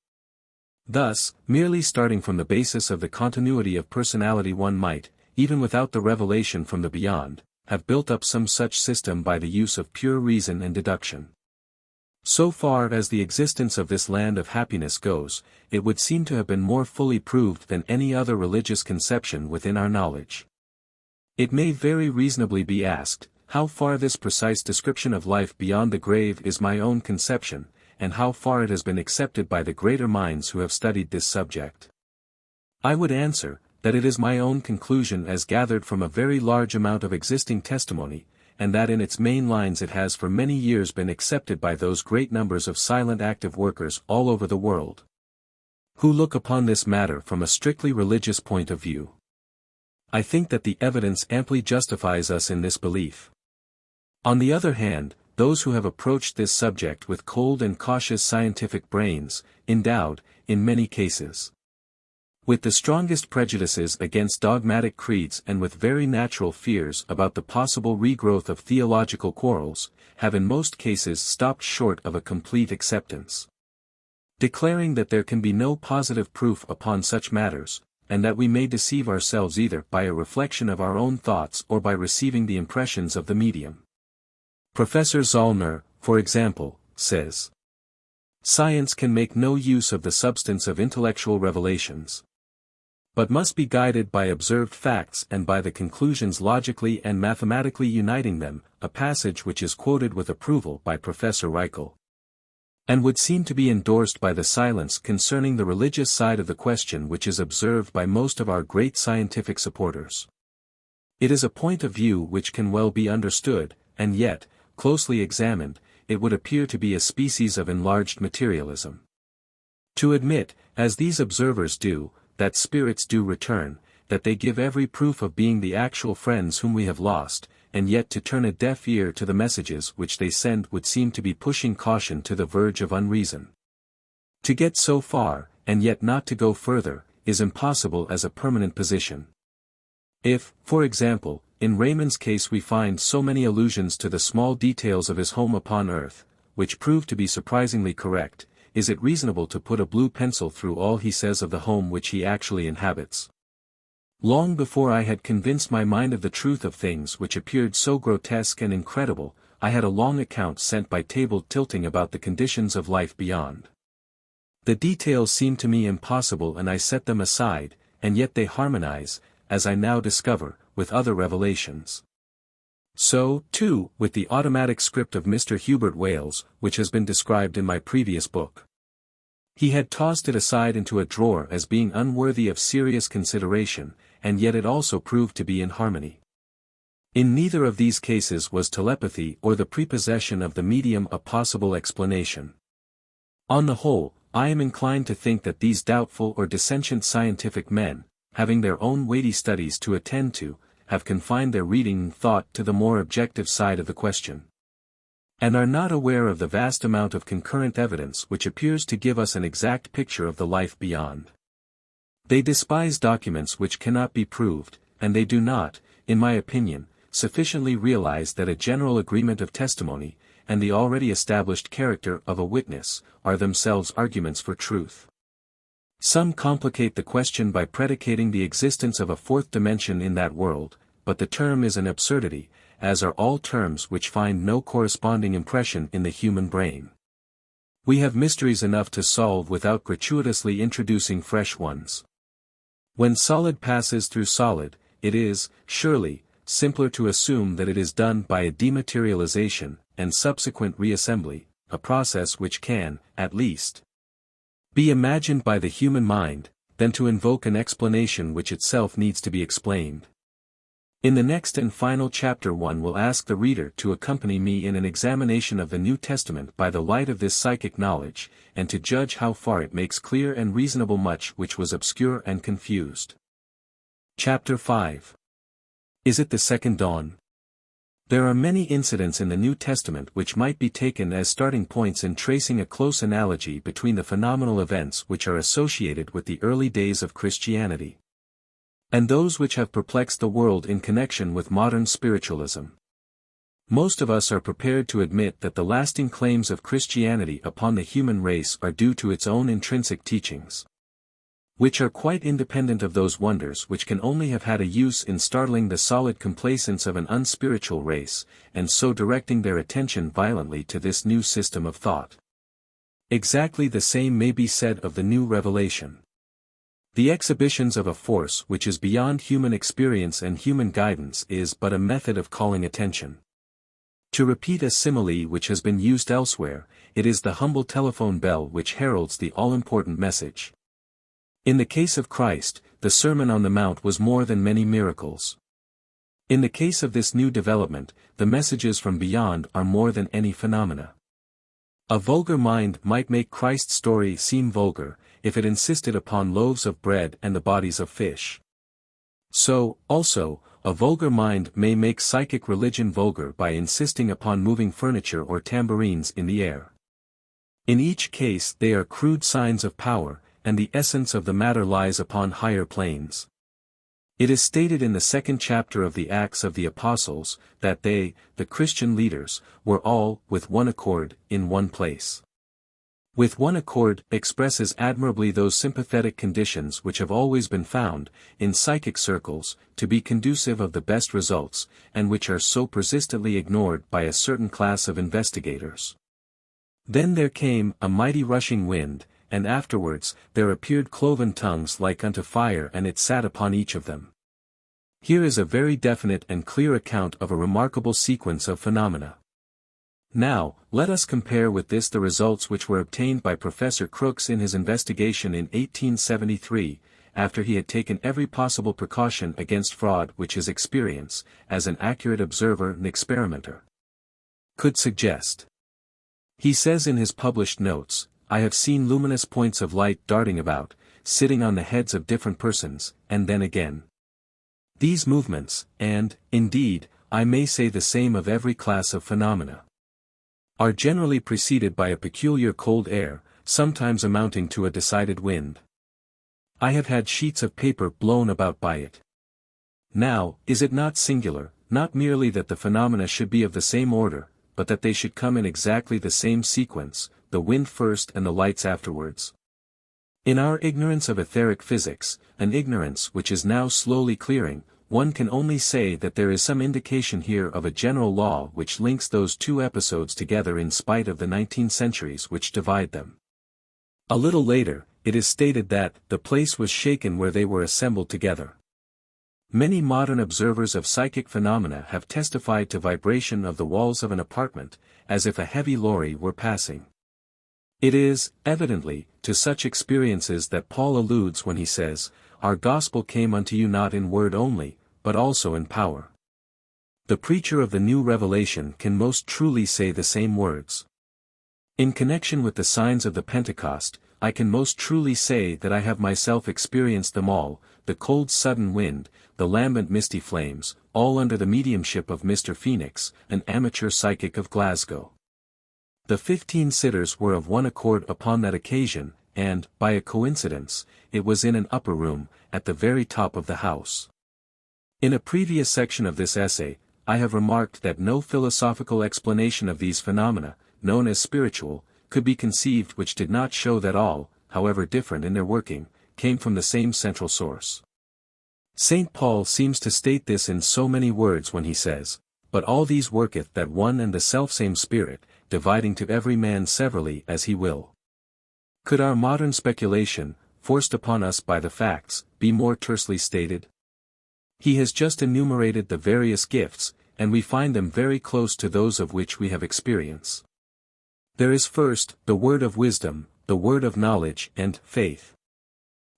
Thus, merely starting from the basis of the continuity of personality, one might, even without the revelation from the beyond, have built up some such system by the use of pure reason and deduction. So far as the existence of this land of happiness goes, it would seem to have been more fully proved than any other religious conception within our knowledge. It may very reasonably be asked, how far this precise description of life beyond the grave is my own conception, and how far it has been accepted by the greater minds who have studied this subject. I would answer, that it is my own conclusion as gathered from a very large amount of existing testimony, and that in its main lines it has for many years been accepted by those great numbers of silent active workers all over the world, who look upon this matter from a strictly religious point of view. I think that the evidence amply justifies us in this belief. On the other hand, those who have approached this subject with cold and cautious scientific brains, endowed, in many cases, with the strongest prejudices against dogmatic creeds and with very natural fears about the possible regrowth of theological quarrels, have in most cases stopped short of a complete acceptance, declaring that there can be no positive proof upon such matters, and that we may deceive ourselves either by a reflection of our own thoughts or by receiving the impressions of the medium. Professor Zollner, for example, says, "Science can make no use of the substance of intellectual revelations, but must be guided by observed facts and by the conclusions logically and mathematically uniting them," a passage which is quoted with approval by Professor Reichel, and would seem to be endorsed by the silence concerning the religious side of the question which is observed by most of our great scientific supporters. It is a point of view which can well be understood, and yet, closely examined, it would appear to be a species of enlarged materialism. To admit, as these observers do, that spirits do return, that they give every proof of being the actual friends whom we have lost, and yet to turn a deaf ear to the messages which they send would seem to be pushing caution to the verge of unreason. To get so far, and yet not to go further, is impossible as a permanent position. If, for example, in Raymond's case we find so many allusions to the small details of his home upon earth, which prove to be surprisingly correct, is it reasonable to put a blue pencil through all he says of the home which he actually inhabits? Long before I had convinced my mind of the truth of things which appeared so grotesque and incredible, I had a long account sent by table tilting about the conditions of life beyond. The details seemed to me impossible and I set them aside, and yet they harmonize, as I now discover, with other revelations. So, too, with the automatic script of Mr. Hubert Wales, which has been described in my previous book. He had tossed it aside into a drawer as being unworthy of serious consideration, and yet it also proved to be in harmony. In neither of these cases was telepathy or the prepossession of the medium a possible explanation. On the whole, I am inclined to think that these doubtful or dissentient scientific men, having their own weighty studies to attend to, have confined their reading and thought to the more objective side of the question, and are not aware of the vast amount of concurrent evidence which appears to give us an exact picture of the life beyond. They despise documents which cannot be proved, and they do not, in my opinion, sufficiently realize that a general agreement of testimony, and the already established character of a witness, are themselves arguments for truth. Some complicate the question by predicating the existence of a fourth dimension in that world, but the term is an absurdity, as are all terms which find no corresponding impression in the human brain. We have mysteries enough to solve without gratuitously introducing fresh ones. When solid passes through solid, it is, surely, simpler to assume that it is done by a dematerialization and subsequent reassembly, a process which can, at least, be imagined by the human mind, than to invoke an explanation which itself needs to be explained. In the next and final chapter one will ask the reader to accompany me in an examination of the New Testament by the light of this psychic knowledge, and to judge how far it makes clear and reasonable much which was obscure and confused. Chapter 5. Is it the second dawn? There are many incidents in the New Testament which might be taken as starting points in tracing a close analogy between the phenomenal events which are associated with the early days of Christianity and those which have perplexed the world in connection with modern spiritualism. Most of us are prepared to admit that the lasting claims of Christianity upon the human race are due to its own intrinsic teachings, which are quite independent of those wonders which can only have had a use in startling the solid complacence of an unspiritual race, and so directing their attention violently to this new system of thought. Exactly the same may be said of the new revelation. The exhibitions of a force which is beyond human experience and human guidance is but a method of calling attention. To repeat a simile which has been used elsewhere, it is the humble telephone bell which heralds the all-important message. In the case of Christ, the Sermon on the Mount was more than many miracles. In the case of this new development, the messages from beyond are more than any phenomena. A vulgar mind might make Christ's story seem vulgar, if it insisted upon loaves of bread and the bodies of fish. So, also, a vulgar mind may make psychic religion vulgar by insisting upon moving furniture or tambourines in the air. In each case they are crude signs of power, and the essence of the matter lies upon higher planes. It is stated in the second chapter of the Acts of the Apostles, that they, the Christian leaders, were all, with one accord, in one place. With one accord expresses admirably those sympathetic conditions which have always been found, in psychic circles, to be conducive of the best results, and which are so persistently ignored by a certain class of investigators. Then there came a mighty rushing wind, and afterwards there appeared cloven tongues like unto fire, and it sat upon each of them. Here is a very definite and clear account of a remarkable sequence of phenomena. Now, let us compare with this the results which were obtained by Professor Crookes in his investigation in 1873, after he had taken every possible precaution against fraud which his experience, as an accurate observer and experimenter, could suggest. He says in his published notes, "I have seen luminous points of light darting about, sitting on the heads of different persons, and then again. These movements, and, indeed, I may say the same of every class of phenomena, are generally preceded by a peculiar cold air, sometimes amounting to a decided wind. I have had sheets of paper blown about by it. Now, is it not singular, not merely that the phenomena should be of the same order, but that they should come in exactly the same sequence, the wind first and the lights afterwards? In our ignorance of etheric physics, an ignorance which is now slowly clearing, one can only say that there is some indication here of a general law which links those two episodes together in spite of the 19 centuries which divide them." A little later, it is stated that the place was shaken where they were assembled together. Many modern observers of psychic phenomena have testified to vibration of the walls of an apartment, as if a heavy lorry were passing. It is, evidently, to such experiences that Paul alludes when he says, "Our gospel came unto you not in word only, but also in power." The preacher of the new revelation can most truly say the same words. In connection with the signs of the Pentecost, I can most truly say that I have myself experienced them all, the cold sudden wind, the lambent misty flames, all under the mediumship of Mr. Phoenix, an amateur psychic of Glasgow. The 15 sitters were of one accord upon that occasion, and, by a coincidence, it was in an upper room, at the very top of the house. In a previous section of this essay, I have remarked that no philosophical explanation of these phenomena, known as spiritual, could be conceived which did not show that all, however different in their working, came from the same central source. St. Paul seems to state this in so many words when he says, "But all these worketh that one and the selfsame Spirit, dividing to every man severally as he will." Could our modern speculation, forced upon us by the facts, be more tersely stated? He has just enumerated the various gifts, and we find them very close to those of which we have experience. There is first, the word of wisdom, the word of knowledge, and faith.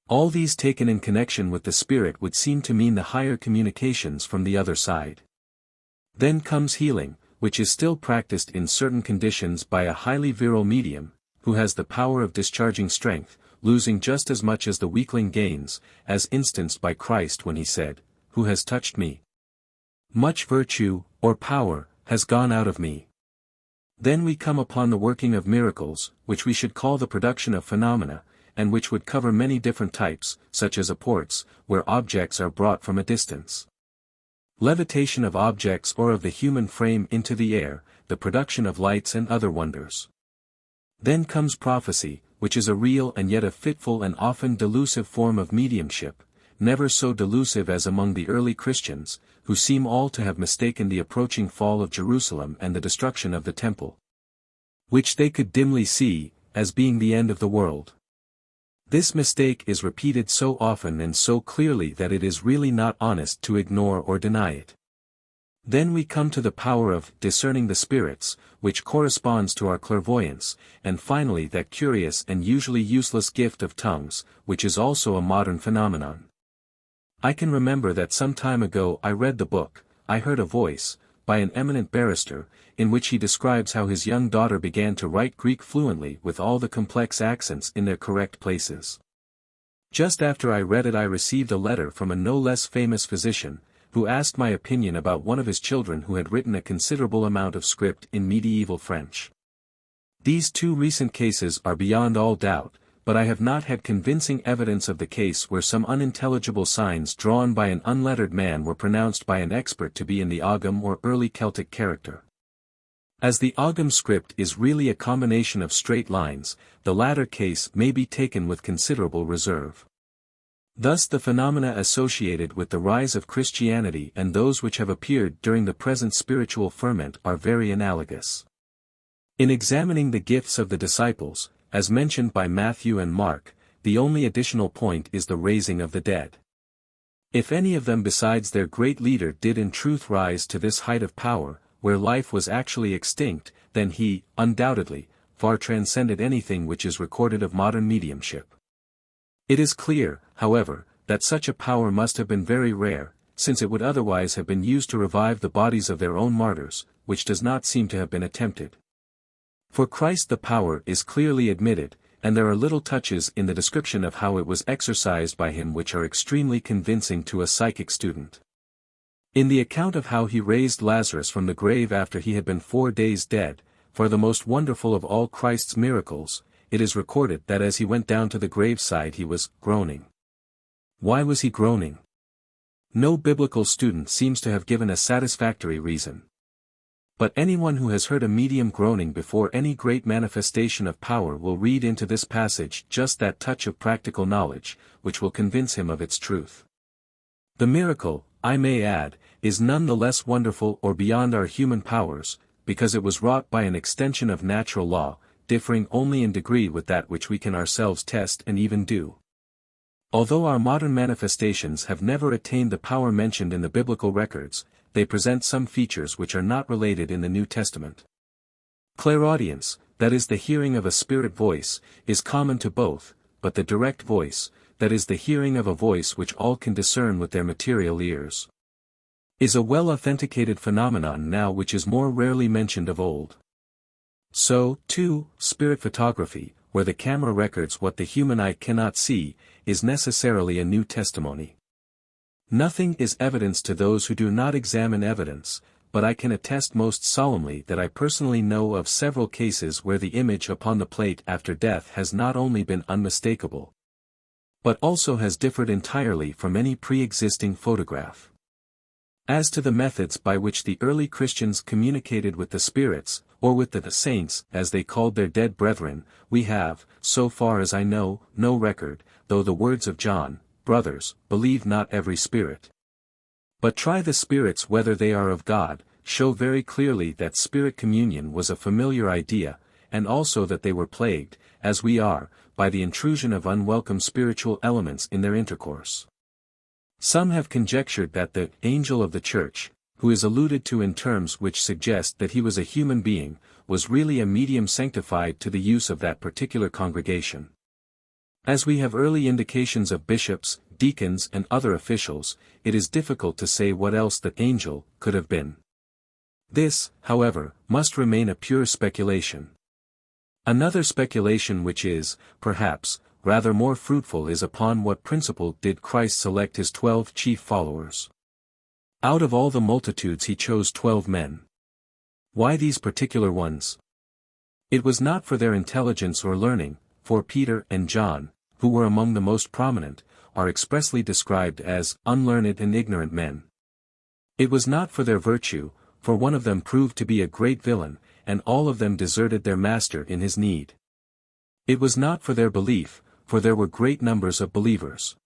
All these taken in connection with the Spirit would seem to mean the higher communications from the other side. Then comes healing, which is still practiced in certain conditions by a highly virile medium, who has the power of discharging strength, losing just as much as the weakling gains, as instanced by Christ when he said, "Who has touched me? Much virtue, or power, has gone out of me." Then we come upon the working of miracles, which we should call the production of phenomena, and which would cover many different types, such as apports, where objects are brought from a distance. Levitation of objects or of the human frame into the air, the production of lights and other wonders. Then comes prophecy, which is a real and yet a fitful and often delusive form of mediumship, never so delusive as among the early Christians, who seem all to have mistaken the approaching fall of Jerusalem and the destruction of the temple, which they could dimly see, as being the end of the world. This mistake is repeated so often and so clearly that it is really not honest to ignore or deny it. Then we come to the power of discerning the spirits, which corresponds to our clairvoyance, and finally that curious and usually useless gift of tongues, which is also a modern phenomenon. I can remember that some time ago I read the book, I Heard a Voice, by an eminent barrister, in which he describes how his young daughter began to write Greek fluently with all the complex accents in their correct places. Just after I read it I received a letter from a no less famous physician, who asked my opinion about one of his children who had written a considerable amount of script in medieval French. These two recent cases are beyond all doubt, but I have not had convincing evidence of the case where some unintelligible signs drawn by an unlettered man were pronounced by an expert to be in the Ogham or early Celtic character. As the Ogham script is really a combination of straight lines, the latter case may be taken with considerable reserve. Thus the phenomena associated with the rise of Christianity and those which have appeared during the present spiritual ferment are very analogous. In examining the gifts of the disciples, as mentioned by Matthew and Mark, the only additional point is the raising of the dead. If any of them besides their great leader did in truth rise to this height of power, where life was actually extinct, then he, undoubtedly, far transcended anything which is recorded of modern mediumship. It is clear, however, that such a power must have been very rare, since it would otherwise have been used to revive the bodies of their own martyrs, which does not seem to have been attempted. For Christ the power is clearly admitted, and there are little touches in the description of how it was exercised by him which are extremely convincing to a psychic student. In the account of how he raised Lazarus from the grave after he had been 4 days dead, for the most wonderful of all Christ's miracles, it is recorded that as he went down to the graveside he was groaning. Why was he groaning? No biblical student seems to have given a satisfactory reason. But anyone who has heard a medium groaning before any great manifestation of power will read into this passage just that touch of practical knowledge, which will convince him of its truth. The miracle, I may add, is none the less wonderful or beyond our human powers, because it was wrought by an extension of natural law, differing only in degree with that which we can ourselves test and even do. Although our modern manifestations have never attained the power mentioned in the biblical records, they present some features which are not related in the New Testament. Clairaudience, that is the hearing of a spirit voice, is common to both, but the direct voice, that is the hearing of a voice which all can discern with their material ears, is a well-authenticated phenomenon now which is more rarely mentioned of old. So, too, spirit photography, where the camera records what the human eye cannot see, is necessarily a new testimony. Nothing is evidence to those who do not examine evidence, but I can attest most solemnly that I personally know of several cases where the image upon the plate after death has not only been unmistakable, but also has differed entirely from any pre-existing photograph. As to the methods by which the early Christians communicated with the spirits, or with the saints, as they called their dead brethren, we have, so far as I know, no record, though the words of John, "Brothers, believe not every spirit, but try the spirits whether they are of God," show very clearly that spirit communion was a familiar idea, and also that they were plagued, as we are, by the intrusion of unwelcome spiritual elements in their intercourse. Some have conjectured that the angel of the church, who is alluded to in terms which suggest that he was a human being, was really a medium sanctified to the use of that particular congregation. As we have early indications of bishops, deacons and other officials, it is difficult to say what else the angel could have been. This, however, must remain a pure speculation. Another speculation which is, perhaps, rather more fruitful is upon what principle did Christ select his 12 chief followers. Out of all the multitudes he chose 12 men. Why these particular ones? It was not for their intelligence or learning, for Peter and John, who were among the most prominent, are expressly described as unlearned and ignorant men. It was not for their virtue, for one of them proved to be a great villain, and all of them deserted their master in his need. It was not for their belief, for there were great numbers of believers.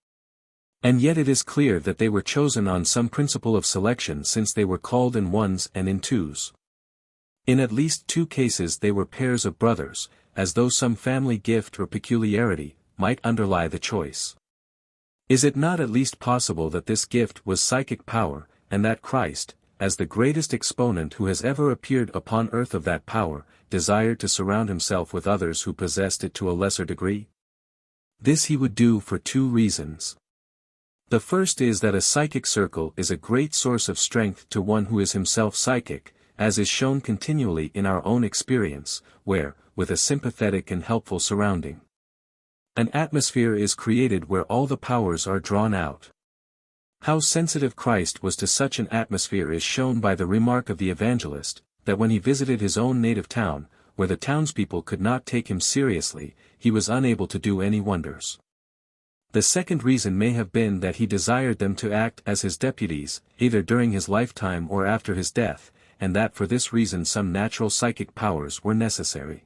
And yet it is clear that they were chosen on some principle of selection, since they were called in ones and in twos. In at least 2 cases they were pairs of brothers, as though some family gift or peculiarity might underlie the choice. Is it not at least possible that this gift was psychic power, and that Christ, as the greatest exponent who has ever appeared upon earth of that power, desired to surround himself with others who possessed it to a lesser degree? This he would do for 2 reasons. The first is that a psychic circle is a great source of strength to one who is himself psychic, as is shown continually in our own experience, where, with a sympathetic and helpful surrounding, an atmosphere is created where all the powers are drawn out. How sensitive Christ was to such an atmosphere is shown by the remark of the evangelist, that when he visited his own native town, where the townspeople could not take him seriously, he was unable to do any wonders. The second reason may have been that he desired them to act as his deputies, either during his lifetime or after his death, and that for this reason some natural psychic powers were necessary.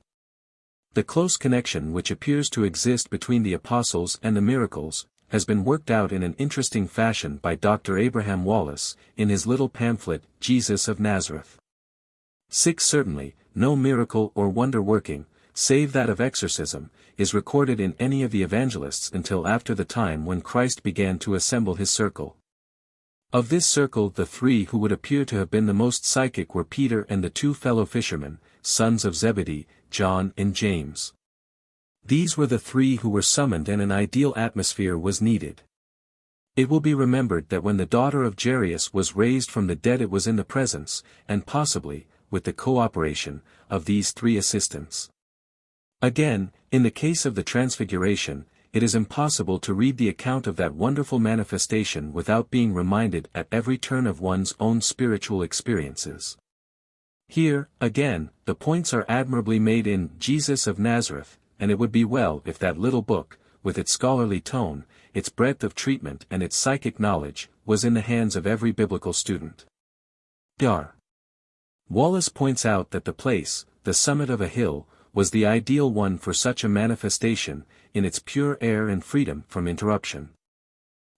The close connection which appears to exist between the apostles and the miracles, has been worked out in an interesting fashion by Dr. Abraham Wallace, in his little pamphlet, Jesus of Nazareth. 6. Certainly, no miracle or wonder-working, save that of exorcism, is recorded in any of the evangelists until after the time when Christ began to assemble his circle. Of this circle the 3 who would appear to have been the most psychic were Peter and the 2 fellow fishermen, sons of Zebedee, John and James. These were the 3 who were summoned, and an ideal atmosphere was needed. It will be remembered that when the daughter of Jairus was raised from the dead, it was in the presence, and possibly, with the cooperation, of these 3 assistants. Again, in the case of the Transfiguration, it is impossible to read the account of that wonderful manifestation without being reminded at every turn of one's own spiritual experiences. Here, again, the points are admirably made in Jesus of Nazareth, and it would be well if that little book, with its scholarly tone, its breadth of treatment and its psychic knowledge, was in the hands of every biblical student. R. Wallace points out that the place, the summit of a hill, was the ideal one for such a manifestation, in its pure air and freedom from interruption.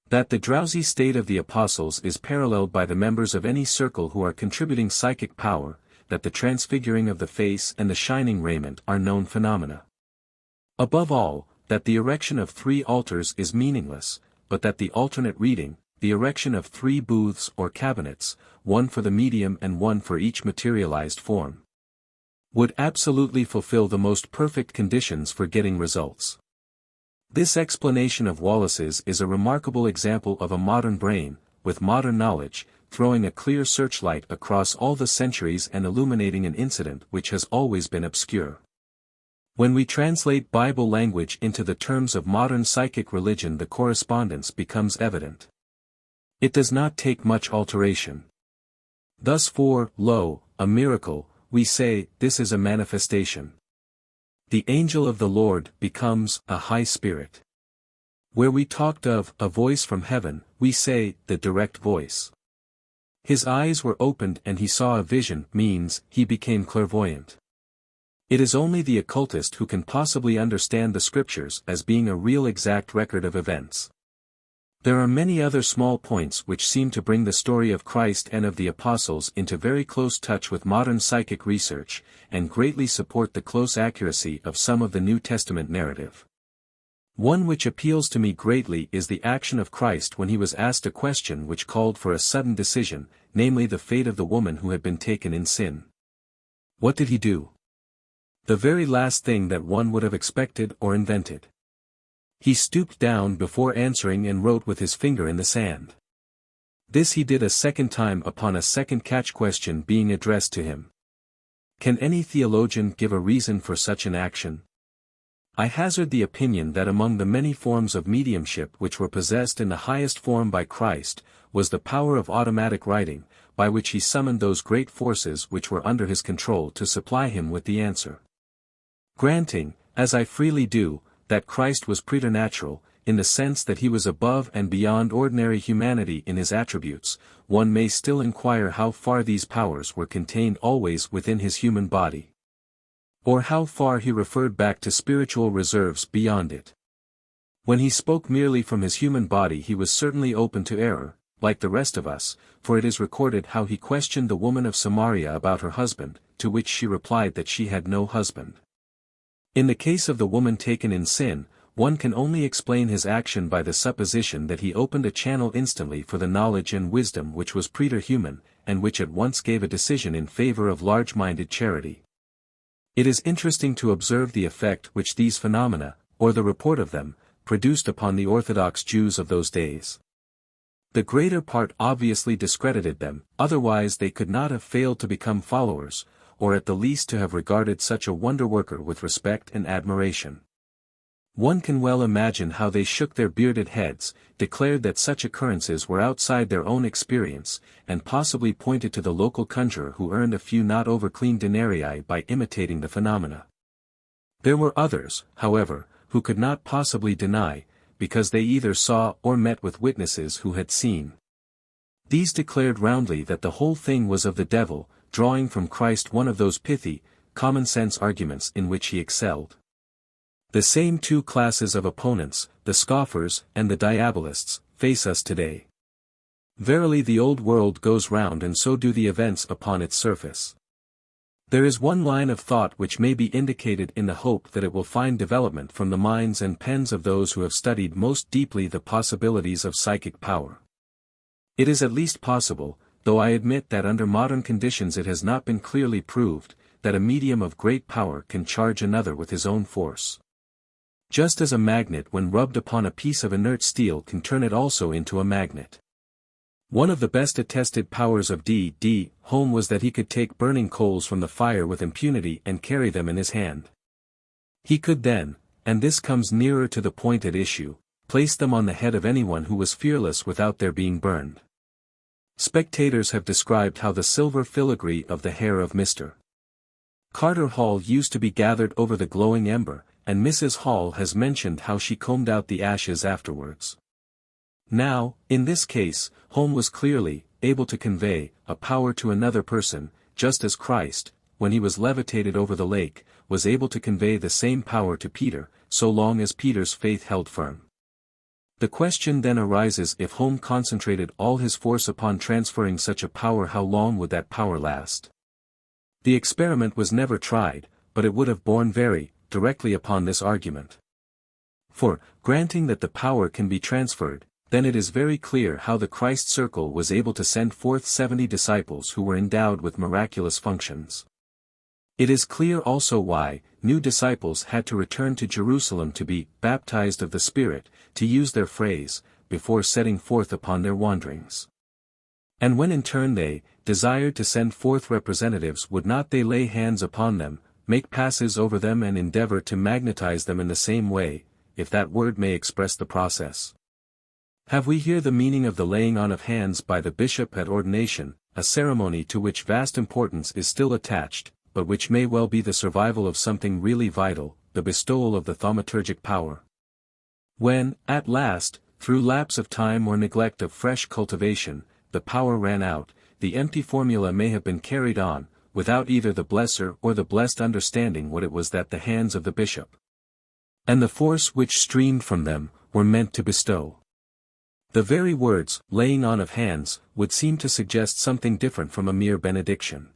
That the drowsy state of the apostles is paralleled by the members of any circle who are contributing psychic power, that the transfiguring of the face and the shining raiment are known phenomena. Above all, that the erection of 3 altars is meaningless, but that the alternate reading, the erection of 3 booths or cabinets, one for the medium and one for each materialized form, would absolutely fulfill the most perfect conditions for getting results. This explanation of Wallace's is a remarkable example of a modern brain, with modern knowledge, throwing a clear searchlight across all the centuries and illuminating an incident which has always been obscure. When we translate Bible language into the terms of modern psychic religion, the correspondence becomes evident. It does not take much alteration. Thus for, lo, a miracle, we say, this is a manifestation. The angel of the Lord becomes a high spirit. Where we talked of a voice from heaven, we say, the direct voice. His eyes were opened and he saw a vision means, he became clairvoyant. It is only the occultist who can possibly understand the scriptures as being a real exact record of events. There are many other small points which seem to bring the story of Christ and of the apostles into very close touch with modern psychic research, and greatly support the close accuracy of some of the New Testament narrative. One which appeals to me greatly is the action of Christ when he was asked a question which called for a sudden decision, namely the fate of the woman who had been taken in sin. What did he do? The very last thing that one would have expected or invented. He stooped down before answering and wrote with his finger in the sand. This he did a second time upon a second catch question being addressed to him. Can any theologian give a reason for such an action? I hazard the opinion that among the many forms of mediumship which were possessed in the highest form by Christ, was the power of automatic writing, by which he summoned those great forces which were under his control to supply him with the answer. Granting, as I freely do, that Christ was preternatural, in the sense that he was above and beyond ordinary humanity in his attributes, one may still inquire how far these powers were contained always within his human body. Or how far he referred back to spiritual reserves beyond it. When he spoke merely from his human body he was certainly open to error, like the rest of us, for it is recorded how he questioned the woman of Samaria about her husband, to which she replied that she had no husband. In the case of the woman taken in sin, one can only explain his action by the supposition that he opened a channel instantly for the knowledge and wisdom which was preterhuman, and which at once gave a decision in favor of large-minded charity. It is interesting to observe the effect which these phenomena, or the report of them, produced upon the Orthodox Jews of those days. The greater part obviously discredited them, otherwise they could not have failed to become followers, or at the least to have regarded such a wonder-worker with respect and admiration. One can well imagine how they shook their bearded heads, declared that such occurrences were outside their own experience, and possibly pointed to the local conjurer who earned a few not over-clean denarii by imitating the phenomena. There were others, however, who could not possibly deny, because they either saw or met with witnesses who had seen. These declared roundly that the whole thing was of the devil, drawing from Christ one of those pithy, common-sense arguments in which he excelled. The same two classes of opponents, the scoffers and the diabolists, face us today. Verily the old world goes round and so do the events upon its surface. There is one line of thought which may be indicated in the hope that it will find development from the minds and pens of those who have studied most deeply the possibilities of psychic power. It is at least possible, though I admit that under modern conditions it has not been clearly proved, that a medium of great power can charge another with his own force. Just as a magnet when rubbed upon a piece of inert steel can turn it also into a magnet. One of the best attested powers of D. Home was that he could take burning coals from the fire with impunity and carry them in his hand. He could then, and this comes nearer to the point at issue, place them on the head of anyone who was fearless without their being burned. Spectators have described how the silver filigree of the hair of Mr. Carter Hall used to be gathered over the glowing ember, and Mrs. Hall has mentioned how she combed out the ashes afterwards. Now, in this case, Home was clearly able to convey a power to another person, just as Christ, when he was levitated over the lake, was able to convey the same power to Peter, so long as Peter's faith held firm. The question then arises, if Home concentrated all his force upon transferring such a power, how long would that power last? The experiment was never tried, but it would have borne very directly upon this argument. For, granting that the power can be transferred, then it is very clear how the Christ circle was able to send forth 70 disciples who were endowed with miraculous functions. It is clear also why new disciples had to return to Jerusalem to be baptized of the Spirit, to use their phrase, before setting forth upon their wanderings. And when in turn they desired to send forth representatives, would not they lay hands upon them, make passes over them and endeavor to magnetize them in the same way, if that word may express the process? Have we here the meaning of the laying on of hands by the bishop at ordination, a ceremony to which vast importance is still attached, but which may well be the survival of something really vital, the bestowal of the thaumaturgic power? When, at last, through lapse of time or neglect of fresh cultivation, the power ran out, the empty formula may have been carried on, without either the blesser or the blessed understanding what it was that the hands of the bishop and the force which streamed from them were meant to bestow. The very words, laying on of hands, would seem to suggest something different from a mere benediction.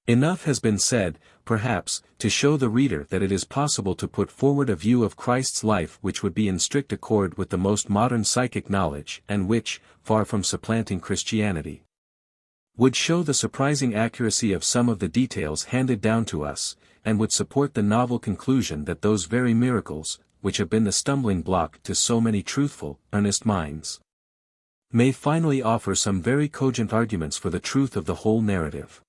Enough has been said, perhaps, to show the reader that it is possible to put forward a view of Christ's life which would be in strict accord with the most modern psychic knowledge and which, far from supplanting Christianity, would show the surprising accuracy of some of the details handed down to us, and would support the novel conclusion that those very miracles, which have been the stumbling block to so many truthful, earnest minds, may finally offer some very cogent arguments for the truth of the whole narrative.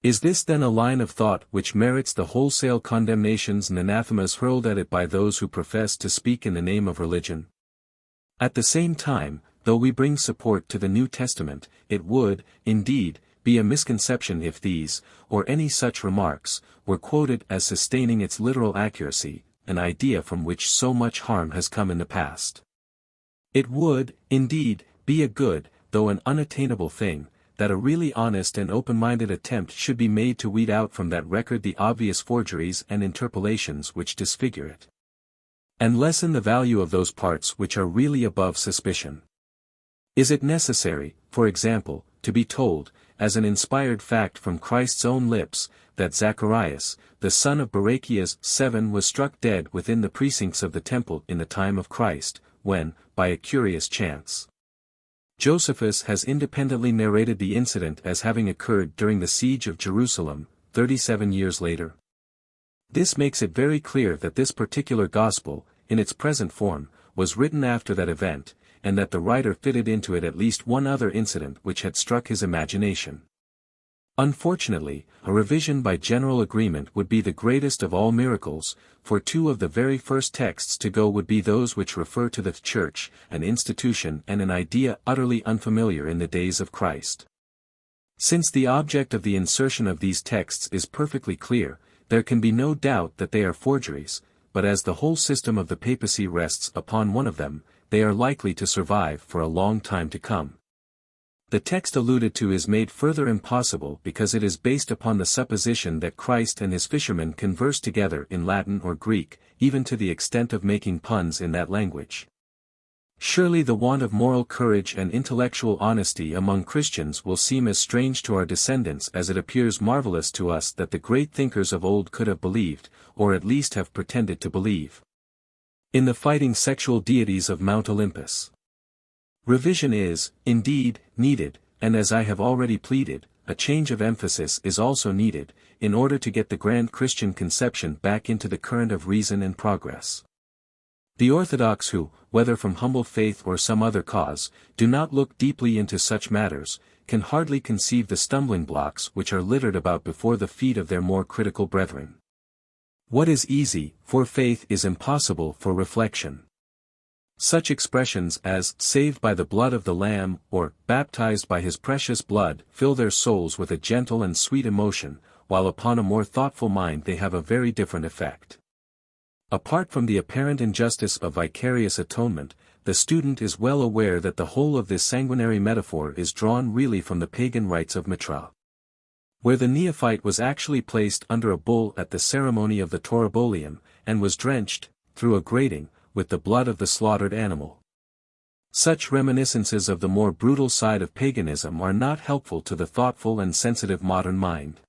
Is this then a line of thought which merits the wholesale condemnations and anathemas hurled at it by those who profess to speak in the name of religion? At the same time, though we bring support to the New Testament, it would, indeed, be a misconception if these, or any such remarks, were quoted as sustaining its literal accuracy, an idea from which so much harm has come in the past. It would, indeed, be a good, though an unattainable thing, that a really honest and open-minded attempt should be made to weed out from that record the obvious forgeries and interpolations which disfigure it, and lessen the value of those parts which are really above suspicion. Is it necessary, for example, to be told, as an inspired fact from Christ's own lips, that Zacharias, the son of Barachias, 7 was struck dead within the precincts of the temple in the time of Christ, when, by a curious chance, Josephus has independently narrated the incident as having occurred during the siege of Jerusalem, 37 years later? This makes it very clear that this particular gospel, in its present form, was written after that event, and that the writer fitted into it at least one other incident which had struck his imagination. Unfortunately, a revision by general agreement would be the greatest of all miracles, for two of the very first texts to go would be those which refer to the Church, an institution and an idea utterly unfamiliar in the days of Christ. Since the object of the insertion of these texts is perfectly clear, there can be no doubt that they are forgeries, but as the whole system of the papacy rests upon one of them, they are likely to survive for a long time to come. The text alluded to is made further impossible because it is based upon the supposition that Christ and his fishermen conversed together in Latin or Greek, even to the extent of making puns in that language. Surely the want of moral courage and intellectual honesty among Christians will seem as strange to our descendants as it appears marvelous to us that the great thinkers of old could have believed, or at least have pretended to believe, in the fighting sexual deities of Mount Olympus. Revision is, indeed, needed, and as I have already pleaded, a change of emphasis is also needed, in order to get the grand Christian conception back into the current of reason and progress. The orthodox who, whether from humble faith or some other cause, do not look deeply into such matters, can hardly conceive the stumbling blocks which are littered about before the feet of their more critical brethren. What is easy for faith is impossible for reflection. Such expressions as saved by the blood of the Lamb or baptized by his precious blood fill their souls with a gentle and sweet emotion, while upon a more thoughtful mind they have a very different effect. Apart from the apparent injustice of vicarious atonement, the student is well aware that the whole of this sanguinary metaphor is drawn really from the pagan rites of Mitra, where the neophyte was actually placed under a bull at the ceremony of the Toribolium, and was drenched, through a grating, with the blood of the slaughtered animal. Such reminiscences of the more brutal side of paganism are not helpful to the thoughtful and sensitive modern mind.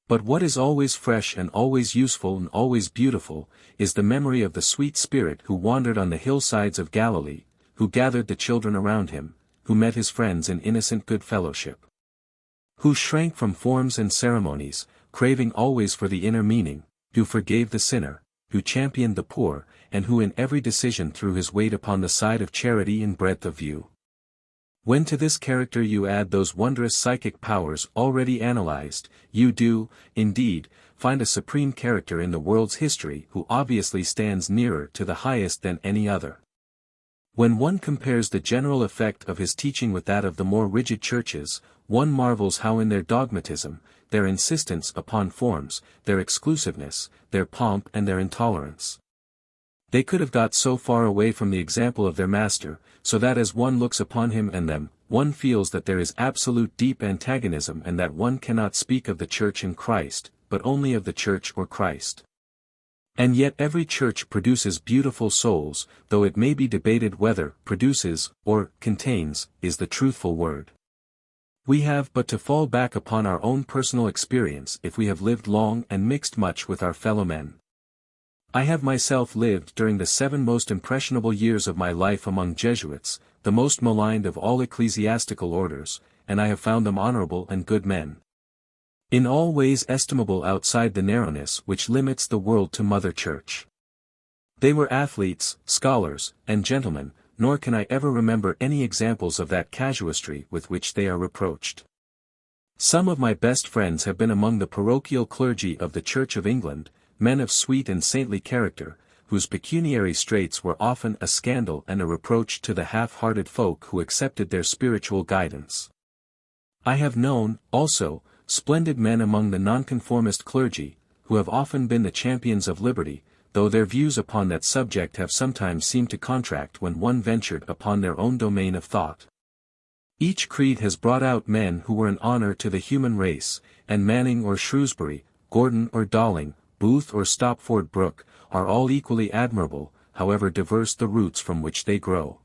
But what is always fresh and always useful and always beautiful, is the memory of the sweet Spirit who wandered on the hillsides of Galilee, who gathered the children around him, who met his friends in innocent good fellowship, who shrank from forms and ceremonies, craving always for the inner meaning, who forgave the sinner, who championed the poor, and who in every decision threw his weight upon the side of charity in breadth of view. When to this character you add those wondrous psychic powers already analyzed, you do, indeed, find a supreme character in the world's history who obviously stands nearer to the highest than any other. When one compares the general effect of his teaching with that of the more rigid churches, one marvels how in their dogmatism, their insistence upon forms, their exclusiveness, their pomp and their intolerance, they could have got so far away from the example of their master, so that as one looks upon him and them, one feels that there is absolute deep antagonism and that one cannot speak of the Church and Christ, but only of the Church or Christ. And yet every church produces beautiful souls, though it may be debated whether produces, or contains, is the truthful word. We have but to fall back upon our own personal experience if we have lived long and mixed much with our fellow men. I have myself lived during the 7 most impressionable years of my life among Jesuits, the most maligned of all ecclesiastical orders, and I have found them honorable and good men. In all ways estimable outside the narrowness which limits the world to Mother Church. They were athletes, scholars, and gentlemen, nor can I ever remember any examples of that casuistry with which they are reproached. Some of my best friends have been among the parochial clergy of the Church of England, men of sweet and saintly character, whose pecuniary straits were often a scandal and a reproach to the half-hearted folk who accepted their spiritual guidance. I have known, also, splendid men among the nonconformist clergy, who have often been the champions of liberty, though their views upon that subject have sometimes seemed to contract when one ventured upon their own domain of thought. Each creed has brought out men who were an honor to the human race, and Manning or Shrewsbury, Gordon or Dowling, Booth or Stopford Brooke, are all equally admirable, however diverse the roots from which they grow.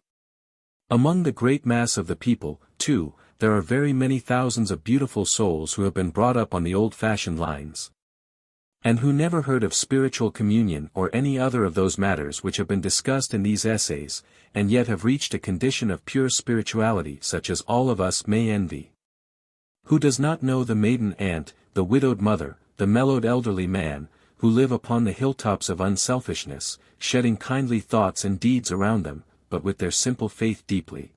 Among the great mass of the people, too, there are very many thousands of beautiful souls who have been brought up on the old-fashioned lines, and who never heard of spiritual communion or any other of those matters which have been discussed in these essays, and yet have reached a condition of pure spirituality such as all of us may envy. Who does not know the maiden aunt, the widowed mother, the mellowed elderly man, who live upon the hilltops of unselfishness, shedding kindly thoughts and deeds around them, but with their simple faith deeply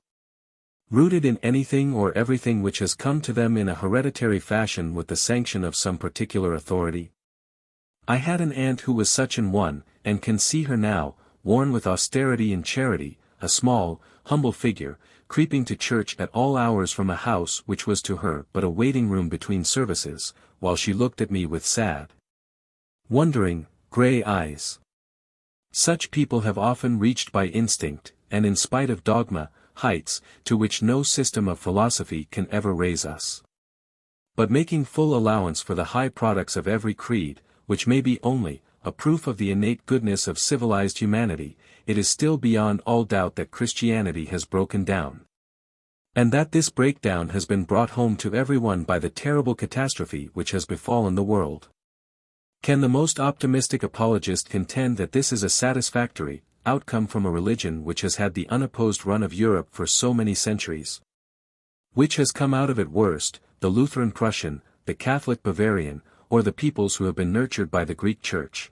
rooted in anything or everything which has come to them in a hereditary fashion with the sanction of some particular authority? I had an aunt who was such an one, and can see her now, worn with austerity and charity, a small, humble figure, creeping to church at all hours from a house which was to her but a waiting-room between services, while she looked at me with sad, wondering, grey eyes. Such people have often reached by instinct, and in spite of dogma, heights, to which no system of philosophy can ever raise us. But making full allowance for the high products of every creed, which may be only a proof of the innate goodness of civilized humanity, it is still beyond all doubt that Christianity has broken down. And that this breakdown has been brought home to everyone by the terrible catastrophe which has befallen the world. Can the most optimistic apologist contend that this is a satisfactory outcome from a religion which has had the unopposed run of Europe for so many centuries? Which has come out of it worst, the Lutheran Prussian, the Catholic Bavarian, or the peoples who have been nurtured by the Greek Church?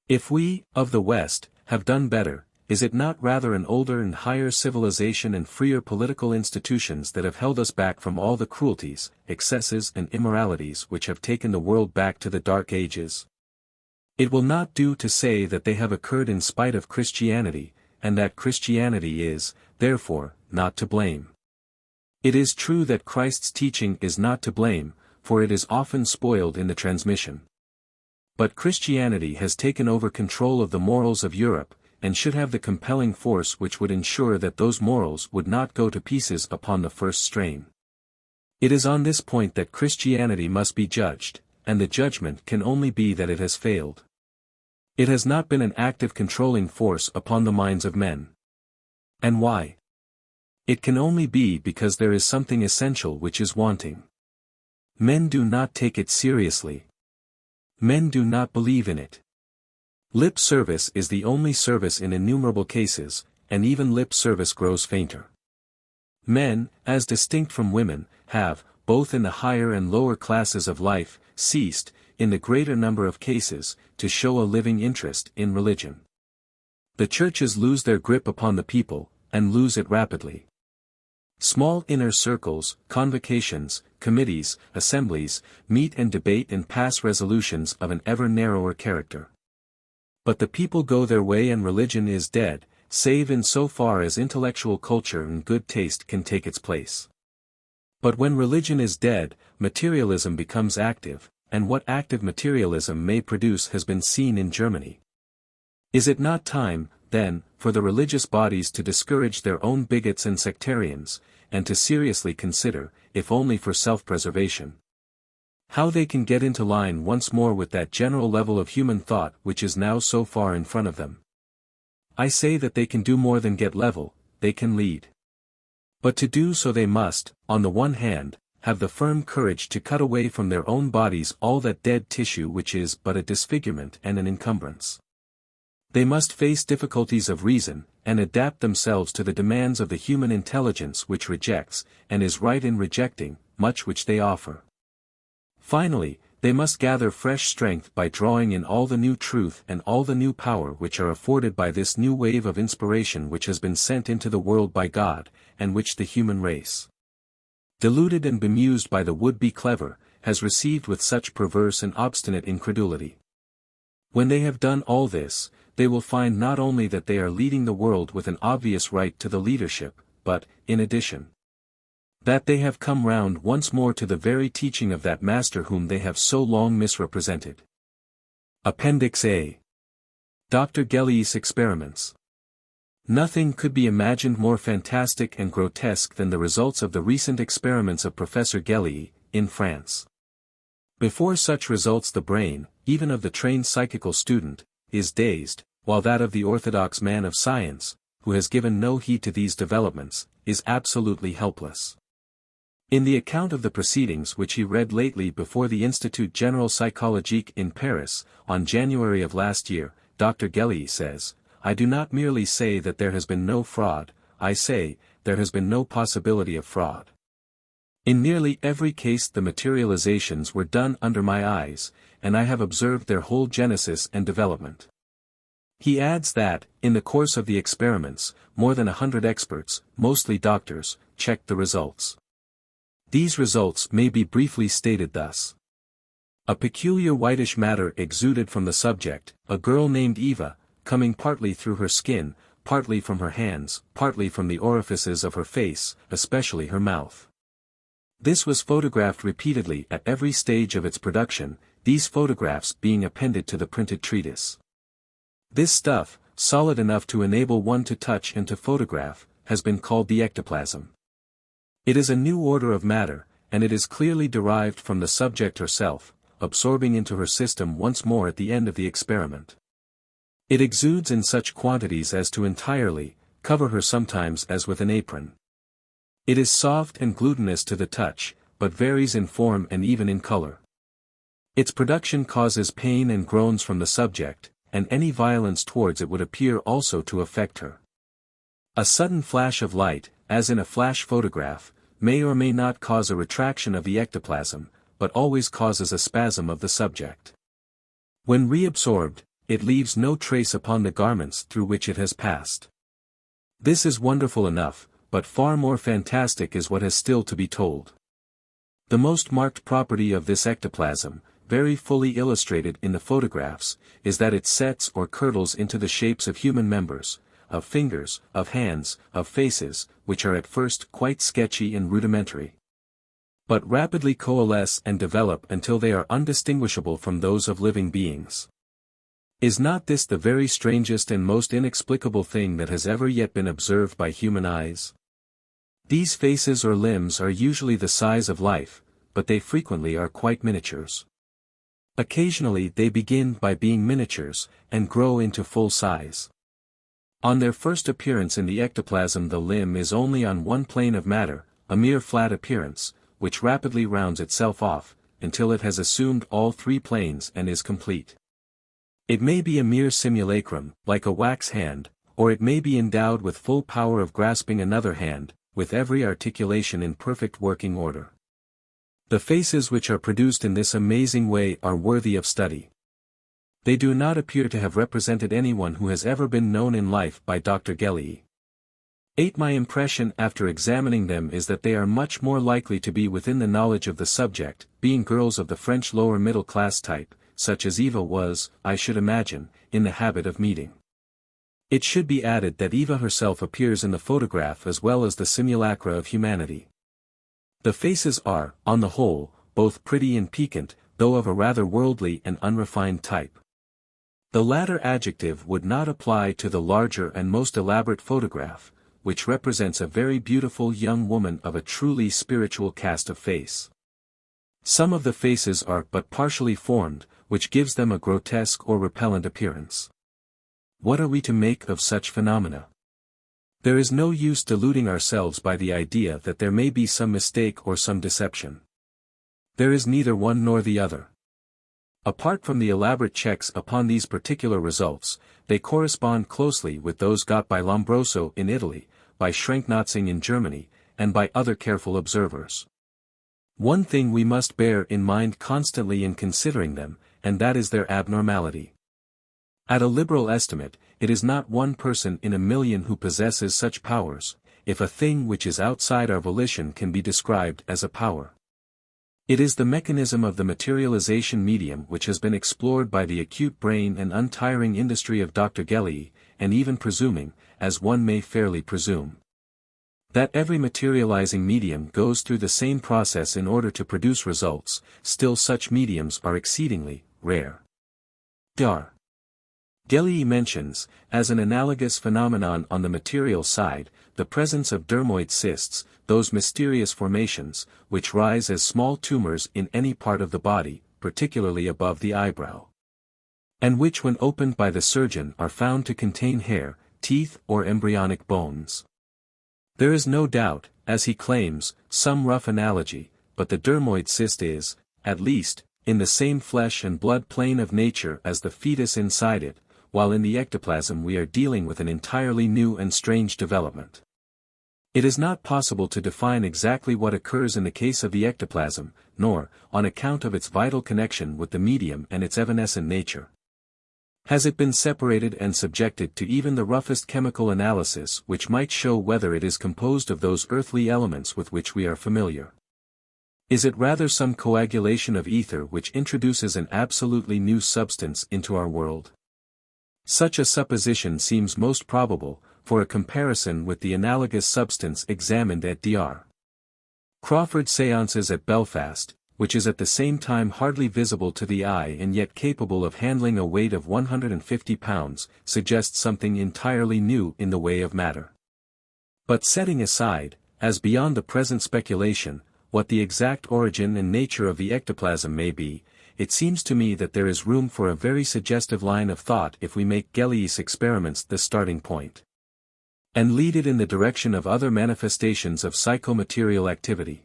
If we, of the West, have done better, is it not rather an older and higher civilization and freer political institutions that have held us back from all the cruelties, excesses and immoralities which have taken the world back to the Dark Ages? It will not do to say that they have occurred in spite of Christianity, and that Christianity is, therefore, not to blame. It is true that Christ's teaching is not to blame, for it is often spoiled in the transmission. But Christianity has taken over control of the morals of Europe, and should have the compelling force which would ensure that those morals would not go to pieces upon the first strain. It is on this point that Christianity must be judged, and the judgment can only be that it has failed. It has not been an active controlling force upon the minds of men. And why? It can only be because there is something essential which is wanting. Men do not take it seriously. Men do not believe in it. Lip service is the only service in innumerable cases, and even lip service grows fainter. Men, as distinct from women, have, both in the higher and lower classes of life, ceased, in the greater number of cases, to show a living interest in religion. The churches lose their grip upon the people, and lose it rapidly. Small inner circles, convocations, committees, assemblies, meet and debate and pass resolutions of an ever narrower character. But the people go their way and religion is dead, save in so far as intellectual culture and good taste can take its place. But when religion is dead, materialism becomes active, and what active materialism may produce has been seen in Germany. Is it not time, then, for the religious bodies to discourage their own bigots and sectarians, and to seriously consider, if only for self-preservation, how they can get into line once more with that general level of human thought which is now so far in front of them? I say that they can do more than get level, they can lead. But to do so they must, on the one hand, have the firm courage to cut away from their own bodies all that dead tissue which is but a disfigurement and an encumbrance. They must face difficulties of reason, and adapt themselves to the demands of the human intelligence which rejects, and is right in rejecting, much which they offer. Finally, they must gather fresh strength by drawing in all the new truth and all the new power which are afforded by this new wave of inspiration which has been sent into the world by God, and which the human race, deluded and bemused by the would-be clever, has received with such perverse and obstinate incredulity. When they have done all this, they will find not only that they are leading the world with an obvious right to the leadership, but, in addition, that they have come round once more to the very teaching of that Master whom they have so long misrepresented. Appendix A. Dr. Gelli's Experiments. Nothing could be imagined more fantastic and grotesque than the results of the recent experiments of Professor Gelli, in France. Before such results the brain, even of the trained psychical student, is dazed, while that of the orthodox man of science, who has given no heed to these developments, is absolutely helpless. In the account of the proceedings which he read lately before the Institut Général Psychologique in Paris, on January of last year, Dr. Gelli says, "I do not merely say that there has been no fraud, I say, there has been no possibility of fraud. In nearly every case the materializations were done under my eyes, and I have observed their whole genesis and development." He adds that, in the course of the experiments, more than 100 experts, mostly doctors, checked the results. These results may be briefly stated thus. A peculiar whitish matter exuded from the subject, a girl named Eva, coming partly through her skin, partly from her hands, partly from the orifices of her face, especially her mouth. This was photographed repeatedly at every stage of its production, these photographs being appended to the printed treatise. This stuff, solid enough to enable one to touch and to photograph, has been called the ectoplasm. It is a new order of matter, and it is clearly derived from the subject herself, absorbing into her system once more at the end of the experiment. It exudes in such quantities as to entirely cover her, sometimes as with an apron. It is soft and glutinous to the touch, but varies in form and even in color. Its production causes pain and groans from the subject, and any violence towards it would appear also to affect her. A sudden flash of light, as in a flash photograph, may or may not cause a retraction of the ectoplasm, but always causes a spasm of the subject. When reabsorbed, it leaves no trace upon the garments through which it has passed. This is wonderful enough, but far more fantastic is what has still to be told. The most marked property of this ectoplasm, very fully illustrated in the photographs, is that it sets or curdles into the shapes of human members, of fingers, of hands, of faces, which are at first quite sketchy and rudimentary, but rapidly coalesce and develop until they are undistinguishable from those of living beings. Is not this the very strangest and most inexplicable thing that has ever yet been observed by human eyes? These faces or limbs are usually the size of life, but they frequently are quite miniatures. Occasionally they begin by being miniatures, and grow into full size. On their first appearance in the ectoplasm the limb is only on one plane of matter, a mere flat appearance, which rapidly rounds itself off, until it has assumed all three planes and is complete. It may be a mere simulacrum, like a wax hand, or it may be endowed with full power of grasping another hand, with every articulation in perfect working order. The faces which are produced in this amazing way are worthy of study. They do not appear to have represented anyone who has ever been known in life by Dr. Gelli. My impression after examining them is that they are much more likely to be within the knowledge of the subject, being girls of the French lower middle class type, such as Eva was, I should imagine, in the habit of meeting. It should be added that Eva herself appears in the photograph as well as the simulacra of humanity. The faces are, on the whole, both pretty and piquant, though of a rather worldly and unrefined type. The latter adjective would not apply to the larger and most elaborate photograph, which represents a very beautiful young woman of a truly spiritual cast of face. Some of the faces are but partially formed, which gives them a grotesque or repellent appearance. What are we to make of such phenomena? There is no use deluding ourselves by the idea that there may be some mistake or some deception. There is neither one nor the other. Apart from the elaborate checks upon these particular results, they correspond closely with those got by Lombroso in Italy, by Schrenk-Notzing in Germany, and by other careful observers. One thing we must bear in mind constantly in considering them, and that is their abnormality. At a liberal estimate, it is not one person in a million who possesses such powers, if a thing which is outside our volition can be described as a power. It is the mechanism of the materialization medium which has been explored by the acute brain and untiring industry of Dr. Gellie, and even presuming, as one may fairly presume, that every materializing medium goes through the same process in order to produce results, still such mediums are exceedingly rare. Dr. Gellie mentions, as an analogous phenomenon on the material side, the presence of dermoid cysts, those mysterious formations, which rise as small tumors in any part of the body, particularly above the eyebrow, and which when opened by the surgeon are found to contain hair, teeth or embryonic bones. There is no doubt, as he claims, some rough analogy, but the dermoid cyst is, at least, in the same flesh and blood plane of nature as the fetus inside it, while in the ectoplasm we are dealing with an entirely new and strange development. It is not possible to define exactly what occurs in the case of the ectoplasm, nor, on account of its vital connection with the medium and its evanescent nature, has it been separated and subjected to even the roughest chemical analysis which might show whether it is composed of those earthly elements with which we are familiar. Is it rather some coagulation of ether which introduces an absolutely new substance into our world? Such a supposition seems most probable, for a comparison with the analogous substance examined at Dr. Crawford's séances at Belfast, which is at the same time hardly visible to the eye and yet capable of handling a weight of 150 pounds, suggests something entirely new in the way of matter. But setting aside, as beyond the present speculation, what the exact origin and nature of the ectoplasm may be, it seems to me that there is room for a very suggestive line of thought if we make Gellie's experiments the starting point, and lead it in the direction of other manifestations of psychomaterial activity.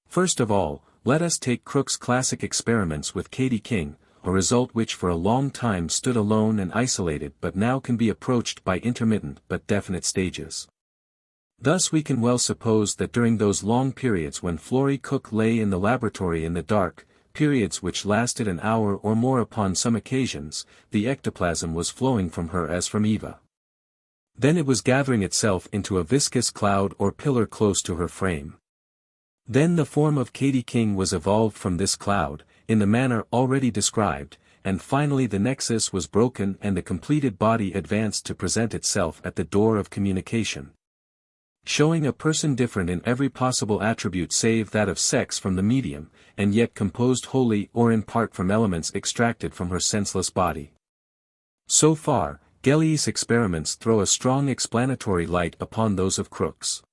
First of all, let us take Crookes' classic experiments with Katy King, a result which for a long time stood alone and isolated but now can be approached by intermittent but definite stages. Thus we can well suppose that during those long periods when Florrie Cook lay in the laboratory in the dark, periods which lasted an hour or more upon some occasions, the ectoplasm was flowing from her as from Eva. Then it was gathering itself into a viscous cloud or pillar close to her frame. Then the form of Katy King was evolved from this cloud, in the manner already described, and finally the nexus was broken and the completed body advanced to present itself at the door of communication, showing a person different in every possible attribute save that of sex from the medium, and yet composed wholly or in part from elements extracted from her senseless body. So far, Gellie's experiments throw a strong explanatory light upon those of Crookes.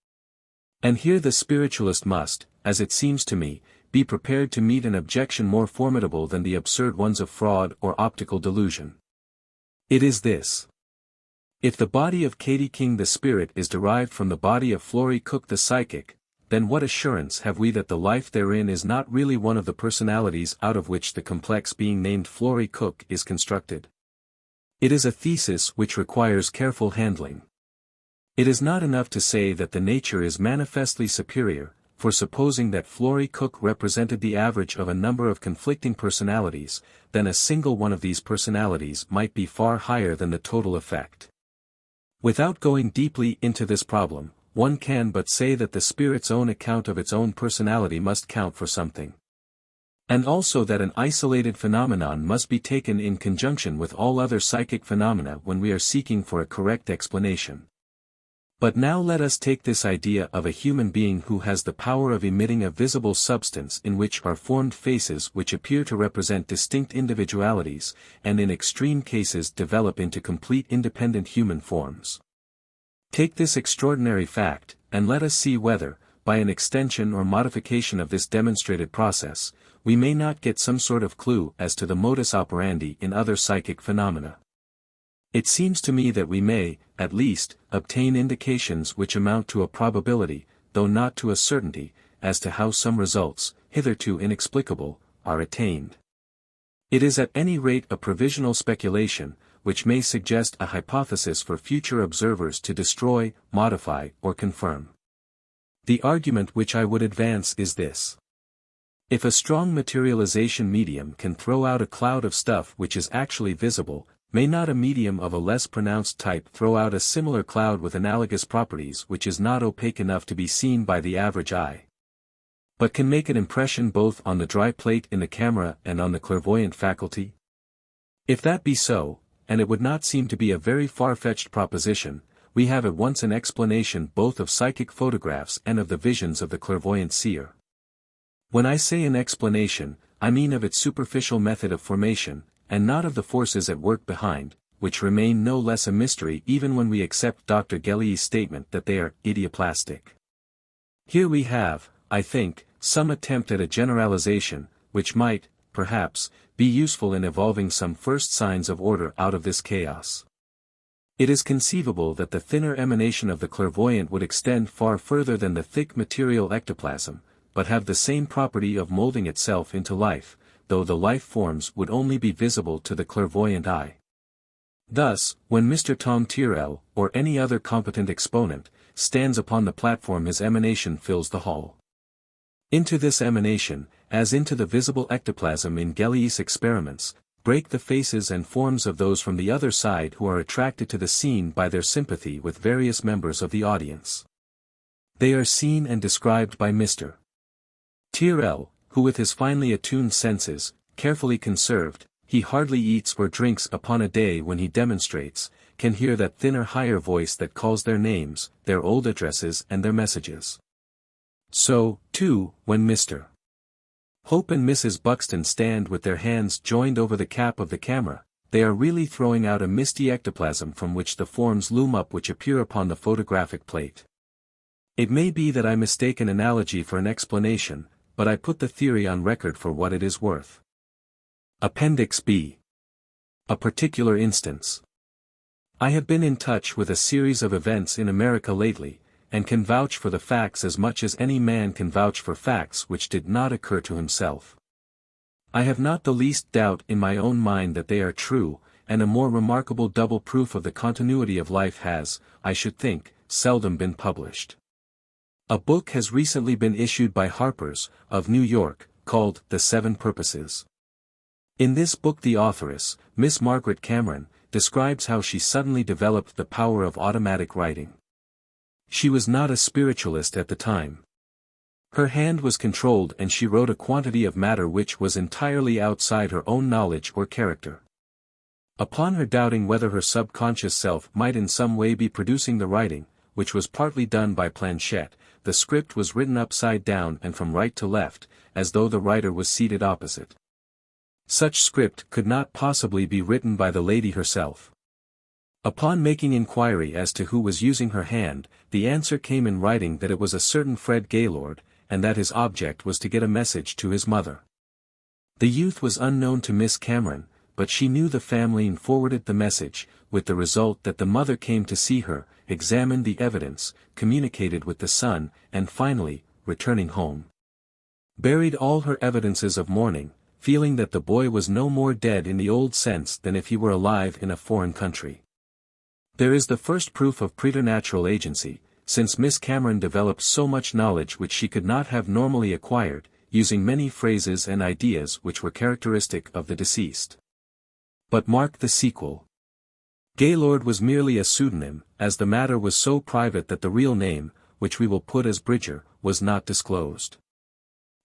And here the spiritualist must, as it seems to me, be prepared to meet an objection more formidable than the absurd ones of fraud or optical delusion. It is this. If the body of Katy King the spirit is derived from the body of Florrie Cook the psychic, then what assurance have we that the life therein is not really one of the personalities out of which the complex being named Florrie Cook is constructed? It is a thesis which requires careful handling. It is not enough to say that the nature is manifestly superior, for supposing that Florrie Cook represented the average of a number of conflicting personalities, then a single one of these personalities might be far higher than the total effect. Without going deeply into this problem, one can but say that the spirit's own account of its own personality must count for something. And also that an isolated phenomenon must be taken in conjunction with all other psychic phenomena when we are seeking for a correct explanation. But now let us take this idea of a human being who has the power of emitting a visible substance in which are formed faces which appear to represent distinct individualities, and in extreme cases develop into complete independent human forms. Take this extraordinary fact, and let us see whether, by an extension or modification of this demonstrated process, we may not get some sort of clue as to the modus operandi in other psychic phenomena. It seems to me that we may, at least, obtain indications which amount to a probability, though not to a certainty, as to how some results, hitherto inexplicable, are attained. It is at any rate a provisional speculation, which may suggest a hypothesis for future observers to destroy, modify, or confirm. The argument which I would advance is this. If a strong materialization medium can throw out a cloud of stuff which is actually visible, may not a medium of a less pronounced type throw out a similar cloud with analogous properties which is not opaque enough to be seen by the average eye, but can make an impression both on the dry plate in the camera and on the clairvoyant faculty? If that be so, and it would not seem to be a very far-fetched proposition, we have at once an explanation both of psychic photographs and of the visions of the clairvoyant seer. When I say an explanation, I mean of its superficial method of formation, and not of the forces at work behind, which remain no less a mystery even when we accept Dr. Gelli's statement that they are idioplastic. Here we have, I think, some attempt at a generalization, which might, perhaps, be useful in evolving some first signs of order out of this chaos. It is conceivable that the thinner emanation of the clairvoyant would extend far further than the thick material ectoplasm, but have the same property of molding itself into life, though the life forms would only be visible to the clairvoyant eye. Thus, when Mr. Tom Tyrrell, or any other competent exponent, stands upon the platform his emanation fills the hall. Into this emanation, as into the visible ectoplasm in Gelli's experiments, break the faces and forms of those from the other side who are attracted to the scene by their sympathy with various members of the audience. They are seen and described by Mr. Tyrrell, who with his finely attuned senses, carefully conserved, he hardly eats or drinks upon a day when he demonstrates, can hear that thinner higher voice that calls their names, their old addresses and their messages. So, too, when Mr. Hope and Mrs. Buxton stand with their hands joined over the cap of the camera, they are really throwing out a misty ectoplasm from which the forms loom up which appear upon the photographic plate. It may be that I mistake an analogy for an explanation, but I put the theory on record for what it is worth. Appendix B. A particular instance. I have been in touch with a series of events in America lately, and can vouch for the facts as much as any man can vouch for facts which did not occur to himself. I have not the least doubt in my own mind that they are true, and a more remarkable double proof of the continuity of life has, I should think, seldom been published. A book has recently been issued by Harper's, of New York, called The Seven Purposes. In this book the authoress, Miss Margaret Cameron, describes how she suddenly developed the power of automatic writing. She was not a spiritualist at the time. Her hand was controlled and she wrote a quantity of matter which was entirely outside her own knowledge or character. Upon her doubting whether her subconscious self might in some way be producing the writing, which was partly done by planchette, the script was written upside down and from right to left, as though the writer was seated opposite. Such script could not possibly be written by the lady herself. Upon making inquiry as to who was using her hand, the answer came in writing that it was a certain Fred Gaylord, and that his object was to get a message to his mother. The youth was unknown to Miss Cameron, but she knew the family and forwarded the message, with the result that the mother came to see her, examined the evidence, communicated with the son, and finally, returning home, buried all her evidences of mourning, feeling that the boy was no more dead in the old sense than if he were alive in a foreign country. There is the first proof of preternatural agency, since Miss Cameron developed so much knowledge which she could not have normally acquired, using many phrases and ideas which were characteristic of the deceased. But mark the sequel. Gaylord was merely a pseudonym, as the matter was so private that the real name, which we will put as Bridger, was not disclosed.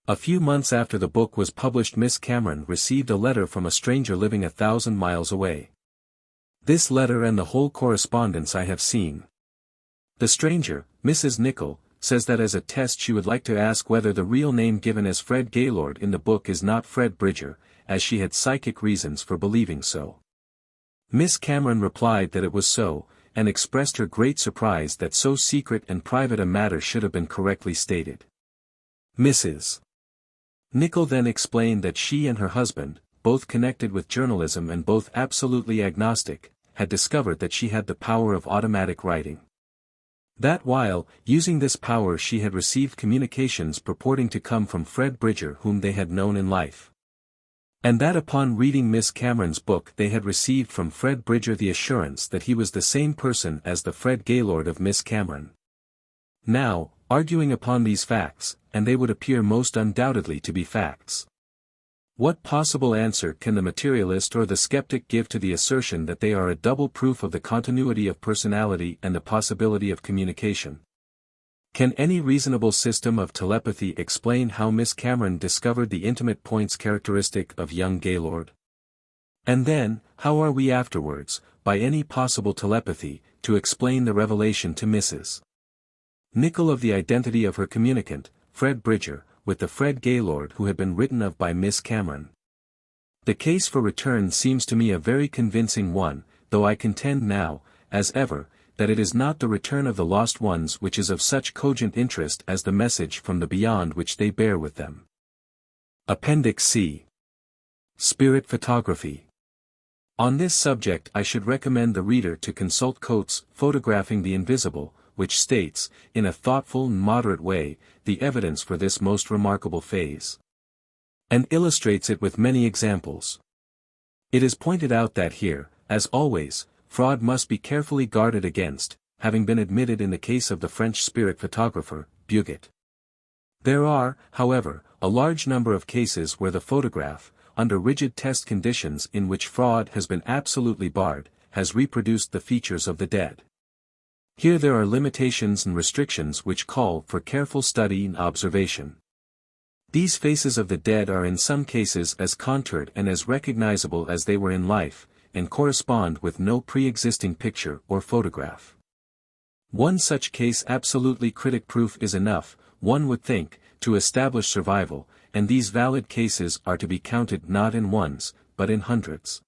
A few months after the book was published Miss Cameron received a letter from a stranger living 1,000 miles away. This letter and the whole correspondence I have seen. The stranger, Mrs. Nicol, says that as a test she would like to ask whether the real name given as Fred Gaylord in the book is not Fred Bridger, as she had psychic reasons for believing so. Miss Cameron replied that it was so, and expressed her great surprise that so secret and private a matter should have been correctly stated. Mrs. Nicol then explained that she and her husband, both connected with journalism and both absolutely agnostic, had discovered that she had the power of automatic writing. That while, using this power she had received communications purporting to come from Fred Bridger whom they had known in life. And that upon reading Miss Cameron's book they had received from Fred Bridger the assurance that he was the same person as the Fred Gaylord of Miss Cameron. Now, arguing upon these facts, and they would appear most undoubtedly to be facts. What possible answer can the materialist or the skeptic give to the assertion that they are a double proof of the continuity of personality and the possibility of communication? Can any reasonable system of telepathy explain how Miss Cameron discovered the intimate points characteristic of young Gaylord? And then, how are we afterwards, by any possible telepathy, to explain the revelation to Mrs. Nicol of the identity of her communicant, Fred Bridger, with the Fred Gaylord who had been written of by Miss Cameron? The case for return seems to me a very convincing one, though I contend now, as ever, that it is not the return of the lost ones which is of such cogent interest as the message from the beyond which they bear with them. Appendix C. Spirit Photography. On this subject I should recommend the reader to consult Coates' Photographing the Invisible, which states, in a thoughtful and moderate way, the evidence for this most remarkable phase. And illustrates it with many examples. It is pointed out that here, as always, fraud must be carefully guarded against, having been admitted in the case of the French spirit photographer, Buget. There are, however, a large number of cases where the photograph, under rigid test conditions in which fraud has been absolutely barred, has reproduced the features of the dead. Here there are limitations and restrictions which call for careful study and observation. These faces of the dead are in some cases as contoured and as recognizable as they were in life, and correspond with no pre-existing picture or photograph. One such case absolutely critic proof is enough, one would think, to establish survival, and these valid cases are to be counted not in ones, but in hundreds.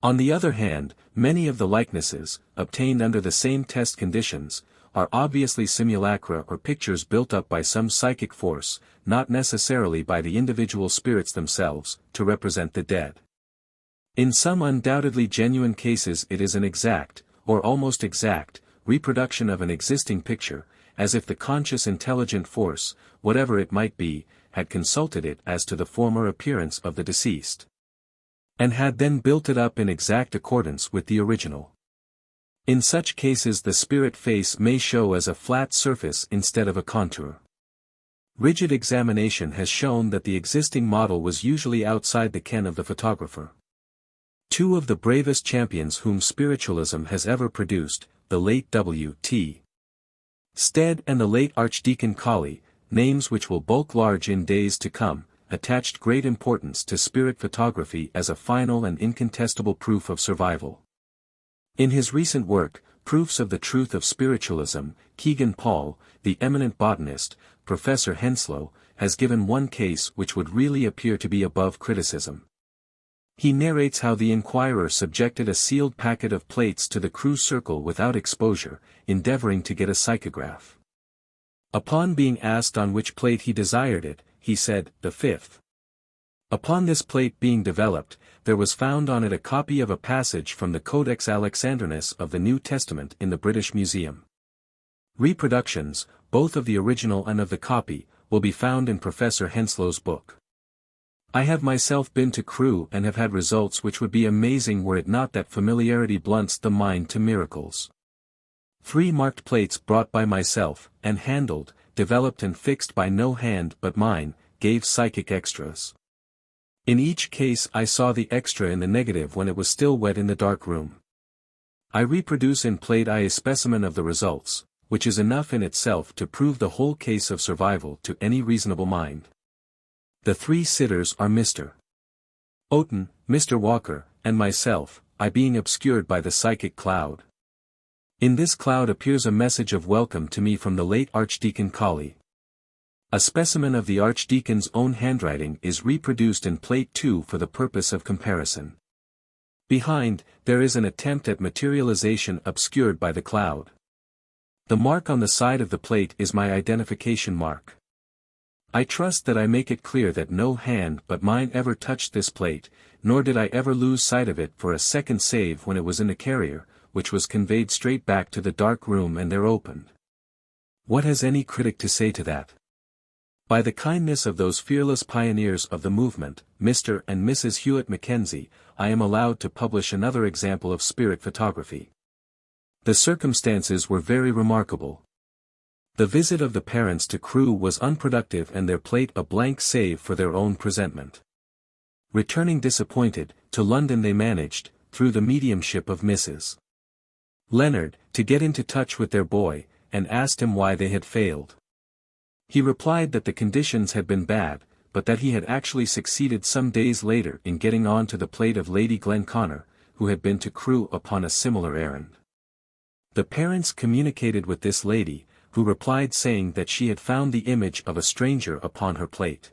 On the other hand, many of the likenesses, obtained under the same test conditions, are obviously simulacra or pictures built up by some psychic force, not necessarily by the individual spirits themselves, to represent the dead. In some undoubtedly genuine cases it is an exact, or almost exact, reproduction of an existing picture, as if the conscious intelligent force, whatever it might be, had consulted it as to the former appearance of the deceased, and had then built it up in exact accordance with the original. In such cases the spirit face may show as a flat surface instead of a contour. Rigid examination has shown that the existing model was usually outside the ken of the photographer. Two of the bravest champions whom spiritualism has ever produced, the late W.T. Stead and the late Archdeacon Colley, names which will bulk large in days to come, attached great importance to spirit photography as a final and incontestable proof of survival. In his recent work, Proofs of the Truth of Spiritualism, Kegan Paul, the eminent botanist, Professor Henslow, has given one case which would really appear to be above criticism. He narrates how the inquirer subjected a sealed packet of plates to the cruise circle without exposure, endeavoring to get a psychograph. Upon being asked on which plate he desired it, he said, the fifth. Upon this plate being developed, there was found on it a copy of a passage from the Codex Alexandrinus of the New Testament in the British Museum. Reproductions, both of the original and of the copy, will be found in Professor Henslow's book. I have myself been to Crewe and have had results which would be amazing were it not that familiarity blunts the mind to miracles. 3 marked plates brought by myself, and handled, developed and fixed by no hand but mine, gave psychic extras. In each case I saw the extra in the negative when it was still wet in the dark room. I reproduce in plate I a specimen of the results, which is enough in itself to prove the whole case of survival to any reasonable mind. The 3 sitters are Mr. Oaten, Mr. Walker, and myself, I being obscured by the psychic cloud. In this cloud appears a message of welcome to me from the late Archdeacon Colley. A specimen of the Archdeacon's own handwriting is reproduced in Plate 2 for the purpose of comparison. Behind, there is an attempt at materialization obscured by the cloud. The mark on the side of the plate is my identification mark. I trust that I make it clear that no hand but mine ever touched this plate, nor did I ever lose sight of it for a second save when it was in the carrier, which was conveyed straight back to the dark room and there opened. What has any critic to say to that? By the kindness of those fearless pioneers of the movement, Mr. and Mrs. Hewitt Mackenzie, I am allowed to publish another example of spirit photography. The circumstances were very remarkable. The visit of the parents to Crewe was unproductive and their plate a blank save for their own presentment. Returning disappointed, to London they managed, through the mediumship of Mrs. Leonard, to get into touch with their boy, and asked him why they had failed. He replied that the conditions had been bad, but that he had actually succeeded some days later in getting on to the plate of Lady Glenconnor, who had been to Crewe upon a similar errand. The parents communicated with this lady, who replied saying that she had found the image of a stranger upon her plate.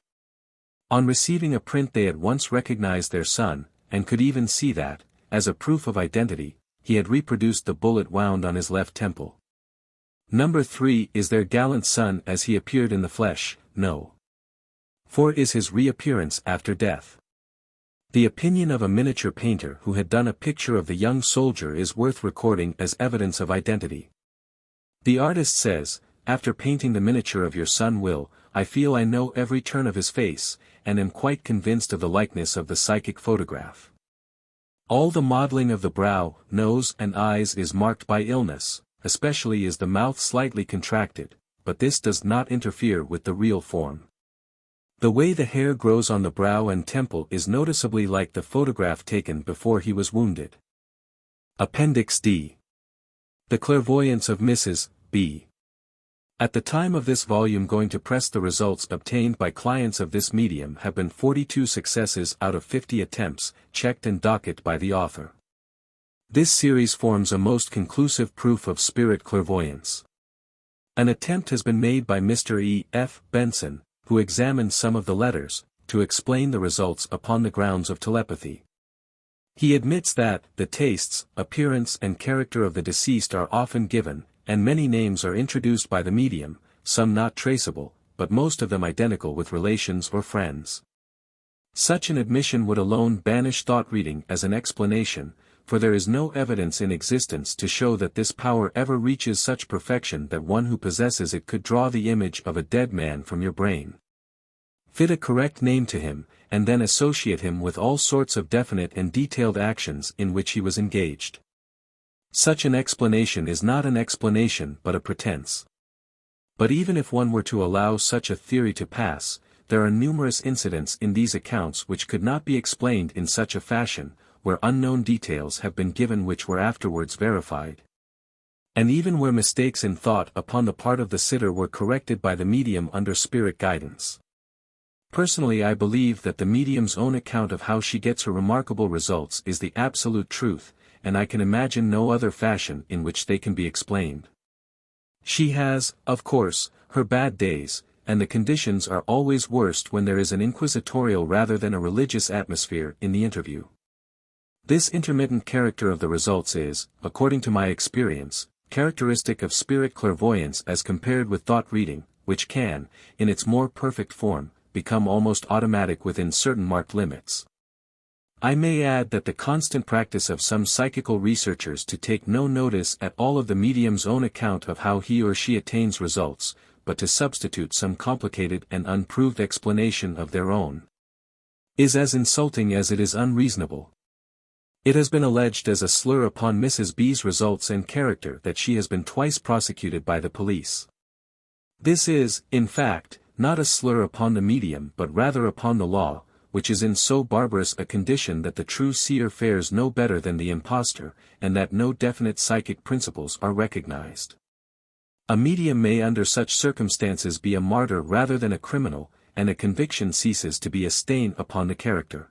On receiving a print they at once recognized their son, and could even see that, as a proof of identity, he had reproduced the bullet wound on his left temple. Number 3 is their gallant son as he appeared in the flesh, no. 4 is his reappearance after death. The opinion of a miniature painter who had done a picture of the young soldier is worth recording as evidence of identity. The artist says, after painting the miniature of your son Will, I feel I know every turn of his face, and am quite convinced of the likeness of the psychic photograph. All the modeling of the brow, nose and eyes is marked by illness, especially is the mouth slightly contracted, but this does not interfere with the real form. The way the hair grows on the brow and temple is noticeably like the photograph taken before he was wounded. Appendix D. The clairvoyance of Mrs. B. At the time of this volume going to press the results obtained by clients of this medium have been 42 successes out of 50 attempts, checked and docketed by the author. This series forms a most conclusive proof of spirit clairvoyance. An attempt has been made by Mr. E. F. Benson, who examined some of the letters, to explain the results upon the grounds of telepathy. He admits that the tastes, appearance and character of the deceased are often given, and many names are introduced by the medium, some not traceable, but most of them identical with relations or friends. Such an admission would alone banish thought reading as an explanation, for there is no evidence in existence to show that this power ever reaches such perfection that one who possesses it could draw the image of a dead man from your brain, fit a correct name to him, and then associate him with all sorts of definite and detailed actions in which he was engaged. Such an explanation is not an explanation but a pretense. But even if one were to allow such a theory to pass, there are numerous incidents in these accounts which could not be explained in such a fashion, where unknown details have been given which were afterwards verified. And even where mistakes in thought upon the part of the sitter were corrected by the medium under spirit guidance. Personally I believe that the medium's own account of how she gets her remarkable results is the absolute truth, and I can imagine no other fashion in which they can be explained. She has, of course, her bad days, and the conditions are always worst when there is an inquisitorial rather than a religious atmosphere in the interview. This intermittent character of the results is, according to my experience, characteristic of spirit clairvoyance as compared with thought reading, which can, in its more perfect form, become almost automatic within certain marked limits. I may add that the constant practice of some psychical researchers to take no notice at all of the medium's own account of how he or she attains results, but to substitute some complicated and unproved explanation of their own, is as insulting as it is unreasonable. It has been alleged as a slur upon Mrs. B's results and character that she has been twice prosecuted by the police. This is, in fact, not a slur upon the medium but rather upon the law, which is in so barbarous a condition that the true seer fares no better than the impostor, and that no definite psychic principles are recognized. A medium may under such circumstances be a martyr rather than a criminal, and a conviction ceases to be a stain upon the character.